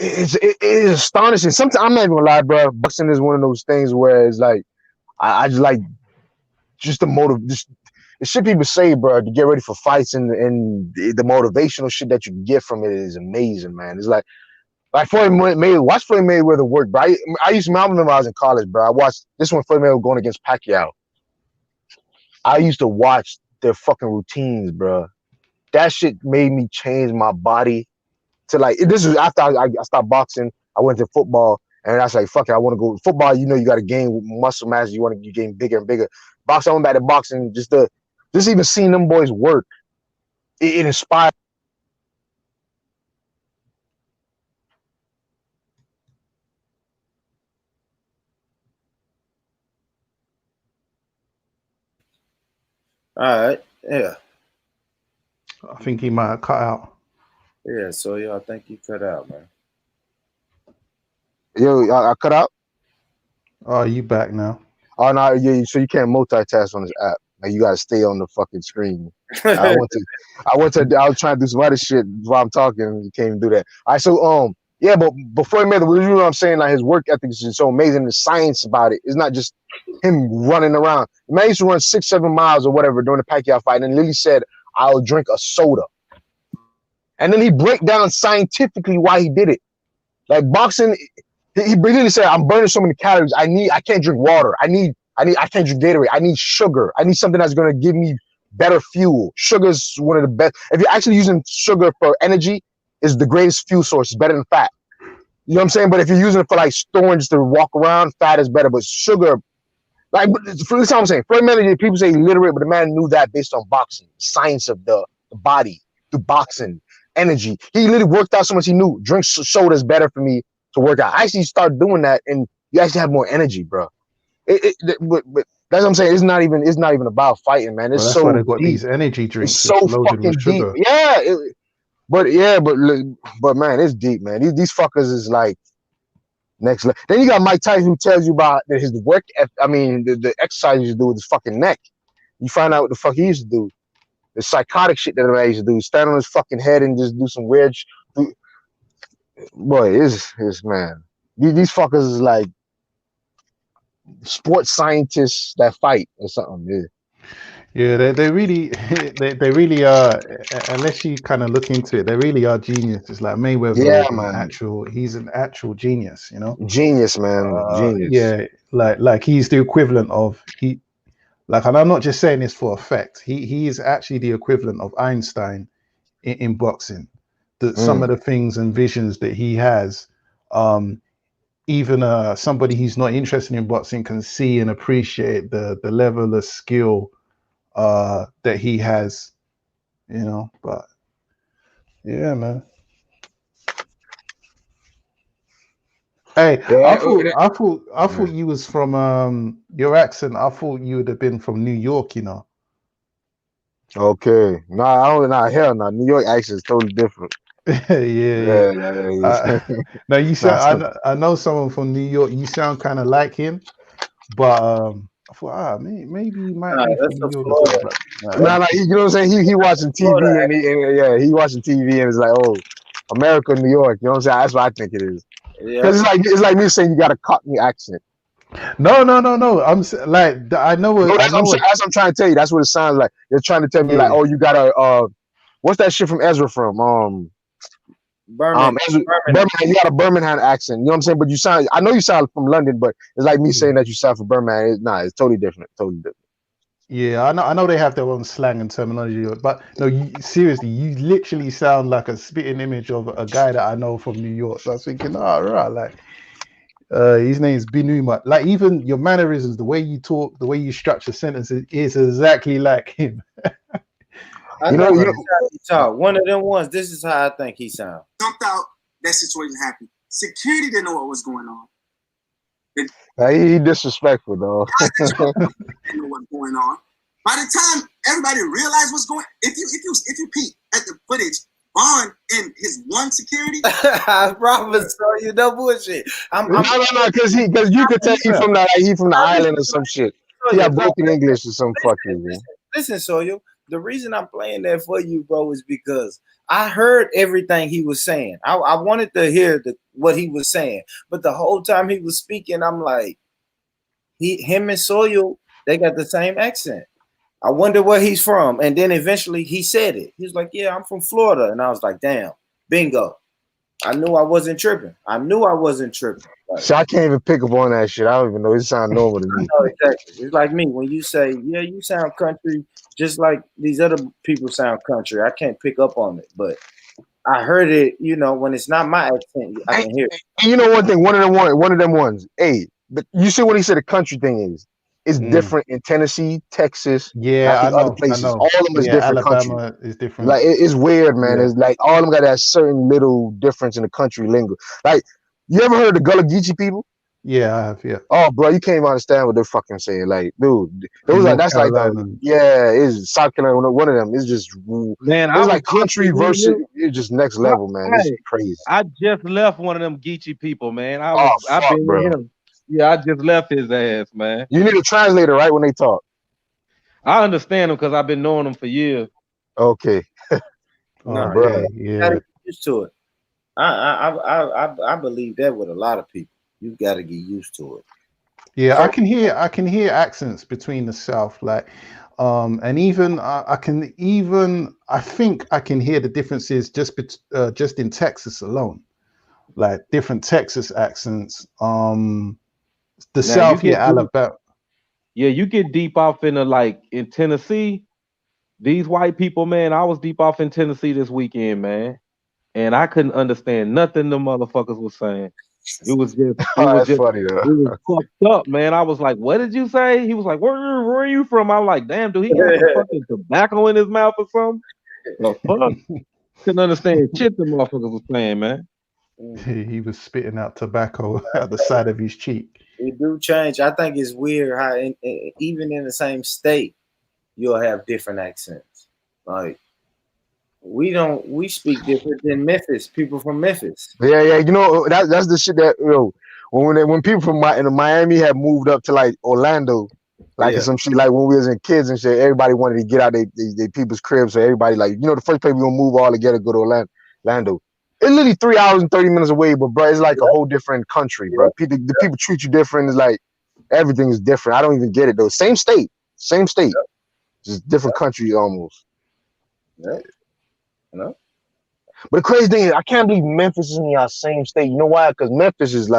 it is astonishing. Sometimes I'm not even gonna lie, bro. Boxing is one of those things where it's like I just like just the motive, just the shit people say, bro, to get ready for fights and the motivational shit that you get from it is amazing, man. It's like Floyd Mayweather. Watch Floyd Mayweather work, bro. I used to remember when I was in college, bro. I watched this one, Floyd Mayweather going against Pacquiao. I used to watch their fucking routines, bro. That shit made me change my body to like. This was after I stopped boxing. I went to football, and I was like, fuck it, I want to go football. You know, you got to gain muscle mass. You gain bigger and bigger. Boxing, I went back to boxing. Just even seeing them boys work, it inspired. All right. Yeah. I think he might have cut out. Yeah, so I think you cut out, man. Yo, I cut out. Oh, you back now? Oh no, yeah. So you can't multitask on this app. Like you gotta stay on the fucking screen. I was trying to do some other shit while I'm talking, and you can't even do that. All right, so yeah, but before he made you know what I'm saying, like his work ethic is so amazing. The science about it is not just him running around. The man used to run 6-7 miles or whatever during the Pacquiao fight, and Lily said, "I'll drink a soda," and then he break down scientifically why he did it. Like boxing, he really said, "I'm burning so many calories. I can't drink water. I can't drink Gatorade. I need sugar. I need something that's gonna give me better fuel. Sugar's one of the best. If you're actually using sugar for energy, is the greatest fuel source. It's better than fat. You know what I'm saying? But if you're using it for like storing just to walk around, fat is better. But sugar, like that's what I'm saying. Floyd Mayweather, people say illiterate, but the man knew that based on boxing, science of the body through boxing, energy. He literally worked out so much he knew drink soda is better for me to work out. I actually start doing that, and you actually have more energy, bro. But that's what I'm saying. It's not even about fighting, man. It's that's so why they got deep. these energy drinks. It's so fucking deep. Yeah, but man, it's deep, man. These fuckers is like next level. Then you got Mike Tyson who tells you about his work. The exercise he used to do with his fucking neck. You find out what the fuck he used to do. The psychotic shit that he used to do. Stand on his fucking head and just do some weird. Boy, it's man. These fuckers is like sports scientists that fight or something. Yeah, they really they really are. Unless you kind of look into it, they really are geniuses. Like Mayweather, yeah, man. He's an actual genius. You know, genius, man, genius. Yeah, like he's the equivalent of and I'm not just saying this for effect. He is actually the equivalent of Einstein in boxing. some of the things and visions that he has. Even somebody who's not interested in boxing can see and appreciate the level of skill that he has, you know. But yeah, man. Hey, Yeah, I thought you was from your accent. I thought you would have been from New York, you know. okay. Nah, I don't. Nah, hell, nah. New York accent is totally different. Yeah. Yeah. Now you Nah, sound. I know someone from New York. You sound kind of like him, but I thought, maybe he might be That's from a New York or something. Florida. But nah, like, you know what I'm saying? He watching Florida TV and yeah, he watching TV and it's like, oh, America, New York. You know what I'm saying? That's what I think it is. yeah. Because it's like me saying you got a Cockney accent. no. Like I know No, it. I that's know it. that's what I'm trying to tell you. That's what it sounds like. They're trying to tell me like, Yeah. oh, you got a what's that shit from Ezra from? Birmingham. Ezra, Birmingham. You got a Birmingham accent. You know what I'm saying? But you sound. I know you sound from London, but it's like me saying that you sound from Birmingham. It's totally different. Totally different. Yeah, I know they have their own slang and terminology, but no, seriously, you literally sound like a spitting image of a guy that I know from New York. So I was thinking, oh, right, like his name's Binuma. Like even your mannerisms, the way you talk, the way you structure sentences is exactly like him. I You know know, this you is how he talk. One of them ones. This is how I think he sound. Jumped out, that situation happened. Security didn't know what was going on. he disrespectful though. Didn't know what's going on. By the time everybody realized what's going, if you peep at the footage, Vaughn and his one security. I promise, so you no bullshit. No, because you could tell he from the island or some shit. He got broken English or some fucking. Listen, Sawyer. The reason I'm playing that for you, bro, is because I heard everything he was saying. I wanted to hear what he was saying, but the whole time he was speaking, I'm like, him and Sawyer, they got the same accent. I wonder where he's from. And then eventually he said it. He was like, yeah, I'm from Florida. And I was like, damn, bingo. I knew I wasn't tripping. Like, So I can't even pick up on that shit. I don't even know. It sounds normal to me. I know exactly. It's like me when you say, yeah, you sound country, just like these other people sound country. I can't pick up on it, but I heard it. You know, when it's not my accent, I can hear it. And you know one thing, one of them ones. Hey, but you see what he said the country thing is. It's different in Tennessee, Texas, Yeah, I think other places. All of them is different Alabama country. is different. Like it's weird, man. Yeah. It's like all of them got that certain little difference in the country lingo. Like, you ever heard of the Gullah Geechee people? Yeah, I have. Yeah. Oh, bro, you can't even understand what they're fucking saying. Like, dude, those North that's Carolina. like it's South Carolina. One of them is just Man, it's like country versus it's just next level, man. It's crazy. I just left one of them Geechee people, man. I've fuck, been bro. with him. Yeah, I just left his ass, man. You need a translator, right, when they talk. I understand them because I've been knowing them for years. Okay. No, bro. You gotta get used to it. I believe that with a lot of people. You gotta get used to it. Yeah, so, I can hear accents between the South, like, and even I think I can hear the differences just in Texas alone, like different Texas accents. The South, Alabama. Yeah, you get deep off in Tennessee. These white people, man, I was deep off in Tennessee this weekend, man, and I couldn't understand nothing the motherfuckers was saying. It was funny though. It was fucked up, man. I was like, "What did you say?" He was like, "Where are you from?" I'm like, "Damn, do he got some fucking tobacco in his mouth or something?" The fuck? Couldn't understand shit the motherfuckers was saying, man. He was spitting out tobacco out the side of his cheek. It do change. I think it's weird how even in the same state, you'll have different accents. Like, we speak different than Memphis. People from Memphis. Yeah. You know, that's the shit that when people from Miami had moved up to like Orlando, like some shit, like when we was in kids and shit, everybody wanted to get out they people's cribs. So everybody like, the first place we gonna move all together, go to Orlando. It's literally 3 hours and 30 minutes away, but bro, it's like a whole different country, bro. The people treat you different. It's like everything is different. I don't even get it though. Same state, just different country almost. Yeah. No. But the crazy thing is, I can't believe Memphis is in our same state. You know why? Because Memphis is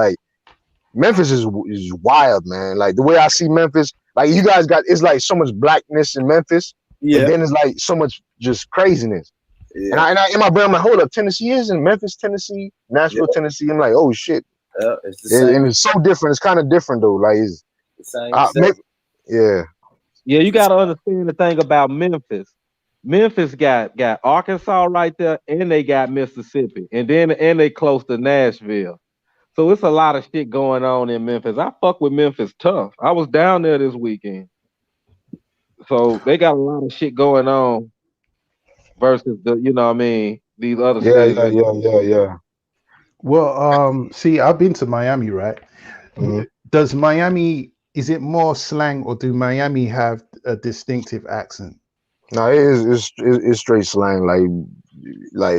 wild, man. Like the way I see Memphis, like you guys it's like so much blackness in Memphis, and then it's like so much just craziness. Yeah. And I in my brain, I'm like, hold up, Tennessee is in Memphis, Tennessee, Nashville, Tennessee. I'm like, oh shit. It's the same. And it's so different. It's kind of different though. Like it's The same state. maybe, yeah. Yeah, you got to understand the thing about Memphis. Memphis got Arkansas right there, and they got Mississippi, and they close to Nashville. So it's a lot of shit going on in Memphis. I fuck with Memphis tough. I was down there this weekend, so they got a lot of shit going on versus the, you know what I mean, these other cities. Yeah. Well, see, I've been to Miami, right? Mhm. Does Miami, is it more slang, or do Miami have a distinctive accent? No, it's straight slang. Like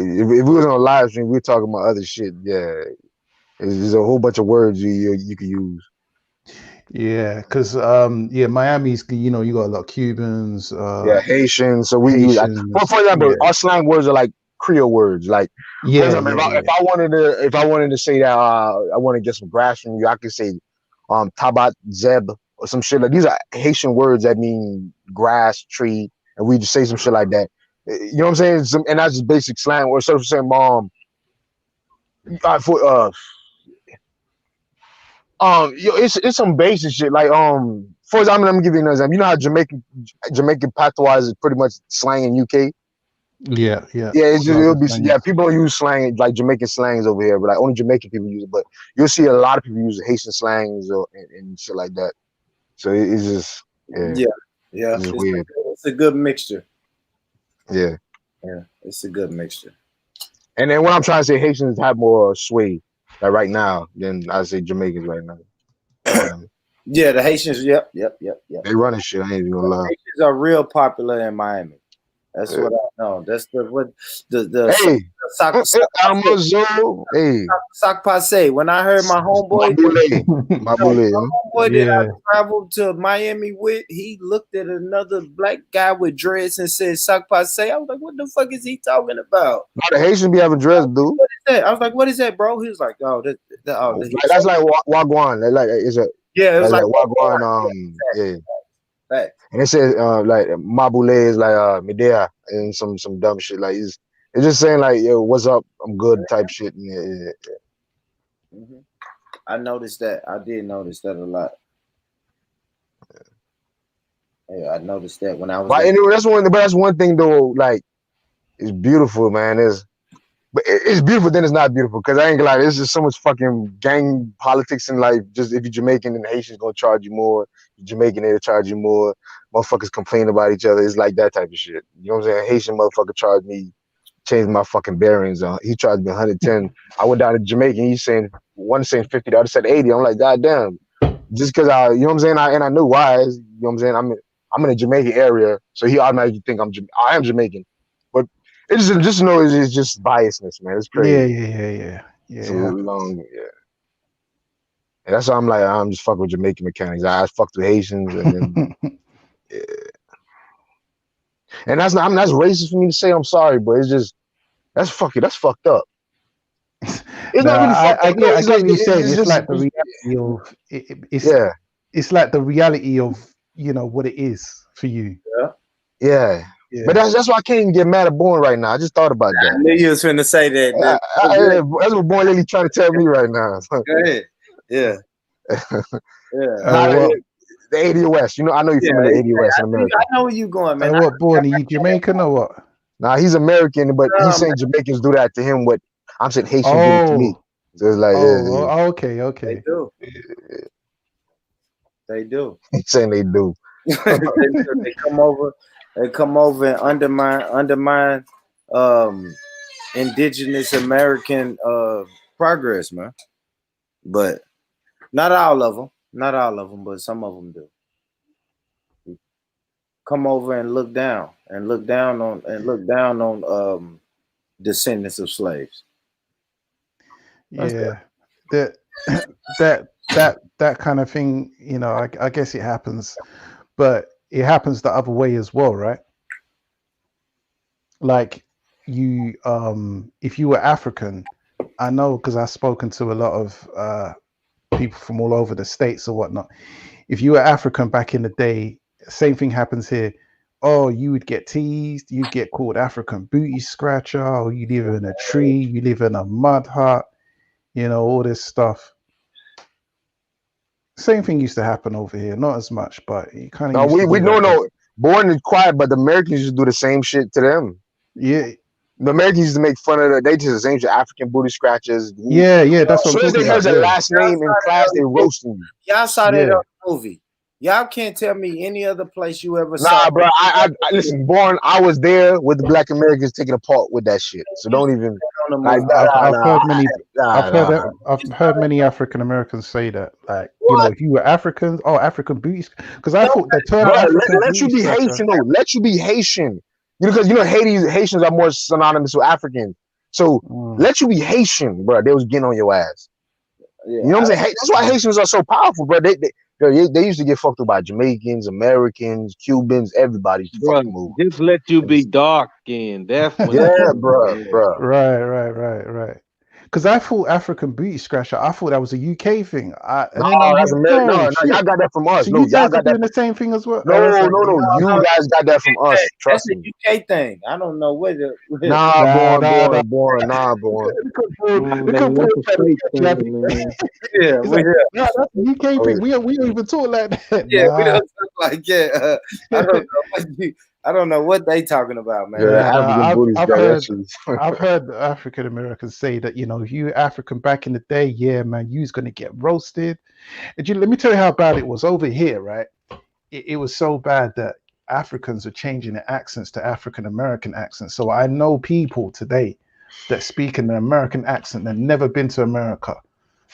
if we was on a live stream, we're talking about other shit. Yeah, there's a whole bunch of words you could use. Yeah, because yeah, Miami's, you know, you got a lot of Cubans, Yeah, Haitian. So we use, Haitians. for example, Yeah, our slang words are like Creole words. Like for yeah, example, yeah, if I wanted to say that I want to get some grass from you, I could say tabat zeb or some shit. Like these are Haitian words that mean grass, tree, and we just say some shit like that. You know what I'm saying? And that's just basic slang. Or sort of saying for it's some basic shit like for example, let me give you an example. You know how Jamaican patois is pretty much slang in UK. yeah, yeah. Yeah, it's just, Lots it'll of be slang. yeah. People don't use slang like Jamaican slangs over here, but like only Jamaican people use it. But you'll see a lot of people use Haitian slangs and shit like that. So it's just Yeah. it's just weird. It's a good mixture. Yeah, It's a good mixture. and then when I'm trying to say Haitians have more sway like right now than I say Jamaicans right now. Yeah, the Haitians. Yep. They running shit. I ain't even gonna lie. Haitians are real popular in Miami. That's what I know. That's the Hey, sock Almazo. Hey, passe. When I heard my homeboy, Mabule. that I traveled to Miami with, he looked at another black guy with dreads and said "sock passe." I was like, "What the fuck is he talking about?" The Haitians be having dress, dude. What is that? I was like, "What is that, bro?" He was like, "Oh, that's like Wagwan. Like it's a it was like Wagwan. Yeah. Right. And it says like Mabule is like Medea and some dumb shit. Like it's just saying like, yo, what's up? I'm good type shit. Yeah. Mm-hmm. I noticed that. I did notice that a lot. Yeah, I noticed that when I was. But anyway, that's one thing though. Like, it's beautiful, man. But it's beautiful. Then it's not beautiful because I ain't gonna lie. There's just so much fucking gang politics in life. Just if you're Jamaican, then the Haitians gonna charge you more. You're Jamaican, they'll charge you more. Motherfuckers complain about each other. It's like that type of shit. You know what I'm saying? Haitian motherfucker charged me, changed my fucking bearings. He charged me 110. I went down to Jamaican. He's saying one saying 50, the other said 80. I'm like, God damn. Just because I, you know what I'm saying? I knew why. You know what I'm saying? I'm in a Jamaican area, so he automatically think I am Jamaican. But it's just know it's just biasness, man. It's crazy. Yeah. It's a long, and that's why I'm like, I'm just fucking with Jamaican mechanics. I fucked with Haitians, and then and that's racist for me to say. I'm sorry, but it's just that's fucked up. It's not really fucked up. I get what you're saying. It's like the reality of it's like the reality of, you know, what it is for you. Yeah. But that's why I can't even get mad at Born right now. I just thought about that. I knew you was finna say that. That's what Born Lily trying to tell me right now. Go ahead. Yeah. The 80 West. You know, I know you're from the 80 West in America. I know where you going, man. What, Born? Are you Jamaican or what? Nah, he's American, but he's saying Jamaicans do that to him. What I'm saying, Haitians do it to me. So it's like, okay. They do. They do. He's saying they do. They come over and undermine indigenous American progress, man. But not all of them, but some of them do. Come over and look down on descendants of slaves. Yeah, that kind of thing, you know, I guess it happens, but it happens the other way as well, right? Like you, if you were African, I know because I've spoken to a lot of people from all over the States or whatnot. If you were African back in the day, same thing happens here. oh, you would get teased, you'd get called African booty scratcher, or you live in a tree, you live in a mud hut, all this stuff. Same thing used to happen over here, not as much, but it kind of No, used to we be like that. no. Born is quiet, but the Americans used to do the same shit to them. Yeah, The Americans used to make fun of they just the same shit, African booty scratchers. yeah, that's what As I'm soon as they talking heard about. their Yeah, last name in class, they roasting you. Y'all saw that yeah. on the movie. Y'all can't tell me any other place you ever saw. Nah, bro. I listen. Born, I was there with the Black Americans taking a part with that shit. So don't even on the like. movie. I've heard many. Nah. I've heard many African Americans say that, like, What? if you were Africans, oh, African booties, because I No, thought the term Bro, African let you booty be scratcher. Haitian though. Let you be Haitian. Because Haitians are more synonymous with African. So let you be Haitian, bro. They was getting on your ass. Yeah, You know what I'm saying? That's why Haitians are so powerful, bro. They used to get fucked up by Jamaicans, Americans, Cubans, everybody used to Bro, fucking move. just let you be dark skinned. That's when Yeah, bro. Right. Because I thought African booty scratcher, I thought that was a UK thing. And No, then I'm that's hearing, American. oh No, y'all shit. got that from us. So No, you y'all guys are got that. doing the same thing as well? No, Oh, that's like, you guys got that from us. that's Trust a me. UK thing. I don't know whether. Nah, nah. born. Nah, born. Look at that's a fake Paul. thing, man. Yeah, He's we like, no, that's a UK thing. We don't even talk like that. yeah, we Nah. don't talk like that. I don't know what they talking about, man. Yeah, African booty I've scratch. heard African Americans say that, if you African back in the day, yeah, man, you was gonna get roasted. And let me tell you how bad it was over here, right? It was so bad that Africans are changing their accents to African American accents. So I know people today that speak in an American accent that never been to America,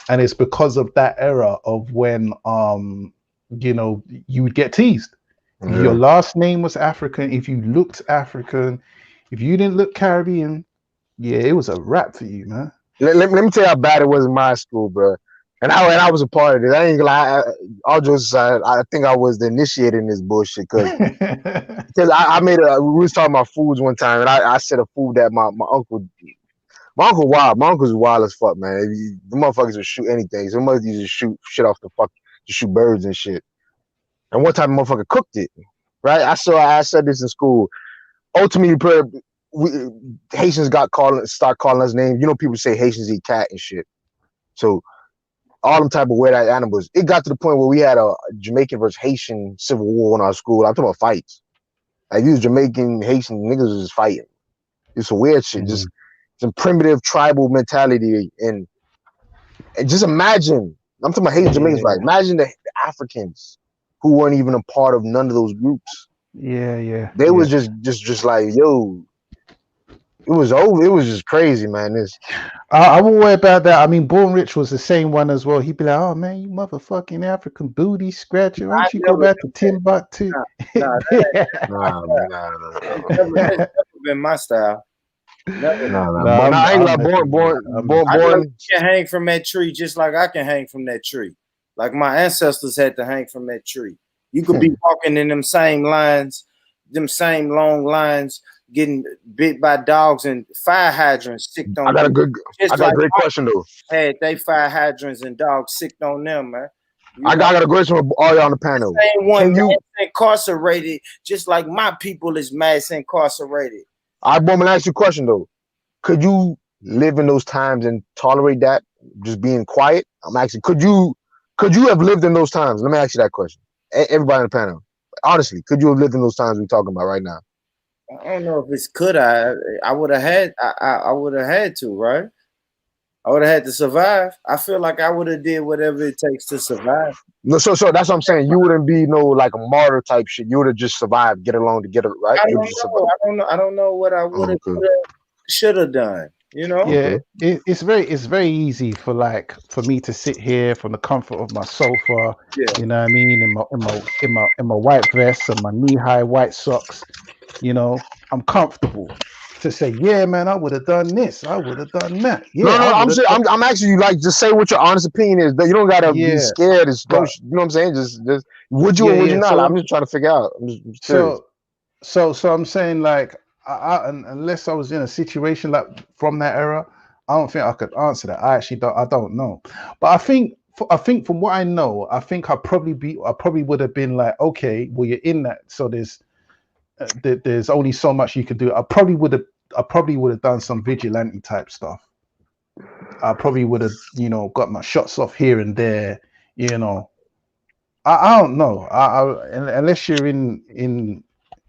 and it's because of that era of when you would get teased. Yeah. Your last name was African. If you looked African, if you didn't look Caribbean, yeah, it was a wrap for you, man. Let me tell you how bad it was in my school, bro. And I was a part of it. I ain't gonna lie. All jokes aside, I think I was the initiator in this bullshit because I made we was talking about foods one time, and I said a food that my uncle wild. My uncle's wild as fuck, man. The motherfuckers would shoot anything. Some motherfuckers used to shoot shit off the fuck, to shoot birds and shit. And one time, a motherfucker cooked it. Right? I said this in school. Ultimately, Haitians start calling us names. People say Haitians eat cat and shit. So all them type of weird ass animals. It got to the point where we had a Jamaican versus Haitian civil war in our school. I'm talking about fights. Like these Jamaican, Haitian niggas was just fighting. It's some weird shit. Just some primitive tribal mentality. And just imagine, I'm talking about Haitian Jamaicans, right? Imagine the Africans who weren't even a part of none of those groups. Yeah. They was just like, yo, it was over. It was just crazy, man. I won't worry about that. I mean, Born Rich was the same one as well. He'd be like, "Oh man, you motherfucking African booty scratcher! Why don't you go back to Timbuktu?" Nah, that's never been my style. Never. But I ain't like born. I know you can hang from that tree just like I can hang from that tree. Like my ancestors had to hang from that tree. You could be walking in them same lines, them same long lines, getting bit by dogs and fire hydrants sicked on. I got a great question though. Had they fire hydrants and dogs sicked on them, man. I got a question for all y'all on the panel. The same one mass incarcerated, just like my people is mass incarcerated. I'm gonna ask you a question though. Could you live in those times and tolerate that? Just being quiet? I'm asking, could you have lived in those times? Let me ask you that question. Everybody on the panel. Honestly, could you have lived in those times we're talking about right now? I don't know if it's could I would have had I would have had to, right? I would have had to survive. I feel like I would have did whatever it takes to survive. No, so that's what I'm saying. You wouldn't be like a martyr type shit. You would have just survived, get along to get it right. I don't know what I would have should have done. Yeah, it's very easy for me to sit here from the comfort of my sofa. Yeah. You know what I mean, in my white vest and my knee-high white socks. I'm comfortable to say, yeah, man, I would have done this, I would have done that. Yeah, I'm asking you, just say what your honest opinion is. You don't gotta be scared. You know what I'm saying? Just would you or would you not? I'm just trying to figure out. I'm just curious. So I'm saying unless I was in a situation like from that era, I don't think I could answer that. I don't know. But I think from what I know, I think I probably would have been like, okay, well, you're in that, so there's there's only so much you can do. I probably would have done some vigilante type stuff. I probably would have, got my shots off here and there. I don't know. Unless you're in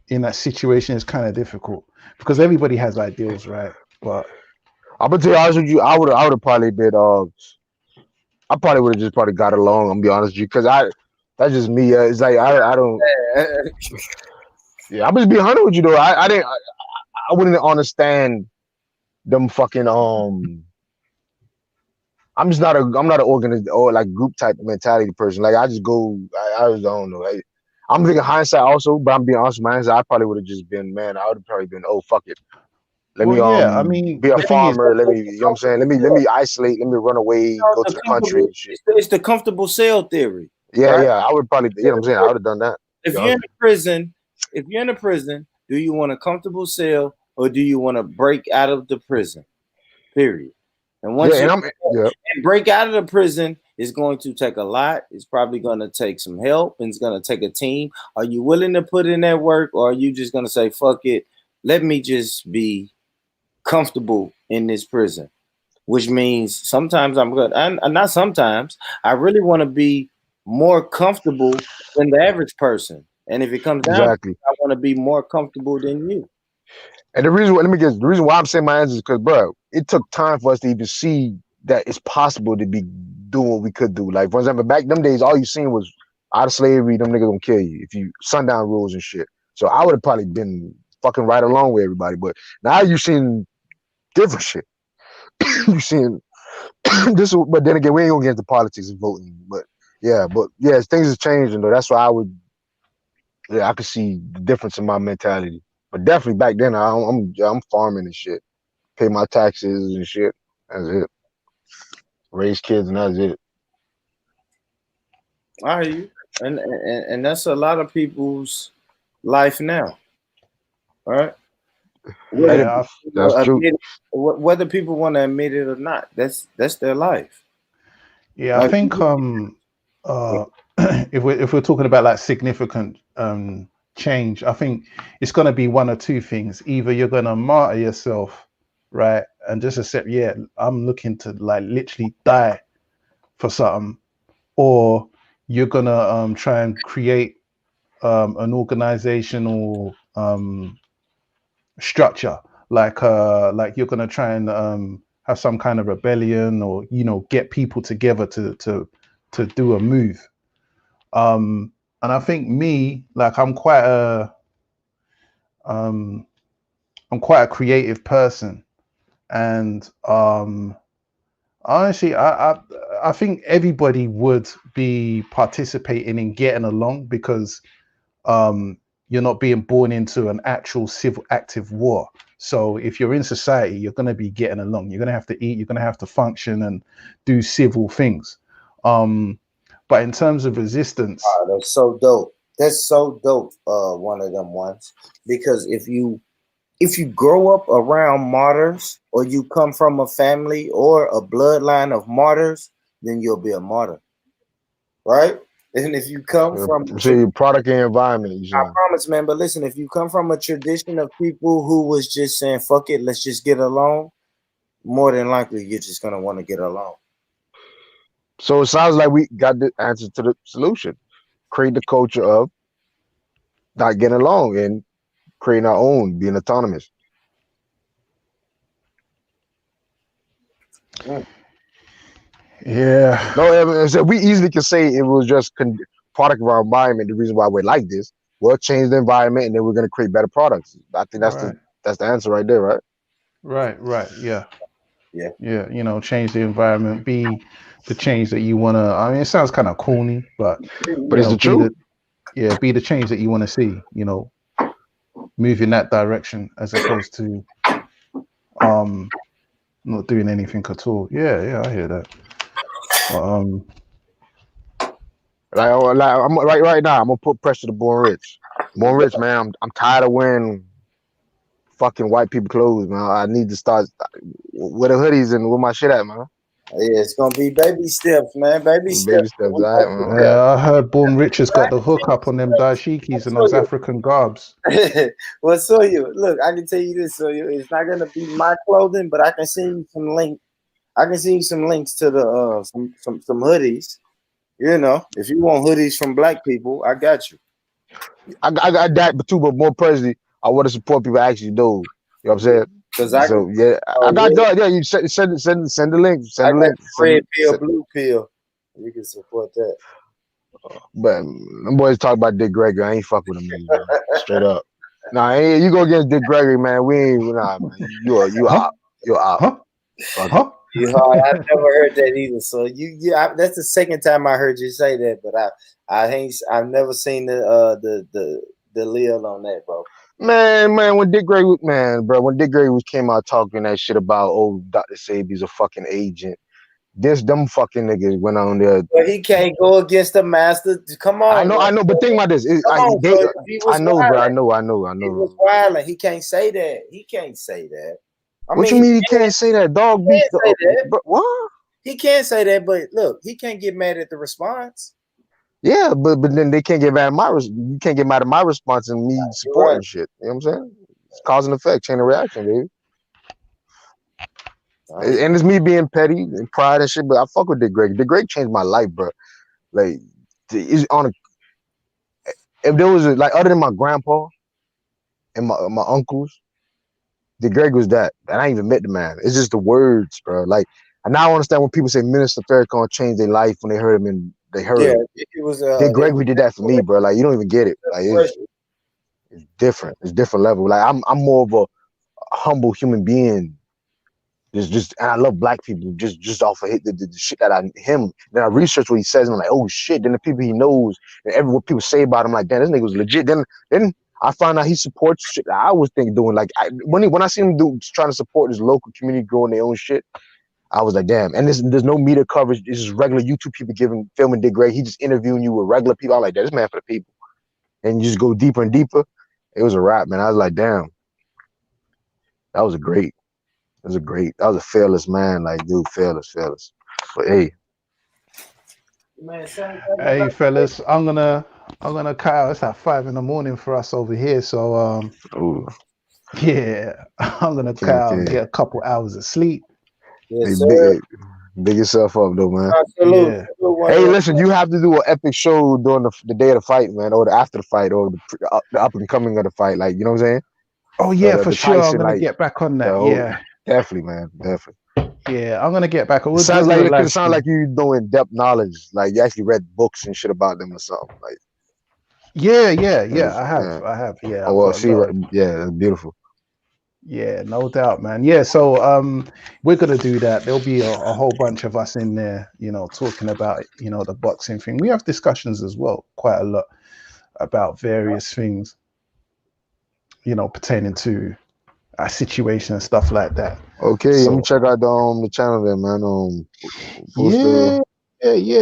that situation, it's kind of difficult because everybody has ideals, right? But I'm gonna tell you honest with you, I would have probably been I probably would have just probably got along. I'm gonna be honest with you, because that's just me. It's like I don't. Yeah, I'm just being honest with you though. I wouldn't understand them fucking I'm not an organized or like group type mentality person. Like I just go. I just don't know. Like, I'm thinking hindsight also, but I'm being honest with my hindsight. I probably would have just been, man. I would have probably been, oh fuck it. Let me yeah, I mean, be a the thing is, farmer. Let me, you know what I'm saying? Let me isolate. Let me run away, go to the country and shit. It's the comfortable cell theory. Yeah, right? yeah. I would probably, you know what I'm saying? I would have done that. If you're in a prison, do you want a comfortable cell or do you want to break out of the prison? Period. And once you break out of the prison, it's going to take a lot. It's probably going to take some help, and it's going to take a team. Are you willing to put in that work, or are you just going to say, fuck it, let me just be comfortable in this prison? Which means sometimes I'm good, and not sometimes. I really want to be more comfortable than the average person. And if it comes down, I want to be more comfortable than you. And the reason why I'm saying my answer is because, bro, it took time for us to even see that it's possible to be doing what we could do. Like, for example, back them days, all you seen was out of slavery, them niggas gonna kill you if you sundown rules and shit. So I would have probably been fucking right along with everybody. But now you seen different shit. You seen this, but then again, we ain't gonna get into politics and voting. But things have changed, and that's why I could see the difference in my mentality. But definitely back then, I'm farming and shit, pay my taxes and shit. That's it. Raise kids and that's it. I hear you, and that's a lot of people's life now, right? Yeah, that's true. Whether people want to admit it or not, that's their life. Yeah, I think if we're talking about like significant change, I think it's going to be one or two things. Either you're going to martyr yourself, right, and just accept, yeah, I'm looking to like literally die for something, or you're going to try and create an organizational structure, like you're going to try and have some kind of rebellion, or get people together to do a move. And I think me, like, I'm quite a creative person, and honestly, I think everybody would be participating in getting along, because you're not being born into an actual civil active war. So if you're in society, you're going to be getting along. You're going to have to eat. You're going to have to function and do civil things. But in terms of resistance, that's so dope. That's so dope. One of them ones, because if you grow up around martyrs, or you come from a family or a bloodline of martyrs, then you'll be a martyr, right? And if you come from your product and environment, I promise, man. But listen, if you come from a tradition of people who was just saying, fuck it, let's just get along, more than likely you're just gonna want to get along. So it sounds like we got the answer to the solution. Create the culture of not getting along and creating our own, being autonomous. Yeah. No, so we easily can say it was just product of our environment. The reason why we're like this, we'll change the environment, and then we're going to create better products. I think that's the answer right there, right? Right. Yeah. Change the environment, be the change that you want to. I mean, it sounds kind of corny, but it's the truth. Be the change that you want to see. Move in that direction, as opposed to not doing anything at all. Yeah, I hear that. I'm right now. I'm gonna put pressure to Born Rich. Born Rich, man. I'm tired of wearing fucking white people clothes, man. I need to start with the hoodies and with my shit at, man. Yeah, it's gonna be baby steps, man. Baby Baby steps. steps, We all right, gonna man. Yeah, I heard Born Rich has got the hook up on them do dashikis and those that. African garbs. Well, so you look, I can tell you this, so you it's not gonna be my clothing, but I can send you some link. I can send you some links to the some hoodies. You know, if you want hoodies from black people, I got you. I got that, but too, but more personally, I want to support people I actually do. You know what I'm saying? Because I can So yeah, I got red, that. Yeah, you send the link, I send the got link, red pill, blue pill. You can support that. But them boys talk about Dick Gregory. I ain't fuck with them niggas, man. Straight up. Nah, you go against Dick Gregory, man. We ain't nah, man. You Huh? out. You're out. Huh? Fuck it. Huh? You hard. I've never heard that either. So that's the second time I heard you say that, but I've never seen the Lil on that, bro. Man, when Dick Gregory, when Dick Gregory came out talking that shit about Dr. Sabi's a fucking agent. Them fucking niggas went on there. But he can't go against the master. Come on, I know, but think about this. come on, bro. If he was I know, bro. I wilding, know. he was wilding. He can't say that. He can't say that. I What mean, you mean he can't say that? Dog he beef. can't say that. Bro, what? He can't say that, but look, he can't get mad at the response. Yeah, but then they can't get mad at you can't get mad at my response and me You're right. supporting shit. You know what I'm saying? It's cause and effect, chain of reaction, baby. And it's me being petty and pride and shit, but I fuck with Dick Greg. Dick Greg changed my life, bro. Like, if there was like other than my grandpa and my uncles, Dick Greg was that. And I ain't even met the man. It's just the words, bro. Like, and now I understand when people say Minister Farrakhan changed their life when they heard him and they heard him. It was Dick Gregory did that for me, bro. Like, you don't even get it. Like, it's different. It's different level. Like, I'm more of a humble human being. And I love black people just off of the shit that him. Then I research what he says and I'm like, oh shit. Then the people he knows and what people say about him, like, damn, this nigga was legit. Then I found out he supports shit that I was doing. Like, when I see him trying to support his local community growing their own shit, I was like, damn. And there's no media coverage. It's just regular YouTube people filming Dick Gray. He just interviewing you with regular people. I'm like, this man for the people. And you just go deeper and deeper. It was a wrap, man. I was like, damn. That was that was a fearless man. Like, dude, fearless. But hey. Hey fellas, I'm gonna cut out. It's at 5 a.m. for us over here. So yeah, I'm gonna cut out and get a couple hours of sleep. Yes, hey, big yourself up though, man. Absolutely. Yeah. Hey, listen, you have to do an epic show during the day of the fight, man, or after the fight, or the up and coming of the fight. Like, you know what I'm saying? Oh yeah, for the sure. Tyson, I'm gonna like, get back on that. Yeah. definitely, man, definitely. Yeah, I'm gonna get back. It sounds like you know in depth knowledge, like you actually read books and shit about them or something. Like, yeah. I have. Yeah. Oh well, see, yeah, that's beautiful. Yeah, no doubt, man. Yeah, so we're gonna do that. There'll be a whole bunch of us in there, talking about the boxing thing. We have discussions as well, quite a lot about various things, pertaining to our situation and stuff like that. Okay, So, let me check out the channel there, man. Yeah.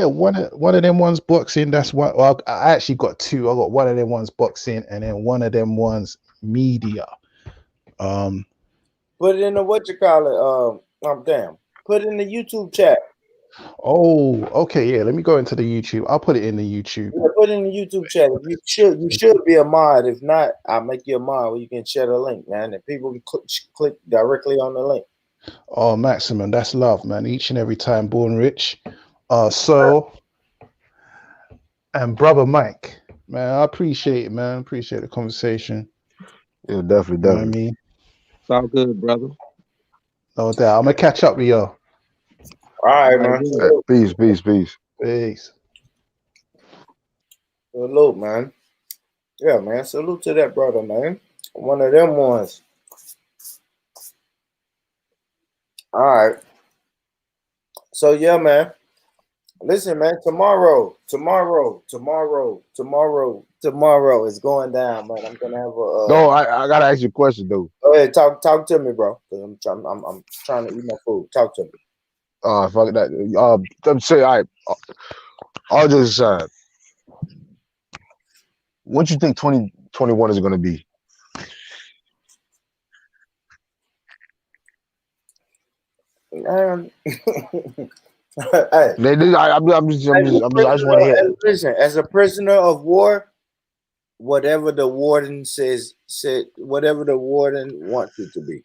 One of them ones boxing. That's one. Well, I actually got two. I got one of them ones boxing, and then one of them ones media. Put it in the damn. Put it in the YouTube chat. Oh, okay, yeah. Let me go into the YouTube. I'll put it in the YouTube. Yeah, put it in the YouTube chat. You should be a mod. If not, I'll make you a mod where you can share the link, man. And people can click directly on the link. Oh, maximum. That's love, man. Each and every time, Born Rich. So, and brother Mike, man, I appreciate it, man. Appreciate the conversation. Yeah, definitely. You know what I mean? It's all good, brother. No doubt. I'm gonna catch up with y'all. All right, man. Peace. Peace. Salute, man. Yeah, man. Salute to that brother, man. One of them ones. All right. So yeah, man. Listen, man. Tomorrow is going down, man. I'm gonna have a. No, I gotta ask you a question though. Go ahead, talk to me, bro. Cause I'm trying to eat my food. Talk to me. Fuck that. I'm saying, all right. All jokes aside, what you think 2021 is gonna be? Hey, They did. I just want to hear. listen, as a prisoner of war, whatever the warden said whatever the warden wants it to be.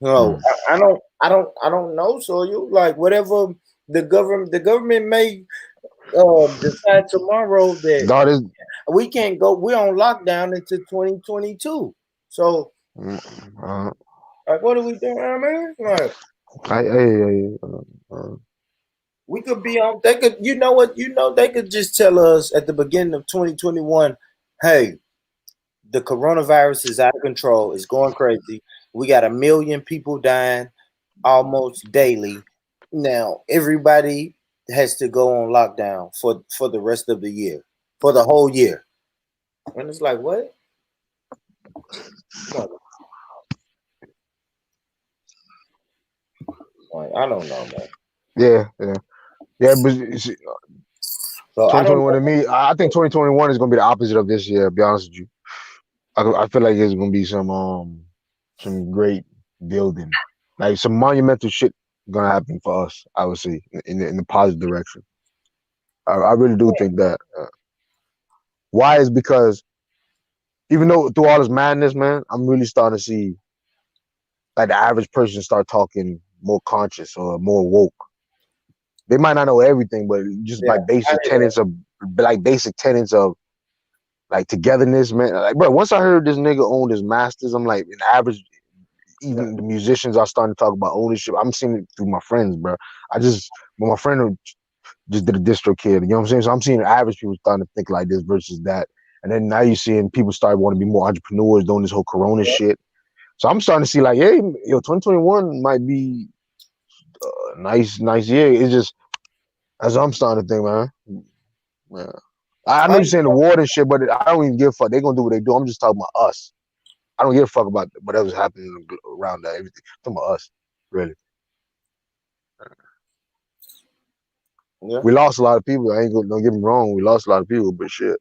No, I don't know. So you like whatever the government may decide tomorrow that God is. we can't go. We're on lockdown into 2022. So like, what are we doing, man? Like, we could be on. They could, you know what? You know, they could just tell us at the beginning of 2021, hey, the coronavirus is out of control. It's going crazy. We got 1 million people dying almost daily. Now everybody has to go on lockdown for the rest of the year, for the whole year. And it's like, what? Like, I don't know, man. Yeah. But So 2021 to me, I think 2021 is gonna be the opposite of this year. To be honest with you, I feel like there's gonna be some great building, like some monumental shit gonna happen for us. I would say in the positive direction. I really do think that. Why is because even though through all this madness, man, I'm really starting to see like the average person start talking more conscious or more woke. They might not know everything, but just by basic tenets of like togetherness, man. Like, bro, once I heard this nigga owned his masters, I'm like, an average, even the musicians are starting to talk about ownership. I'm seeing it through my friends, bro. My friend who just did a distro kid, you know what I'm saying? So I'm seeing average people starting to think like this versus that. And then now you're seeing people start wanting to be more entrepreneurs doing this whole Corona shit. So I'm starting to see like, hey, 2021 might be a nice year. It's just, that's what I'm starting to think, man. Yeah. I know you're saying the war and shit, but I don't even give a fuck. They're gonna do what they do. I'm just talking about us. I don't give a fuck about whatever's happening around that. Everything. I'm talking about us, really. Yeah. We lost a lot of people. Don't get me wrong. We lost a lot of people, but shit.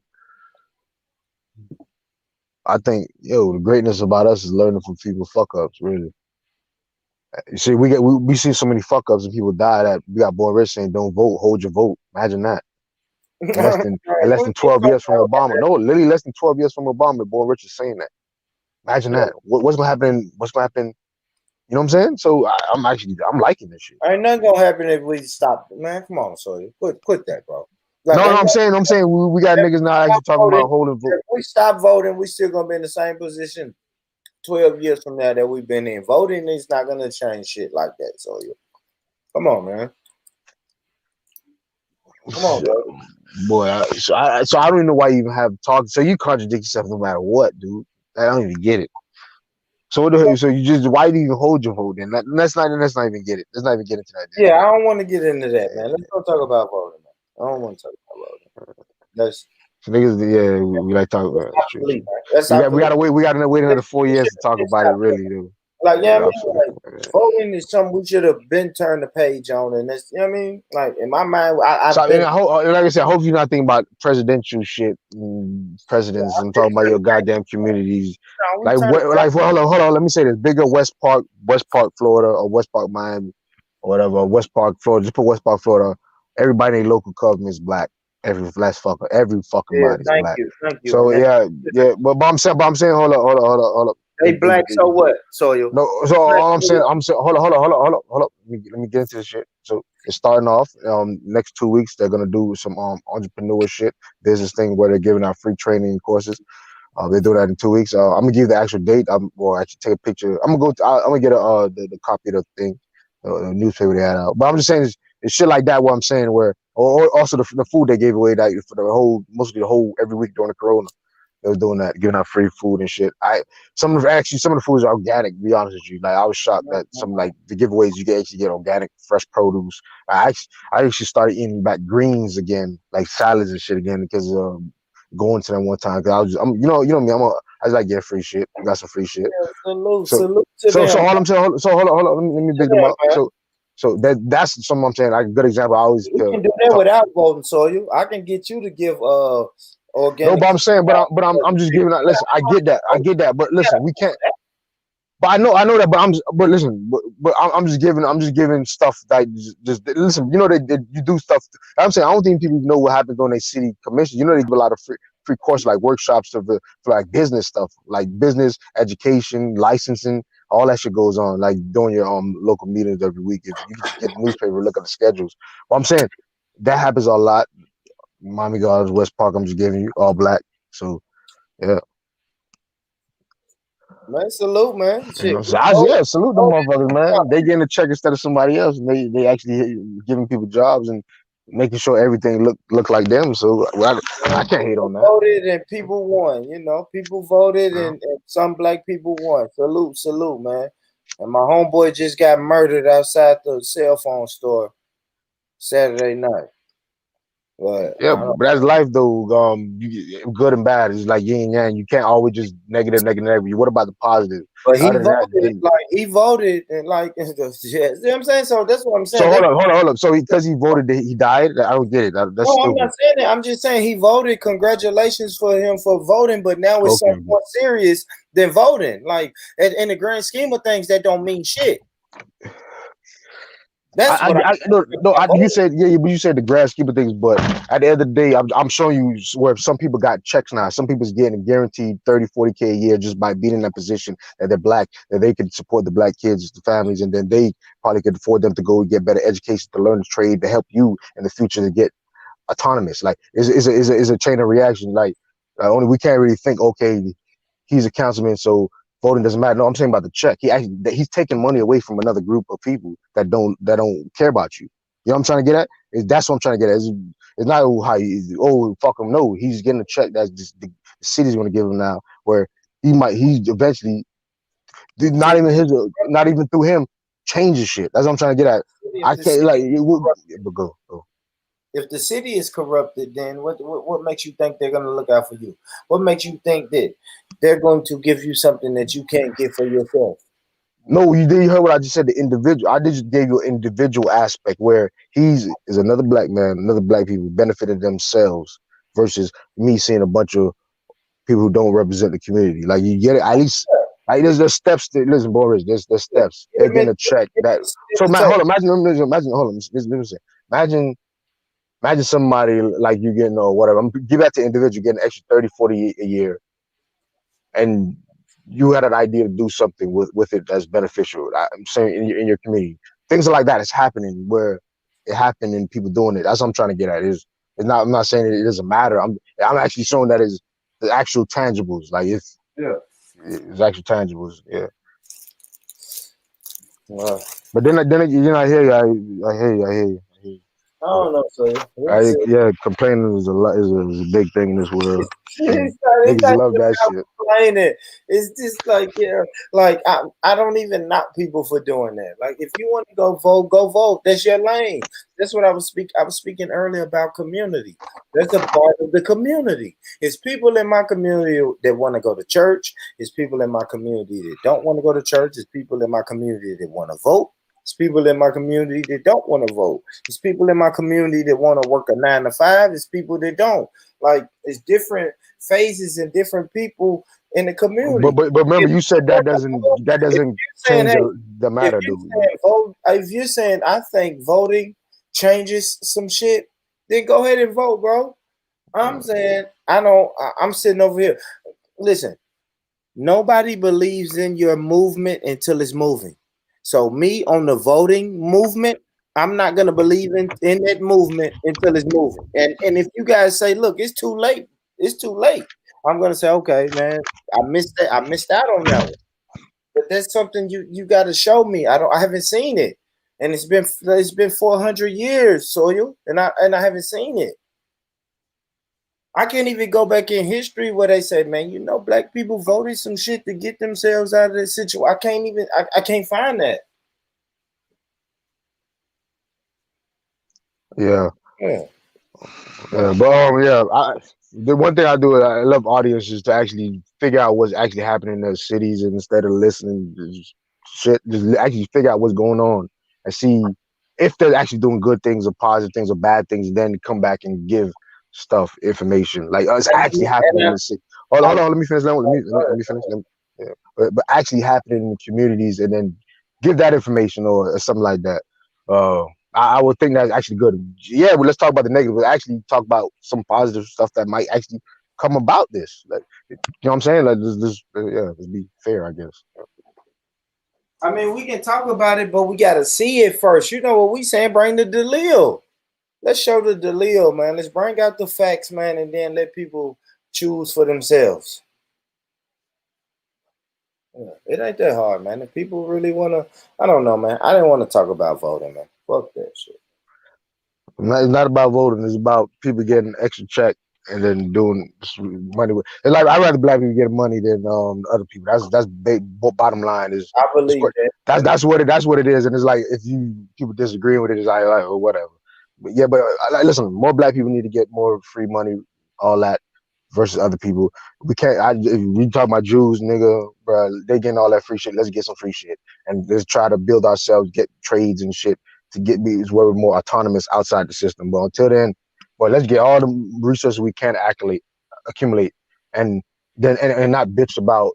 I think, the greatness about us is learning from people's fuck ups, really. You see, we see so many fuck ups and people die that we got Boy Rich saying, "Don't vote, hold your vote." Imagine that. Less than 12 years from Obama. No, literally less than 12 years from Obama, Boy Rich is saying that. Imagine that. What's gonna happen? What's gonna happen? You know what I'm saying? So I'm liking this shit. Ain't nothing gonna happen if we stop, man. Come on, Sawyer, quit that, bro. Like, no, I'm saying we got niggas now actually talking about holding vote. If we stop voting, we still gonna be in the same position 12 years from now that we've been in. Voting is not gonna change shit like that. So come on, man. Come on, bro. Boy, so I don't even know why you even have talk. So you contradict yourself no matter what, dude. I don't even get it. So what the hell? So why do you even hold your vote then? Let's not even get it. Let's not even get into that. Yeah, I don't want to get into that, man. Let's go talk about voting, man. I don't want to talk about voting. That's niggas. Yeah, we like talk about it. We gotta wait another 4 years to talk about it, really, dude. Like, yeah, I mean, like, voting is something we should have been turned the page on, and that's, you know what I mean? Like, in my mind, like I said, I hope you're not thinking about presidential shit, presidents. I'm talking about your goddamn communities. Hold on. Let me say this: bigger West Park, Florida, or West Park, Miami, or whatever. West Park, Florida. Just put West Park, Florida. Everybody in their local government is black. Every fucking body is black. Thank you. So but I'm saying, hold up. They black, so what? So you all I'm saying, hold up. Let me get into this shit. So it's starting off. Next 2 weeks they're gonna do some entrepreneur shit, business thing where they're giving out free training courses. They do that in 2 weeks. I'm gonna give the actual date. Or actually take a picture. I'm gonna get the copy of the thing, the newspaper they had out. But I'm just saying it's shit like that. What I'm saying, or also the food they gave away that for mostly the whole every week during the corona. They was doing that, giving out free food and shit. Some of the foods are organic, to be honest with you. Like, I was shocked that some, like, the giveaways you can actually get organic, fresh produce. I actually started eating back greens again, like salads and shit again, because going to them one time. Cause I'm you know me, I just like getting free shit. I got some free shit. Salute to them. So all I'm saying, hold on, let me big them up. So that's something I'm saying. Like, a good example. I always you can do that without voting, so I can get you to give organic. No, but I'm saying, but I'm just giving out. Listen, I get that, but listen, we can't. But I know that. But listen, I'm just giving stuff that just listen. You know, they you do stuff. I'm saying I don't think people know what happens on their city commission. You know, they do a lot of free courses like workshops for like business stuff, like business education, licensing, all that shit goes on. Like doing your local meetings every week. If you can just get the newspaper, look at the schedules. But I'm saying that happens a lot. Miami Gardens, West Park. I'm just giving you all black. So yeah. Man, salute, man. You Shit. know, so salute them motherfuckers, man. They getting a check instead of somebody else, and they actually giving people jobs and making sure everything look like them. So I can't hate on that. Voted and people won. You know, people voted and some black people won. Salute, man. And my homeboy just got murdered outside the cell phone store Saturday night. But Yeah, but that's life though. Good and bad. It's like yin and yang. You can't always just negative. What about the positive? But he Other than that, voted he voted and like yeah, see what I'm saying? So that's what I'm saying. So hold up. So because he voted, he died. I don't get it. That's no, stupid. I'm not saying that. I'm just saying he voted. Congratulations for him for voting, but now it's something more serious than voting. Like in the grand scheme of things, that don't mean shit. That's you said but you said the grand scheme of things. But at the end of the day, I'm showing you where some people got checks now. Some people's getting guaranteed 30, 40K a year just by being in that position that they're black, that they can support the black kids, the families, and then they probably could afford them to go get better education, to learn the trade, to help you in the future to get autonomous. Like is a chain of reaction. Like only we can't really think, okay, he's a councilman, so voting doesn't matter. No, I'm saying about the check. He's taking money away from another group of people that don't care about you. You know what I'm trying to get at? That's what I'm trying to get at. It's not fuck him. No, he's getting a check that's just the city's going to give him now, where he eventually not even through him changes shit. That's what I'm trying to get at. I can't but go. If the city is corrupted, then what makes you think they're going to look out for you? What makes you think that they're going to give you something that you can't get for yourself? No, you heard what I just said. The individual. I just gave you an individual aspect where is another black man, another black people benefiting themselves versus me seeing a bunch of people who don't represent the community. Like you get it. At least like there's steps. Listen, Boris. There's steps. They're getting a check that. So man, hold on. Imagine somebody like you getting or whatever. Give that to individual getting extra 30, 40 a year, and you had an idea to do something with it that's beneficial. I'm saying in your community, things like that is happening where it happened and people doing it. That's what I'm trying to get at. It's not. I'm not saying it doesn't matter. I'm actually showing that is the actual tangibles. Like it's actual tangibles. Yeah. Wow. But then I hear you. I hear you. I don't know, so complaining is a big thing in this world. Niggas love that shit. Complaining. It's just like like I don't even knock people for doing that. Like if you want to go vote. That's your lane. That's what I was speaking earlier about community. That's a part of the community. It's people in my community that want to go to church. It's people in my community that don't want to go to church. It's people in my community that want to vote. It's people in my community that don't want to vote. It's people in my community that want to work a 9 to 5. It's people that don't. Like it's different phases and different people in the community. But remember, you said that doesn't change the matter, dude. If you're saying I think voting changes some shit, then go ahead and vote, bro. I'm saying I don't. I'm sitting over here. Listen, nobody believes in your movement until it's moving. So me on the voting movement, I'm not gonna believe in that movement until it's moving. And if you guys say, look, it's too late, I'm gonna say, okay, man, I missed out on that one. But that's something you gotta show me. I haven't seen it. And it's been 400 years, Soil, and I haven't seen it. I can't even go back in history where they say, man, black people voted some shit to get themselves out of this situation. I can't find that. Yeah. But the one thing I do is I love audiences to actually figure out what's actually happening in their cities instead of listening to shit. Just actually figure out what's going on and see if they're actually doing good things or positive things or bad things, and then come back and give information like it's actually happening in the city. Hold on, let me finish. Let me finish. but actually happening in the communities, and then give that information or something like that. I would think that's actually good. Yeah, well, let's talk about the negative, but actually talk about some positive stuff that might actually come about this. Like, you know what I'm saying? Like, yeah, let's be fair, I guess. I mean, we can talk about it, but we got to see it first. You know what we saying? Bring the Delil. Let's show the Delil, man. Let's bring out the facts, man, and then let people choose for themselves. Yeah, it ain't that hard, man. If people really want to, I don't know, man. I didn't want to talk about voting, man. Fuck that shit. It's not about voting. It's about people getting extra check and then doing money with. It's like I'd rather black people get money than other people. That's bottom line is. I believe that. That's what it is. And it's like if you people disagree with it, it's like oh, whatever. But yeah, but listen, more black people need to get more free money, all that, versus other people. We can't. If we talk about Jews, nigga, bro, they getting all that free shit. Let's get some free shit and let's try to build ourselves, get trades and shit to get where we're more autonomous outside the system. But until then, well, let's get all the resources we can accumulate, and then and not bitch about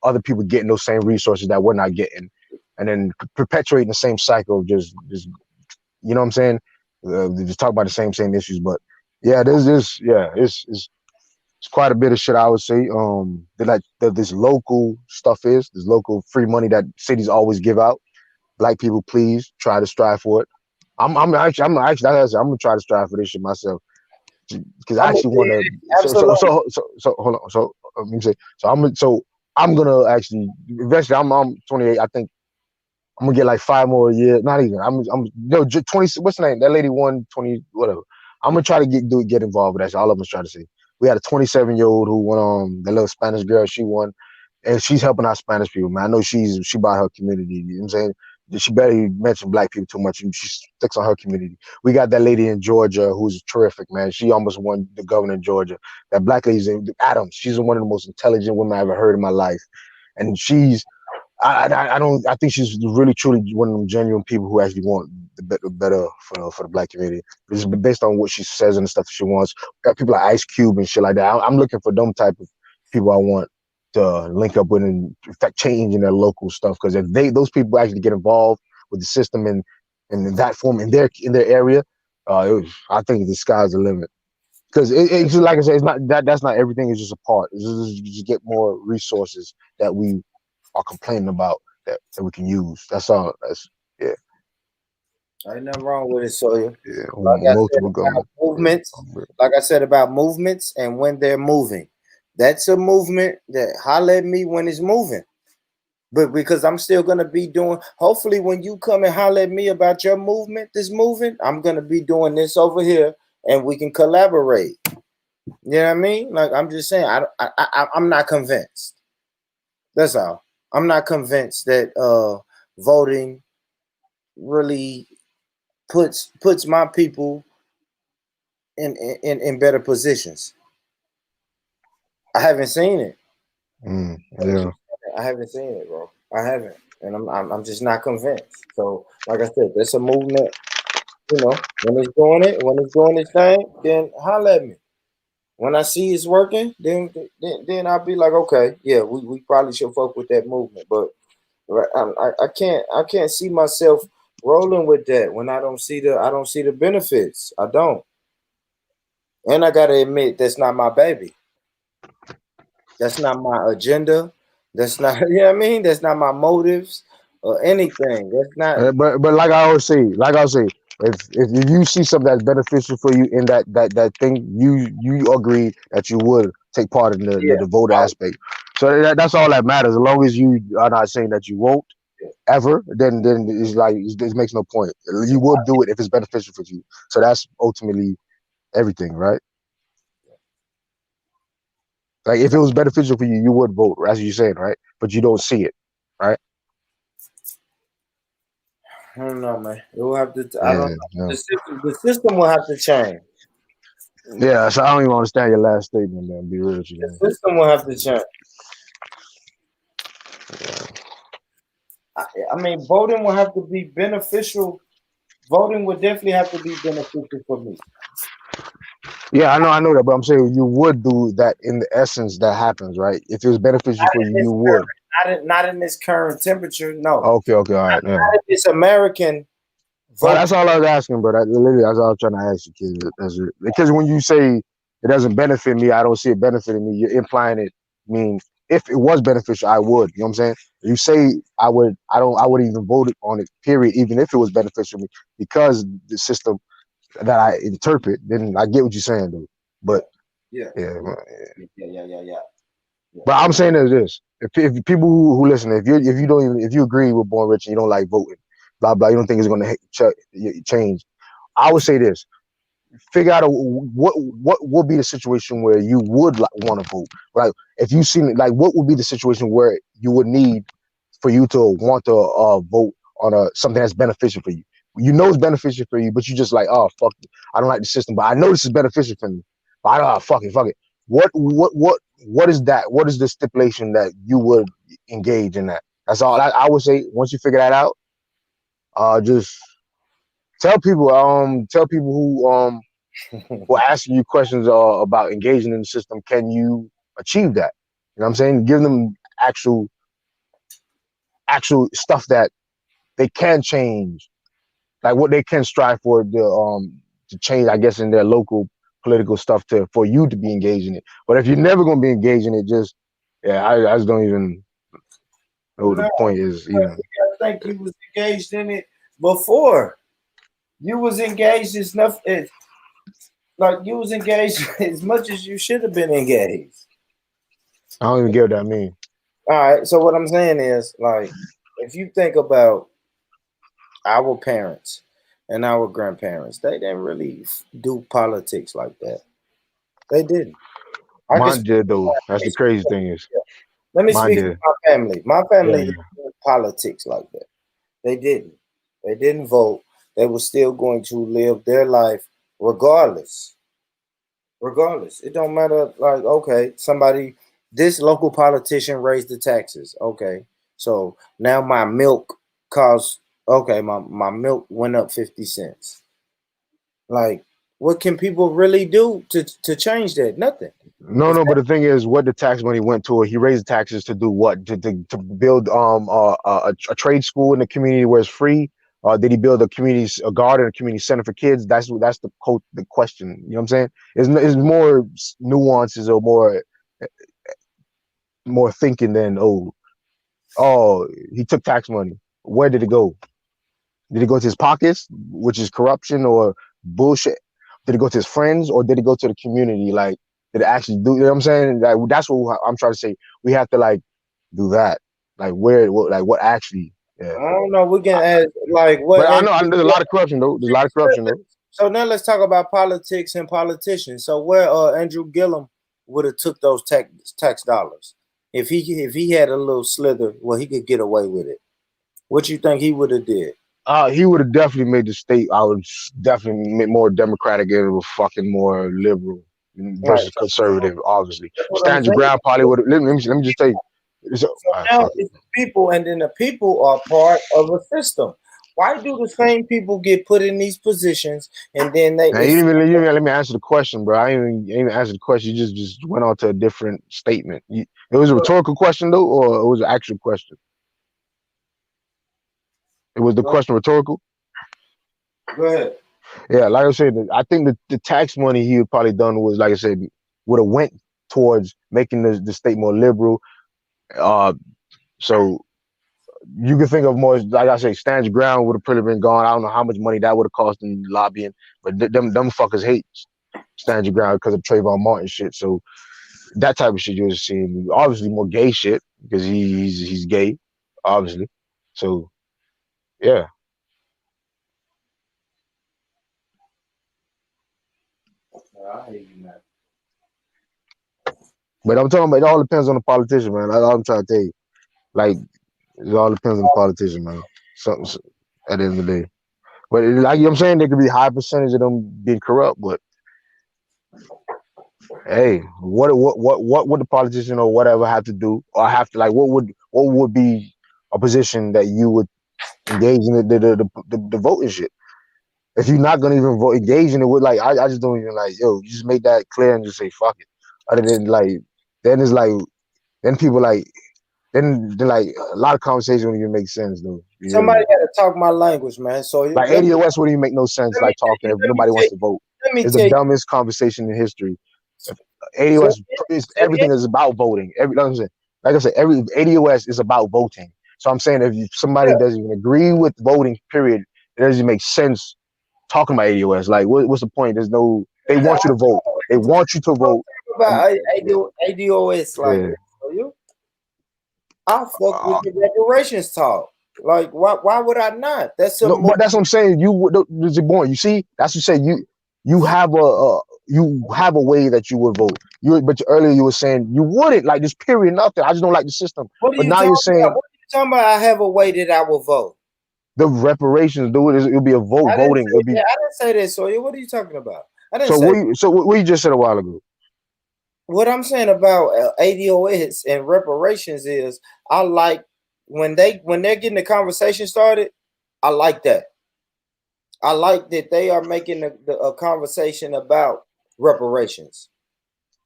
other people getting those same resources that we're not getting, and then perpetuating the same cycle of just you know what I'm saying? Just talk about the same issues. But yeah, it's quite a bit of shit, I would say. This local stuff this local free money that cities always give out. Black people, please try to strive for it. I'm gonna try to strive for this shit myself because I actually want to. So hold on. So let me say. I'm gonna actually eventually. I'm 28. I think I'm gonna get like 5 more years. Not even. I'm 20. What's the name? That lady won 20. Whatever. I'm gonna try to get involved with that. All of us try to say. We had a 27-year-old who won. The little Spanish girl. She won, and she's helping our Spanish people. Man, I know she bought her community. You know what I'm saying? She barely mentioned black people too much. She sticks on her community. We got that lady in Georgia who's terrific, man. She almost won the governor in Georgia. That black lady's in Adams. She's one of the most intelligent women I ever heard in my life, and she's. I think she's really truly one of them genuine people who actually want the better for the black community. Just based on what she says and the stuff she wants. Got people like Ice Cube and shit like that. I'm looking for them type of people I want to link up with and affect change in their local stuff. Because if those people actually get involved with the system and in that form in their area, I think the sky's the limit. Because it's just like I said, it's not that's not everything. It's just a part. It's just get more resources that we are complaining about that we can use. That's all. Yeah. Ain't nothing wrong with it, Sawyer. Yeah. Multiple government movements. Like I said about movements and when they're moving. That's a movement that holler at me when it's moving. But because I'm still gonna be doing, hopefully when you come and holler at me about your movement that's moving, I'm gonna be doing this over here and we can collaborate. You know what I mean? Like I'm just saying, I'm not convinced. That's all. I'm not convinced that voting really puts my people in better positions. I haven't seen it. Yeah. I haven't seen it, bro. I haven't, and I'm just not convinced. So, like I said, there's a movement. You know, when it's doing its thing, then holler at me. When I see it's working, then I'll be like, okay, yeah, we probably should fuck with that movement. But I can't see myself rolling with that when I don't see the benefits. I don't, and I gotta admit that's not my baby. That's not my agenda. That's not you know what I mean. That's not my motives or anything. That's not. But like I always say, if you see something that's beneficial for you in that thing, you agree that you would take part in the voter aspect. So that's all that matters. As long as you are not saying that you won't ever, then it's like it makes no point. You would do it if it's beneficial for you. So that's ultimately everything, right? Like if it was beneficial for you, you would vote, as you're saying, right? But you don't see it, right? I don't know, man. It will have to. I don't know. The system will have to change. Yeah, so I don't even understand your last statement, man. Be real with you, man. The system will have to change. I mean, voting will have to be beneficial. Voting would definitely have to be beneficial for me. Yeah, I know that, but I'm saying you would do that in the essence that happens, right? If it was beneficial for you, you would. Not in this current temperature. No, Okay, all right, yeah. not in this American Well, vote. that's all I was asking, bro. Literally, that's all I was trying to ask you, kid. Because when you say it doesn't benefit me, I don't see it benefiting me. You're implying it means if it was beneficial, I would. You know what I'm saying? You say I would, I wouldn't even vote on it. Period. Even if it was beneficial to me, because the system that I interpret, then I get what you're saying, dude. But Yeah, yeah, yeah. but I'm saying is this: if people who listen, if you don't even if you agree with Born Rich and you don't like voting, blah blah, you don't think it's going to change. I would say this: figure out what will be the situation where you would want to vote. Like if you seen it, like what would be the situation where you would need for you to want to vote on something that's beneficial for you. You know it's beneficial for you, but you just like, oh fuck it. I don't like the system, but I know this is beneficial for me. But I don't fuck it. What is that? What is the stipulation that you would engage in that? That's all I would say. Once you figure that out, just tell people who are asking you questions about engaging in the system, can you achieve that? You know what I'm saying? Give them actual stuff that they can change, like what they can strive for to change, I guess, in their local political stuff to for you to be engaged in it. But if you're never gonna be engaged in it, just I just don't even know what No, the point is even. I think you was engaged in it before. You was engaged as enough as like you was engaged as much as you should have been engaged. I don't even get what that means. All right. So what I'm saying is, like, if you think about our parents and our grandparents, they didn't really do politics like that. They didn't. I can Mine speak did for though. That's my the crazy thing is Let me mine speak for did. my family. My family Yeah, didn't do politics like that. They didn't. They didn't vote. They were still going to live their life regardless. Regardless. It don't matter. Like, okay, this local politician raised the taxes. Okay. So now my milk costs, okay, my milk went up 50 cents. Like, what can people really do to change that? Nothing. no, It's no, but the thing is, what the tax money went to, he raised taxes to do what? To build a trade school in the community where it's free. Did he build a garden, a community center for kids? That's the question. You know what I'm saying? It's more nuances or more thinking than he took tax money. Where did it go? Did it go to his pockets, which is corruption or bullshit? Did it go to his friends or did it go to the community? Like, did it actually do? You know what I'm saying? Like, that's what I'm trying to say. We have to like do that. Like, what actually? Yeah. I don't know. We can ask like what But I know, Andrew. there's a lot of corruption though. There's a lot of corruption though. So now let's talk about politics and politicians. So where Andrew Gillum would have took those tax dollars if he had a little slither, well, he could get away with it. What you think he would have did? He would have definitely made the state. I would definitely make more democratic and it was fucking more liberal Right. versus conservative. Obviously, That's what I'm stand your saying. ground probably would. Let me just tell you. So, So now fuck it. it's the people, and then the people are part of a system. Why do the same people get put in these positions, and then Now, you didn't even let me answer the question, bro. I ain't even answered the question. You just went on to a different statement. It was a rhetorical question though, or it was an actual question. It was the question rhetorical. go ahead. Yeah, like I said, I think the tax money he would probably done was, like I said, would have went towards making the state more liberal. Uh, so you can think of more, like I say, stand your ground would have probably been gone. I don't know how much money that would have cost in lobbying, but them fuckers hate stand your ground because of Trayvon Martin shit. So that type of shit you was seeing. Obviously more gay shit because he's gay, obviously. So yeah. I hate you, man. But I'm talking about it all depends on the politician, man. That's all I'm trying to tell you. Like it all depends on the politician, man. Something at the end of the day. But like you know what I'm saying, there could be a high percentage of them being corrupt, but hey, what would the politician or whatever have to do, or have to like what would be a position that you would engage in the voting shit? If you're not gonna even vote, engage in it with like, I just don't even like, yo, you just make that clear and just say fuck it. Other than like, then it's like, then people like, then like a lot of conversation don't even make sense though. You hear me? Somebody got to talk my language, man. So Like let me ADOS wouldn't even make no sense. let me Like tell talking you, if nobody wants to vote, let me it's the tell you. dumbest conversation in history. If So, ADOS is everything is about voting. Every like I said, every ADOS is about voting. So I'm saying if somebody yeah, doesn't even agree with voting, period, it doesn't make sense talking about ADOS. Like what's the point? There's no. They want you to vote. They want you to vote. And about ADOS like yeah. this. So I fuck Uh, with the reparations talk. Like, why would I not? That's a no, more but that's what I'm saying. You would, born. You see, that's what you say. You have you have a way that you would vote. But earlier you were saying you wouldn't like this period. Nothing. I just don't like the system. what are But you now talking you're about? saying What are you talking about? I have a way that I will vote. the reparations. Do it. It'll be a vote. I didn't Voting. say It'll be. that. I didn't say that, Sawyer. What are you talking about? I didn't So say what you just said a while ago. what I'm saying about ADOS and reparations is I like when they're getting the conversation started. I like that. I like that they are making a conversation about reparations.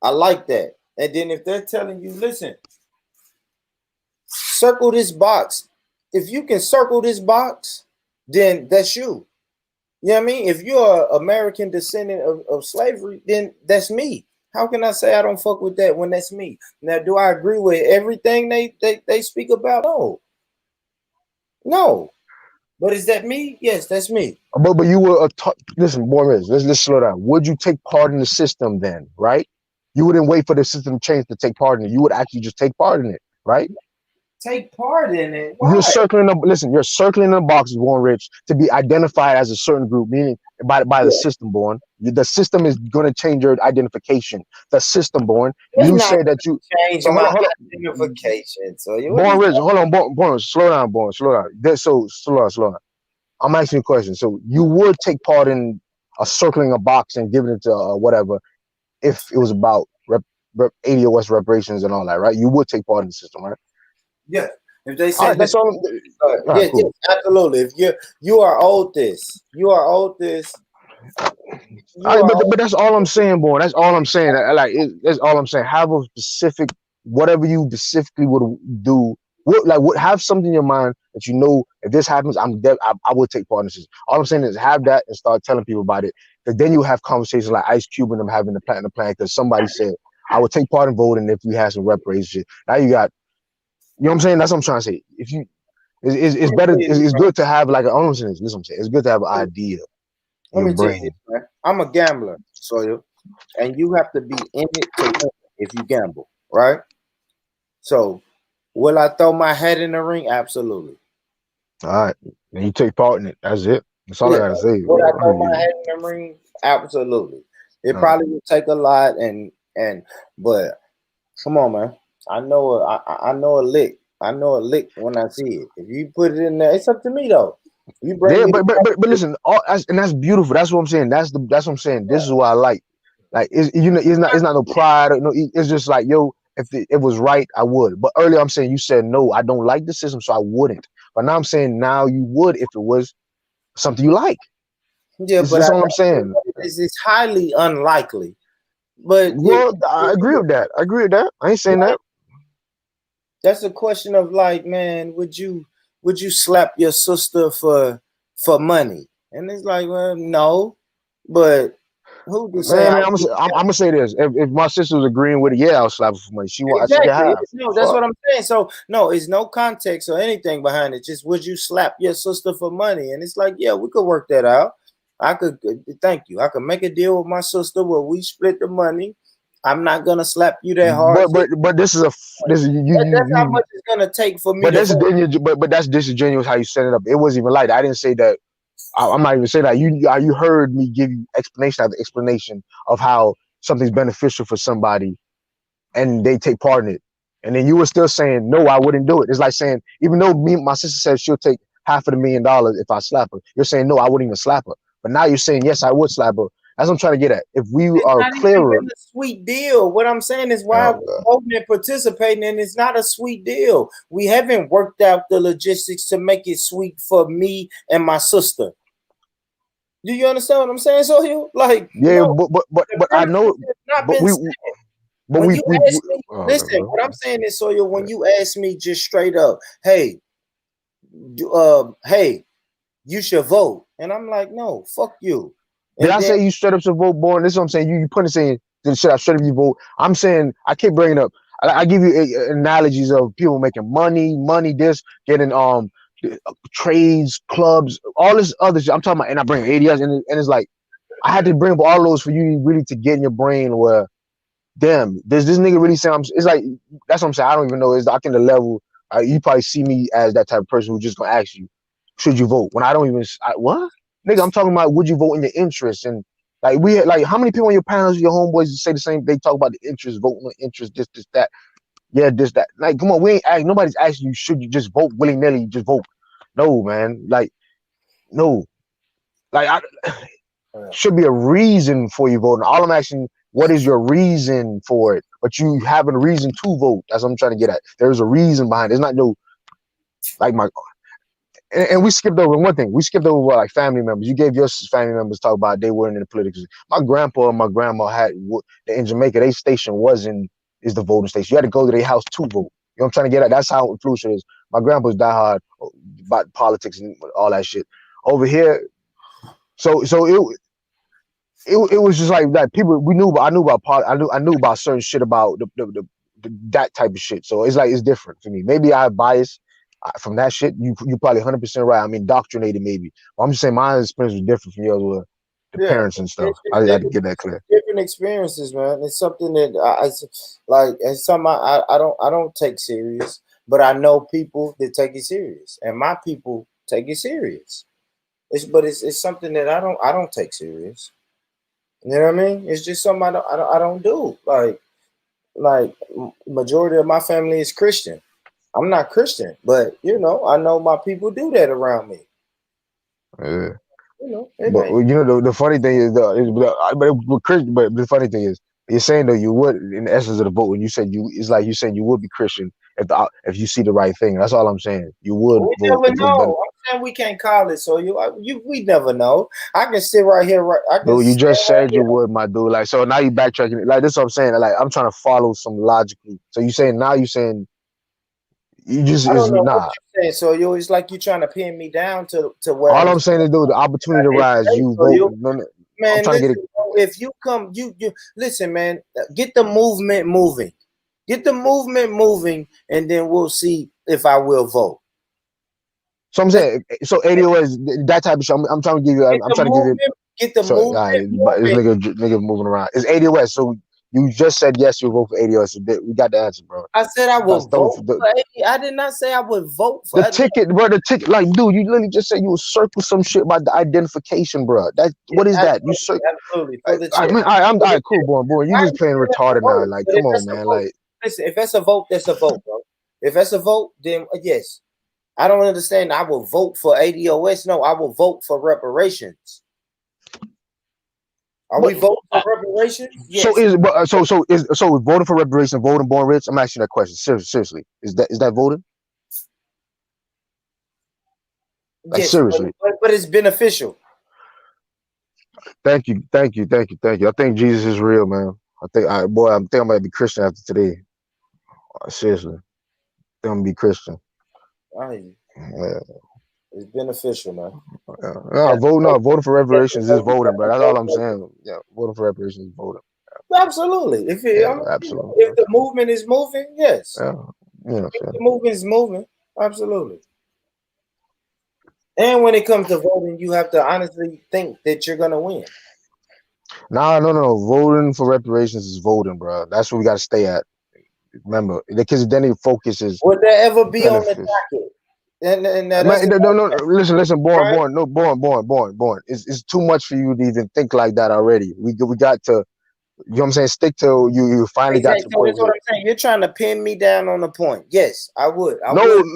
I like that. And then if they're telling you, listen, circle this box. If you can circle this box, then that's you. You know what I mean? If you're an American descendant of slavery, then that's me. How can I say I don't fuck with that when that's me? Now, do I agree with everything they speak about? No. No. But is that me? Yes, that's me. But you were listen, Boris. Let's slow down. Would you take part in the system then? Right? You wouldn't wait for the system to change to take part in it. You would actually just take part in it, right? Take part in it. You're Why? circling the listen. You're circling the boxes, born rich, to be identified as a certain group, meaning by the Yeah. system, born. The system is going to change your identification. The system, born. It's You not say that you. change So my hold on. identification. So what do Born you rich. Hold on, born. Slow down, born. Slow down. So slow down. I'm asking you a question. So you would take part in a circling a box and giving it to whatever if it was about ADOS reparations and all that, right? You would take part in the system, right? yeah. If they All say right, this, that's all. All right, yes, cool. absolutely. If you are owed this, you are owed this, All you right, are but that's all I'm saying, boy. That's all I'm saying. That's all I'm saying. Have a specific, whatever you specifically would do. Have something in your mind that you know if this happens, I will take part in this. All I'm saying is have that and start telling people about it. Because then you have conversations like Ice Cube and them having the platinum plan. Because somebody said I would take part in voting if we had some reparations shit. Now you got, you know what I'm saying? That's what I'm trying to say. If you, it's better. It's good to have like I'm saying this. Listen, what I'm saying. It's good to have an idea in let your me tell you this, brain. man. I'm a gambler, Sawyer, and you have to be in it to win if you gamble, right? So, will I throw my hat in the ring? Absolutely. All right, and you take part in it. That's it. That's all I Yeah. gotta say. Would I throw my All hat in the ring? Absolutely. It right. probably would take a lot, but come on, man. I know a lick. I know a lick when I see it. If you put it in there, it's up to me though. You bring Yeah, me but listen, and that's beautiful. That's what I'm saying. That's what I'm saying. This is what I like. Like it's not no pride. Or no, it's just like yo, if it was right, I would. But earlier I'm saying you said no, I don't like the system, so I wouldn't. But now I'm saying now you would if it was something you like. yeah, but That's all I'm saying. it's highly unlikely. But Well, I agree with that. I agree with that. I ain't saying that. that's a question of like, man, would you slap your sister for money? And it's like, well, no, but who to say Man, I I'm gonna say this. If my sister was agreeing with it, yeah, I'll slap her for money. She can exactly. have. No, that's Fuck. what I'm saying. So no, it's no context or anything behind it. Just would you slap your sister for money? And it's like, yeah, we could work that out. I could thank you. I could make a deal with my sister where we split the money. I'm not gonna slap you that hard. But this is That's how much it's gonna take for me but to that's vote. but that's disingenuous how you set it up. It wasn't even like that. I didn't say that. I'm not even saying that. You heard me give you explanation after explanation of how something's beneficial for somebody and they take part in it. And then you were still saying, no, I wouldn't do it. It's like saying, even though my sister said she'll take half of $1,000,000 if I slap her, you're saying, no, I wouldn't even slap her. But now you're saying, yes, I would slap her. That's what I'm trying to get at. If we It's are not even clearer, been a sweet deal. What I'm saying is why oh, we're voting and participating, and it's not a sweet deal. We haven't worked out the logistics to make it sweet for me and my sister. Do you understand what I'm saying, Sohail? Like, Yeah, no, but I know, has not but been we, said. but When we, you we, ask we me, oh, listen, no, what I'm saying is, Sohail, when you ask me just straight up, hey, hey, you should vote, and I'm like, no, fuck you. did And I then say you straight up should vote, born? This is what I'm saying. You put it saying, should I straight up you vote? I'm saying I keep bringing up. I give you analogies of people making money, this getting trades, clubs, all this other shit. I'm talking about, and I bring ADS, and it's like I had to bring up all those for you really to get in your brain where, damn, does this nigga really sound? It's like that's what I'm saying. I don't even know. It's I think the level. You probably see me as that type of person who's just gonna ask you, should you vote? When I don't even what, nigga, I'm talking about would you vote in your interest? And like we had, like how many people on your panels, your homeboys say the same? They talk about the interest, voting on interest, this, that. Yeah, this, that. Like, come on, we ain't asking. Nobody's asking you should you just vote willy nilly, just vote. No, man. Like, no. Like, should be a reason for you voting. All I'm asking, what is your reason for it? But you having a reason to vote. That's what I'm trying to get at. There's a reason behind it. It's not no like my and we skipped over one thing. We skipped over like family members. You gave your family members talk about they weren't in the political. My grandpa and my grandma had in Jamaica. Their station is the voting station. You had to go to their house to vote. You know what I'm trying to get at? That's how influential it is. My grandpa's diehard about politics and all that shit. Over here, so it was just like that. People we knew about. I knew about certain shit about the that type of shit. So it's like it's different for me. Maybe I have bias from that shit. You probably 100% right. I mean, indoctrinated maybe. But I'm just saying my experience was different from yours with the yeah, parents and stuff. I had to get that clear. different experiences, man. It's something that it's something I don't take serious, but I know people that take it serious, and my people take it serious. It's something that I don't take serious. You know what I mean? It's just something I don't do. Like majority of my family is Christian. I'm not Christian, but I know my people do that around me. Yeah. It But may. the funny thing is but the funny thing is you're saying though you would in the essence of the vote when you said it's like you saying you would be Christian if you see the right thing. That's all I'm saying. You would We vote never if it's better. know. I'm saying we can't call it. So we never know. I can sit right here. I can Dude, you stand just right said you here. would, my dude. Like, so now you backtracking. Like, this is what I'm saying. Like, I'm trying to follow some logically. So you saying now you saying you just I is don't know what nah. you're saying. So it's like you trying to pin me down to where All I'm. I'm saying is, dude, the opportunity to rise, you So vote. No, no, I'm man, trying to get it. listen. Bro, if you come, you listen, man. Get the movement moving. Get the movement moving, and then we'll see if I will vote. So I'm saying, so ADOS, that type of shit. I'm trying to give you. Get I'm the trying to give you. movement. Get the So, movement but this moving. nigga moving around. It's ADOS. So you just said yes, you vote for ADOS. So we got the answer, bro. I said I That's would vote for 80. I did not say I would vote for the ticket, bro. The ticket, like, dude, you literally just said you would circle some shit about the identification, bro. That what is that? You circle. Absolutely for the I check. mean, I'm all right, cool, boy. You I just playing understand that's a retarded now. vote, Like, but come if on, that's a man. vote, Like, listen, if that's a vote, that's a vote, bro. If that's a vote, then yes. I don't understand. I will vote for ADOS. No, I will vote for reparations. Are we voting for reparations? so Yes. so voting for reparation, voting born rich. I'm asking that question. Seriously, is that voting? Like, Yes, seriously. but it's beneficial. Thank you. I think Jesus is real, man. I think I'm gonna be Christian after today. Seriously, I think I'm gonna be Christian. Yeah. It's beneficial, man. Voting for reparations is voting, bro. That's all I'm saying. Yeah, voting for reparations is voting. Absolutely. Absolutely. If the movement is moving, yes. Yeah, yeah, If the movement is moving, absolutely. And when it comes to voting, you have to honestly think that you're gonna win. No. Voting for reparations is voting, bro. That's what we got to stay at. Remember, because then it focuses Would there ever be on the benefits. docket? And that Man, doesn't no. Listen, right? born. It's too much for you to even think like that already. We got to, you know what I'm saying? Stick to you. You finally got Exactly. to the So point that's what where I'm saying. You're trying to pin me down on the point. Yes, I would. I no. would.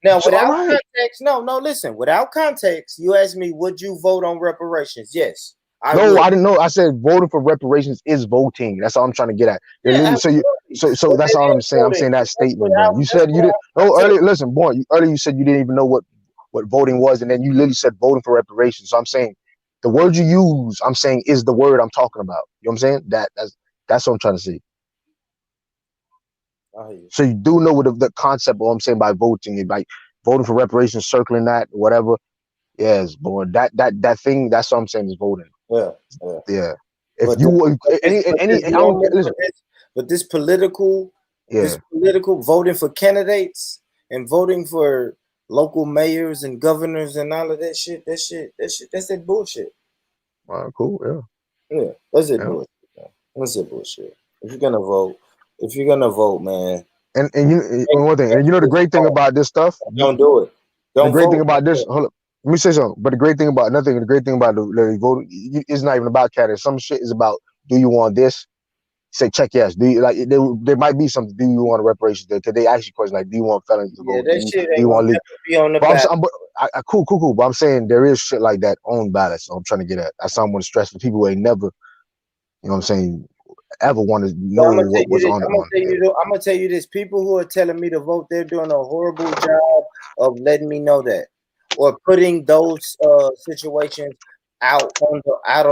Now, So all without right. context, no. Listen, without context, you asked me, would you vote on reparations? Yes, I No, would. I didn't know. I said voting for reparations is voting. That's all I'm trying to get at. Yeah, absolutely. So But that's that all I'm is saying. I'm voting. saying that statement, bro. You That's said you didn't. without No, context. earlier. Listen, boy. Earlier you said you didn't even know what voting was, and then you literally said voting for reparations. So I'm saying the word you use, I'm saying, is the word I'm talking about. You know what I'm saying? That's what I'm trying to say. So you do know what the concept of what I'm saying by voting, like voting for reparations, circling that, whatever. Yes, boy, that thing, that's what I'm saying is voting. Yeah. If But you I don't listen. This political, this political voting for candidates and voting for local mayors and governors and all of that's that bullshit. All right, cool, yeah, that's it bullshit. Man. That's it bullshit. If you're gonna vote, man. And you one thing, and you know the great thing about this stuff, don't do it. The great thing about this, hold up, let me say something. But the great thing about the great thing about the vote, it's not even about candidates. Some shit is about, do you want this? Say check yes. Do you like? There might be something. Do you want a reparations? Because they ask you questions like, do you want felons to vote? That shit ain't gonna be on the ballot. Cool. But I'm saying there is shit like that on ballots. So I'm trying to get at. That's something I want to stress for people who ain't never, you know what I'm saying, ever want to know what's on it. I'm gonna tell you this: people who are telling me to vote, they're doing a horrible job of letting me know that, or putting those situations out on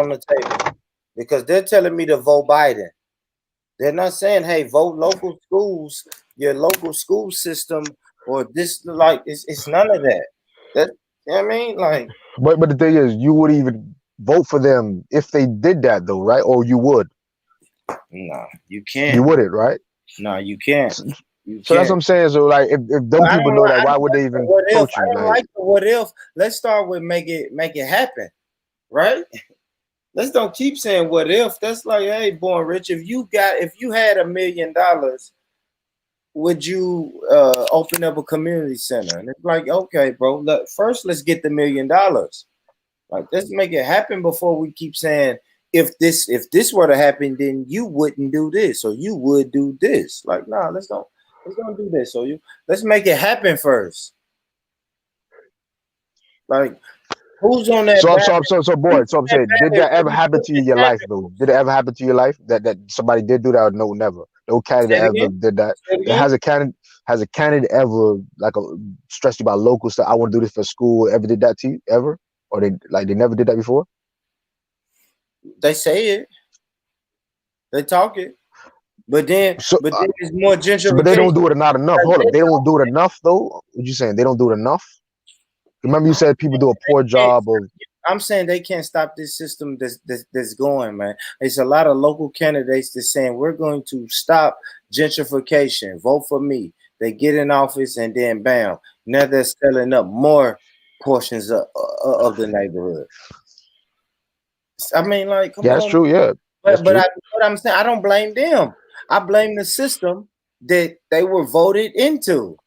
the table, because they're telling me to vote Biden. They're not saying, "Hey, vote local schools, your local school system, or this." Like, it's none of that. That, you know what I mean? Like, but the thing is, you would even vote for them if they did that, though, right? Or you would? No, you can't. You wouldn't, right? No, you can't. So that's what I'm saying. So like, if them people know that, why would they even approach you? I don't like the what if. Let's start with make it happen, right? Let's don't keep saying what if. That's like, hey, Born Rich, if you had $1 million, would you open up a community center? And it's like, okay, bro, look, first let's get the $1 million. Like, let's make it happen before we keep saying, if this were to happen, then you wouldn't do this, or you would do this. Like, nah, let's don't do this. So let's make it happen first. Like, who's on that? So I'm saying, did that ever happen to you in your life, though? Did it ever happen to your life that somebody did do that, or no, never? No candidate ever did that. Has a candidate ever stressed you about local stuff? I want to do this for school. Ever did that to you? Ever? Or they never did that before? They say it. They talk it. But then it's more gentrification. But they don't do it not enough. Hold up, they don't do it enough, though. What you saying? They don't do it enough? Remember, you said people do a poor job of. I'm saying they can't stop this system that's going, man. It's a lot of local candidates that's saying we're going to stop gentrification. Vote for me. They get in office and then bam, now they're selling up more portions of the neighborhood. I mean, like, come on. That's true, yeah. But what I'm saying, I don't blame them. I blame the system that they were voted into.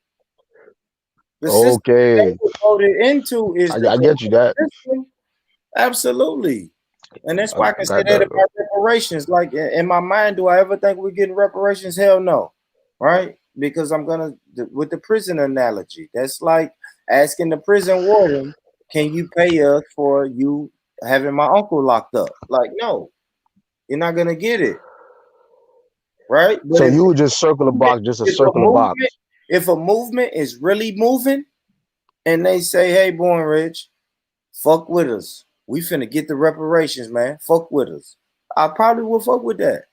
The system they were voted into is I get you that. System. Absolutely. And that's why I can say that about reparations. Like, in my mind, do I ever think we're getting reparations? Hell no. Right? Because I'm gonna with the prison analogy. That's like asking the prison warden, can you pay us for you having my uncle locked up? Like, no. You're not gonna get it, right? But so you would just circle a box, just a circle box. If a movement is really moving, and they say, "Hey, Born Rich, fuck with us. We finna get the reparations, man. Fuck with us." I probably would fuck with that.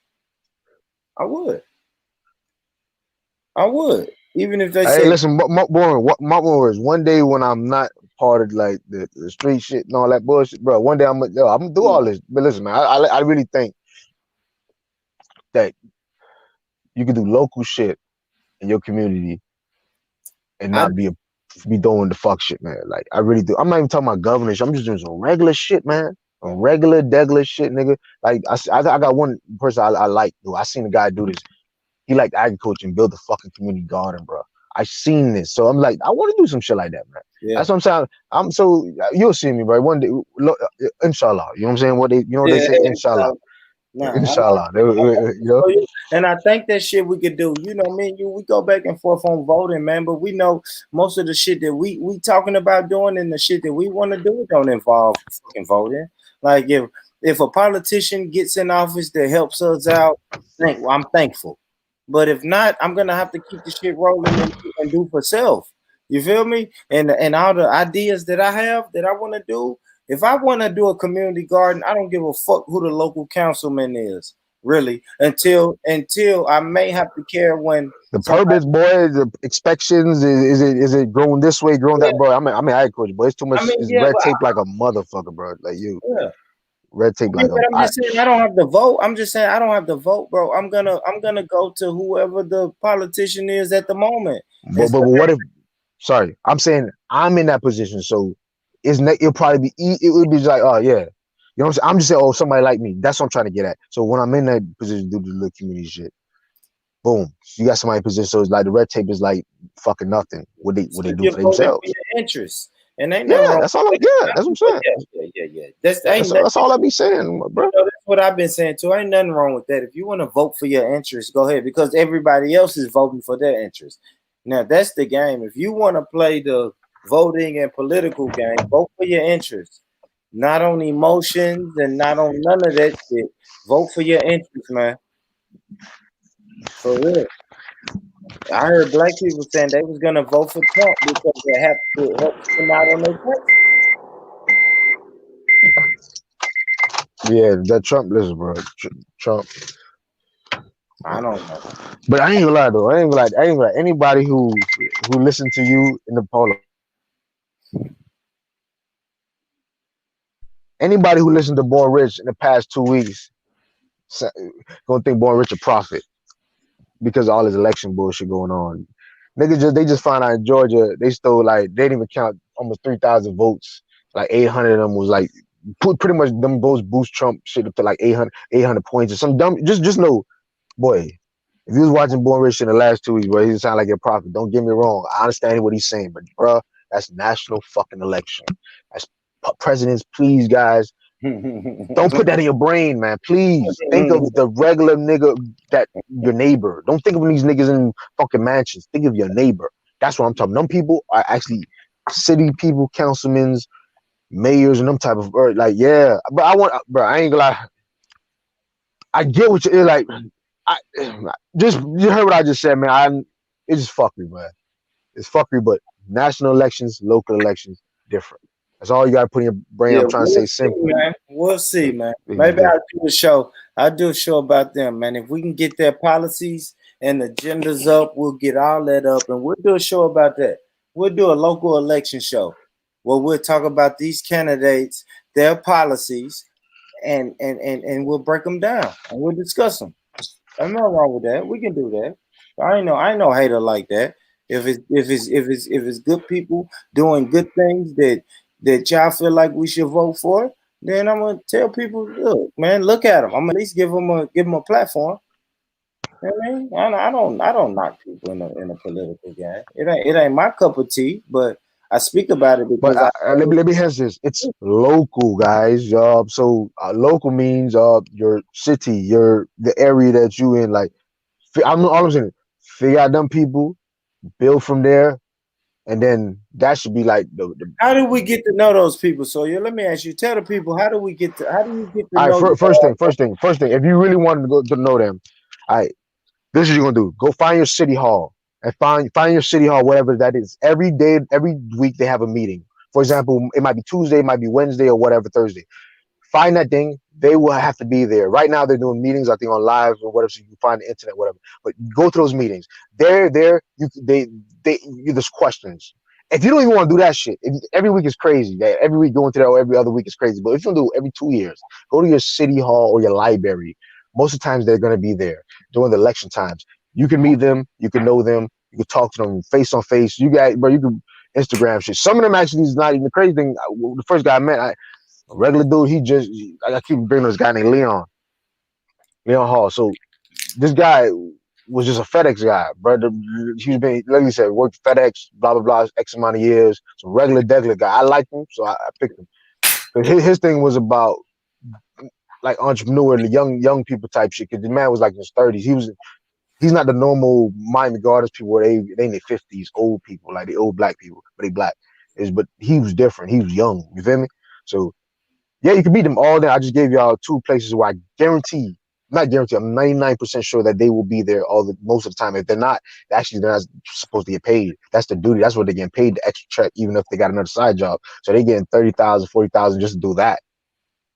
I would. Even if they say, "Hey, listen, my words. One day when I'm not part of like the street shit and all that bullshit, bro. One day I'm gonna do all this. But listen, man, I really think that you can do local shit in your community and not be doing the fuck shit, man. Like, I really do. I'm not even talking about governance. I'm just doing some regular shit, man. Regular shit, nigga. Like, I got one person I like. I seen a guy do this. He liked agriculture and build a fucking community garden, bro. I seen this, so I'm like, I want to do some shit like that, man. Yeah. That's what I'm saying. You'll see me, bro. One day, inshallah. You know what I'm saying? What they say, inshallah. Inshallah. And I think that shit we could do. You know, me and you, we go back and forth on voting, man. But we know most of the shit that we talking about doing and the shit that we want to do don't involve fucking voting. Like, if a politician gets in office that helps us out, I'm thankful. But if not, I'm gonna have to keep the shit rolling and do for self. You feel me? And all the ideas that I have that I want to do, If I want to do a community garden, I don't give a fuck who the local councilman is, really, until I may have to care when The somebody. permits, boy, the inspections, is it growing this way, growing that, bro? I'm an agriculture, but it's too I much. mean, It's yeah, red but tape like a motherfucker, bro. Like you, yeah. red tape Yeah, like a. but I'm just saying I don't have to vote. I'm just saying I don't have to vote, bro. I'm gonna go to whoever the politician is at the moment. But It's what if? Sorry, I'm saying I'm in that position, so it'll probably be it would be just like, oh yeah, you know what I'm saying. I'm just saying, oh, somebody like me. That's what I'm trying to get at. So when I'm in that position, do the little community shit. Boom, you got somebody in position. So it's like the red tape is like fucking nothing. What they do you're for voting for themselves. your interests, and ain't nothing Yeah, wrong that's all. with Yeah, that's what I'm that. saying. Yeah. That's ain't nothing. That's all I be saying, bro. That's what I've been saying too. Ain't nothing wrong with that. If you want to vote for your interests, go ahead because everybody else is voting for their interests. Now that's the game. If you want to play the voting and political game, vote for your interests, not on emotions and not on none of that shit. Vote for your interests, man. For real. I heard black people saying they was gonna vote for Trump because it helps them out on their taxes. Yeah, that Trump listen, bro. Trump. I don't know. But I ain't gonna lie though. I ain't gonna lie. Anybody who listened to you in the poll, anybody who listened to Born Rich in the past 2 weeks, gonna think Born Rich a prophet because of all this election bullshit going on. Niggas they just found out in Georgia they stole like they didn't even count almost 3,000 votes. Like 800 of them was like pretty much them votes boost Trump shit up to like 800 points or some dumb. Just know, boy. If you was watching Born Rich in the last 2 weeks, bro, he sound like a prophet. Don't get me wrong. I understand what he's saying, but bro, that's national fucking election. That's presidents. Please, guys, don't put that in your brain, man. Please think of the regular nigga that your neighbor. Don't think of these niggas in fucking mansions. Think of your neighbor. That's what I'm talking. Them people are actually city people, councilmen, mayors, and them type of like, yeah. But bro. I ain't gonna lie. I get what you're like. I just you heard what I just said, man. It's just fuckery, man. It's fuckery, but national elections, local elections, different. That's all you gotta put in your brain. Yeah, I'm trying to we'll say see, simple. man. We'll see, man. It's Maybe I'll different. do a show. I'll do a show about them, man. If we can get their policies and agendas up, we'll get all that up, and we'll do a show about that. We'll do a local election show where we'll talk about these candidates, their policies, and we'll break them down and we'll discuss them. There's nothing wrong with that. We can do that. I ain't no hater like that. If it's good people doing good things that y'all feel like we should vote for, then I'm gonna tell people, look, man, look at them. I'm gonna at least give them a platform. You know what I mean, I don't knock people in a political game. It ain't my cup of tea, but I speak about it But because I let me hear this. It's local, guys. So local means your city, the area that you in. Like I'm all I'm saying. Figure out them people, build from there, and then that should be like the how do we get to know those people? So yeah, let me ask you, tell the people how do you get to all right. know First thing. If you really wanted to go to know them, all right. This is what you're gonna do. Go find your city hall and find your city hall, whatever that is. Every day, every week they have a meeting. For example, it might be Tuesday, it might be Wednesday, or whatever Thursday. Find that thing. They will have to be there. Right now, they're doing meetings, I think, on live or whatever, so you can find the internet, whatever. But go to those meetings. They're there. There's questions. If you don't even want to do that shit, every week is crazy. Every week going to that or every other week is crazy. But if you do it every 2 years, go to your city hall or your library. Most of the times they're going to be there during the election times. You can meet them. You can know them. You can talk to them face on face. You guys, bro, you can Instagram shit. Some of them actually is not even the crazy thing. The first guy I met, a regular dude, I keep bringing this guy named Leon Hall. So this guy was just a FedEx guy, bro. He's been, like you said, worked FedEx, blah, blah, blah, X amount of years. So regular guy. I liked him, so I picked him. But his thing was about like entrepreneur and the young people type shit. Cause the man was like in his 30s. He's not the normal Miami Gardens people where they in their 50s, old people, like the old black people, but they black. But he was different. He was young. You feel me? So yeah, you can beat them all day. I just gave y'all two places where I guarantee not guaranteed. I'm 99% sure that they will be there most of the time. If they're not, they're not supposed to get paid. That's the duty. That's what they're getting paid, the extra check, even if they got another side job. So they're getting 30,000, 40,000 just to do that,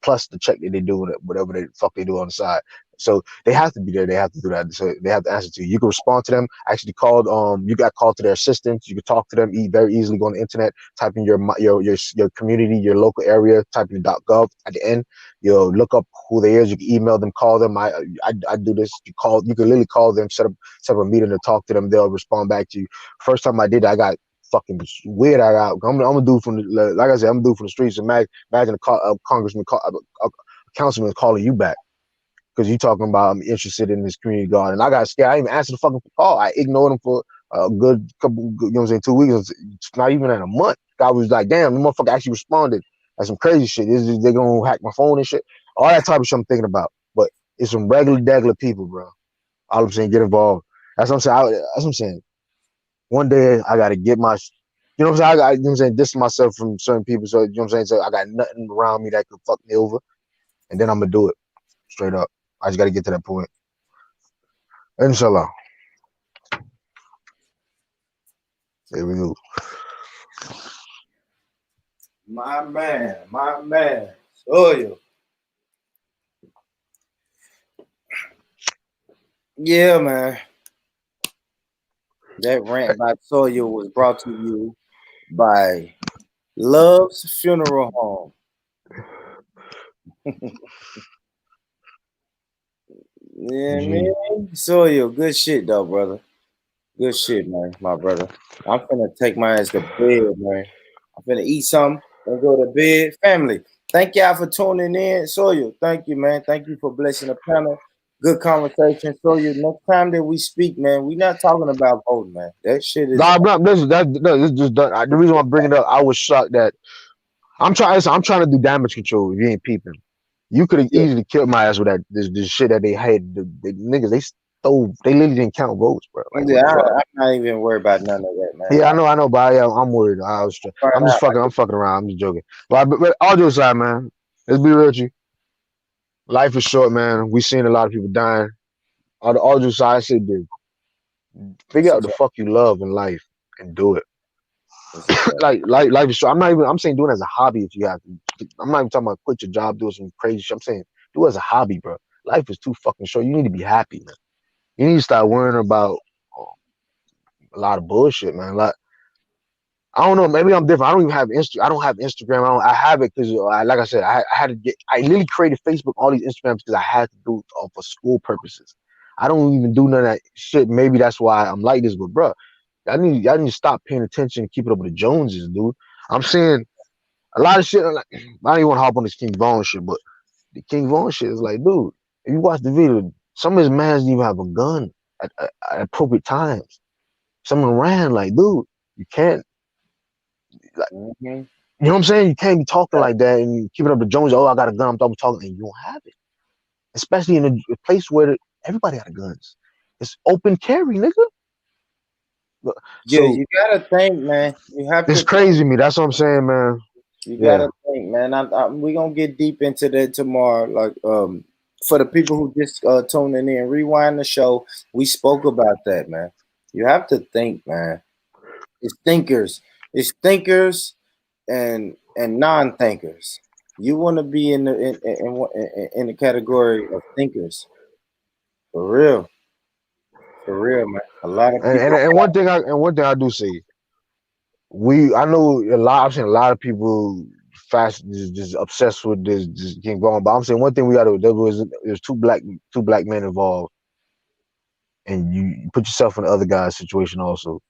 plus the check that they do, whatever the fuck they do on the side. So they have to be there. They have to do that. So they have to answer to you. You can respond to them. Actually, you got called to their assistants. You can talk to them very easily. Go on the internet, type in your community, your local area, type in .gov at the end. You'll look up who they is. You can email them, call them. I do this. You can literally call them, set up a meeting to talk to them. They'll respond back to you. First time I did that, I got fucking weird. I'm a dude from like I said, I'm a dude from the streets. Imagine a congressman, a councilman calling you back because you talking about I'm interested in this community garden. And I got scared. I didn't even answer the fucking call. I ignored him for a good couple, 2 weeks. It's not even in a month. God was like, damn, the motherfucker actually responded. That's some crazy shit. They're gonna hack my phone and shit. All that type of shit I'm thinking about. But it's some regular people, bro. All I'm saying, get involved. That's what I'm saying. One day I gotta get my, you know what I'm saying? You know what I'm saying? Distance myself from certain people. So you know what I'm saying? So I got nothing around me that could fuck me over, and then I'm gonna do it straight up. I just gotta get to that point. Inshallah. There we go. My man. Sawyer. Yeah, man. That rant by Sawyer was brought to you by Love's Funeral Home. Yeah, man. Sawyer, good shit though, brother. Good shit, man, my brother. I'm finna take my ass to bed, man. I'm finna eat something and go to bed. Family, thank y'all for tuning in. Sawyer, thank you, man. Thank you for blessing the panel. Good conversation. Sawyer, next time that we speak, man, we not talking about voting, man. That shit is. Nah, this is just done. The reason why I'm bringing it up, I was shocked that I'm trying to do damage control. If you ain't peeping, you could have Yeah, easily killed my ass with that this shit that they had. The niggas they literally didn't count votes, bro. Like what the fuck? I'm not even worried about none of that, man. Yeah, I know, but I'm worried. I'm fucking around. I'm just joking. But all jokes aside, man. Let's be real with you. Life is short, man. We seen a lot of people dying. All jokes aside, I said, dude, figure out the fuck you love in life and do it. like life is short. I'm saying do it as a hobby if you have to. I'm not even talking about quit your job, do some crazy shit. I'm saying do it as a hobby, bro. Life is too fucking short. You need to be happy, man. You need to start worrying about a lot of bullshit, man. Like I don't know. Maybe I'm different. I don't even have I don't have Instagram. I have it because, like I said, I had to get. I literally created Facebook, all these Instagrams because I had to do it for school purposes. I don't even do none of that shit. Maybe that's why I'm like this, but bro, I need to stop paying attention and keep it up with the Joneses, dude. I'm saying a lot of shit. Like, I don't even want to hop on this King Von shit, but the King Von shit is like, dude, if you watch the video, some of his mans didn't even have a gun at appropriate times. Someone ran like, dude, you can't. Like, you know what I'm saying? You can't be talking like that and you keeping up the Jones. Oh, I got a gun. I'm talking, and you don't have it. Especially in a place where everybody got guns. It's open carry, nigga. Yeah, So you gotta think, man. You have it's to. crazy to me. That's what I'm saying, man. You gotta think, man. We gonna get deep into that tomorrow. Like, for the people who just tuning in, rewind the show. We spoke about that, man. You have to think, man. It's thinkers. It's thinkers and non-thinkers. You want to be in the category of thinkers, for real, man. A lot of people. And one thing I do see, I know I've seen a lot of people just obsessed with this King Von. But I'm saying one thing there's two black men involved, and you put yourself in the other guy's situation also.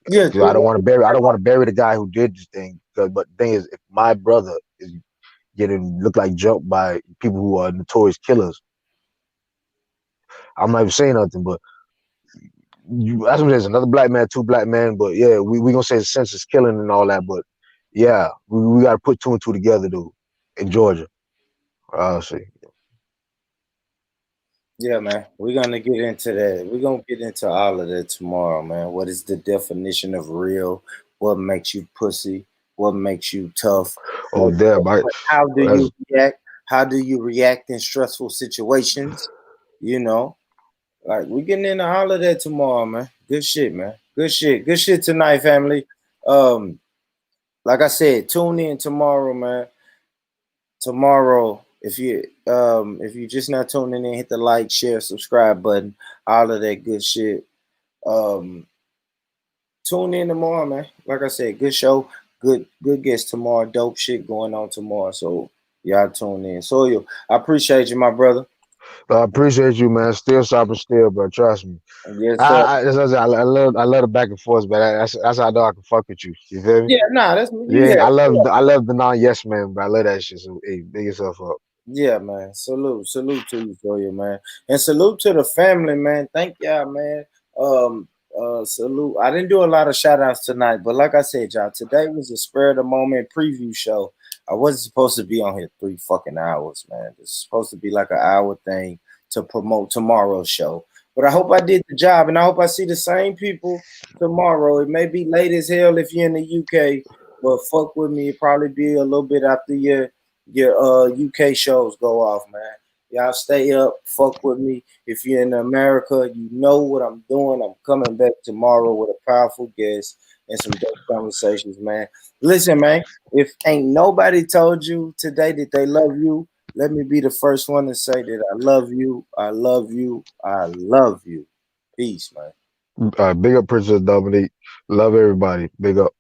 Yeah, I don't want to bury the guy who did this thing. But the thing is, if my brother is getting looked like jumped by people who are notorious killers, I'm not even saying nothing. But that's what there's another black man, two black men. But yeah, we gonna say senseless killing and all that. But yeah, we got to put two and two together, though. In Georgia, I'll see. Yeah, man. We're gonna get into that. We're gonna get into all of that tomorrow, man. What is the definition of real? What makes you pussy? What makes you tough? Oh, damn! How do you react? How do you react in stressful situations? You know, like we getting in the holiday tomorrow, man. Good shit, man. Good shit. Good shit tonight, family. Like I said, tune in tomorrow, man. Tomorrow, if you just not tuning in, hit the like, share, subscribe button, all of that good shit. Um, Tune in tomorrow, man. Like I said, good show, good guest tomorrow, dope shit going on tomorrow. So y'all tune in. So I appreciate you, my brother. I appreciate you, man. Still shopping, still, bro. Trust me. Yes, sir. I love the back and forth, but that's how I know I can fuck with you. You feel me? Yeah, nah, that's you. Yeah, Yeah, I love the non yes man, but I love that shit. So hey, big yourself up. yeah, man. Salute to you, for you, man, and salute to the family, man. Thank y'all, man. Salute. I didn't do a lot of shout outs tonight, but like I said, y'all, today was a spur of the moment preview show. I wasn't supposed to be on here 3 fucking hours, man. It's supposed to be like an hour thing to promote tomorrow's show. But I hope I did the job, and I hope I see the same people tomorrow. It may be late as hell if you're in the UK, but fuck with me. It probably be a little bit after your UK shows go off, man. Y'all stay up, fuck with me. If you're in America, you know what I'm doing. I'm coming back tomorrow with a powerful guest and some dope conversations, man. Listen, man, if ain't nobody told you today that they love you, let me be the first one to say that I love you, I love you, I love you. Peace, man. Big up Princess Dominique. Love everybody. Big up.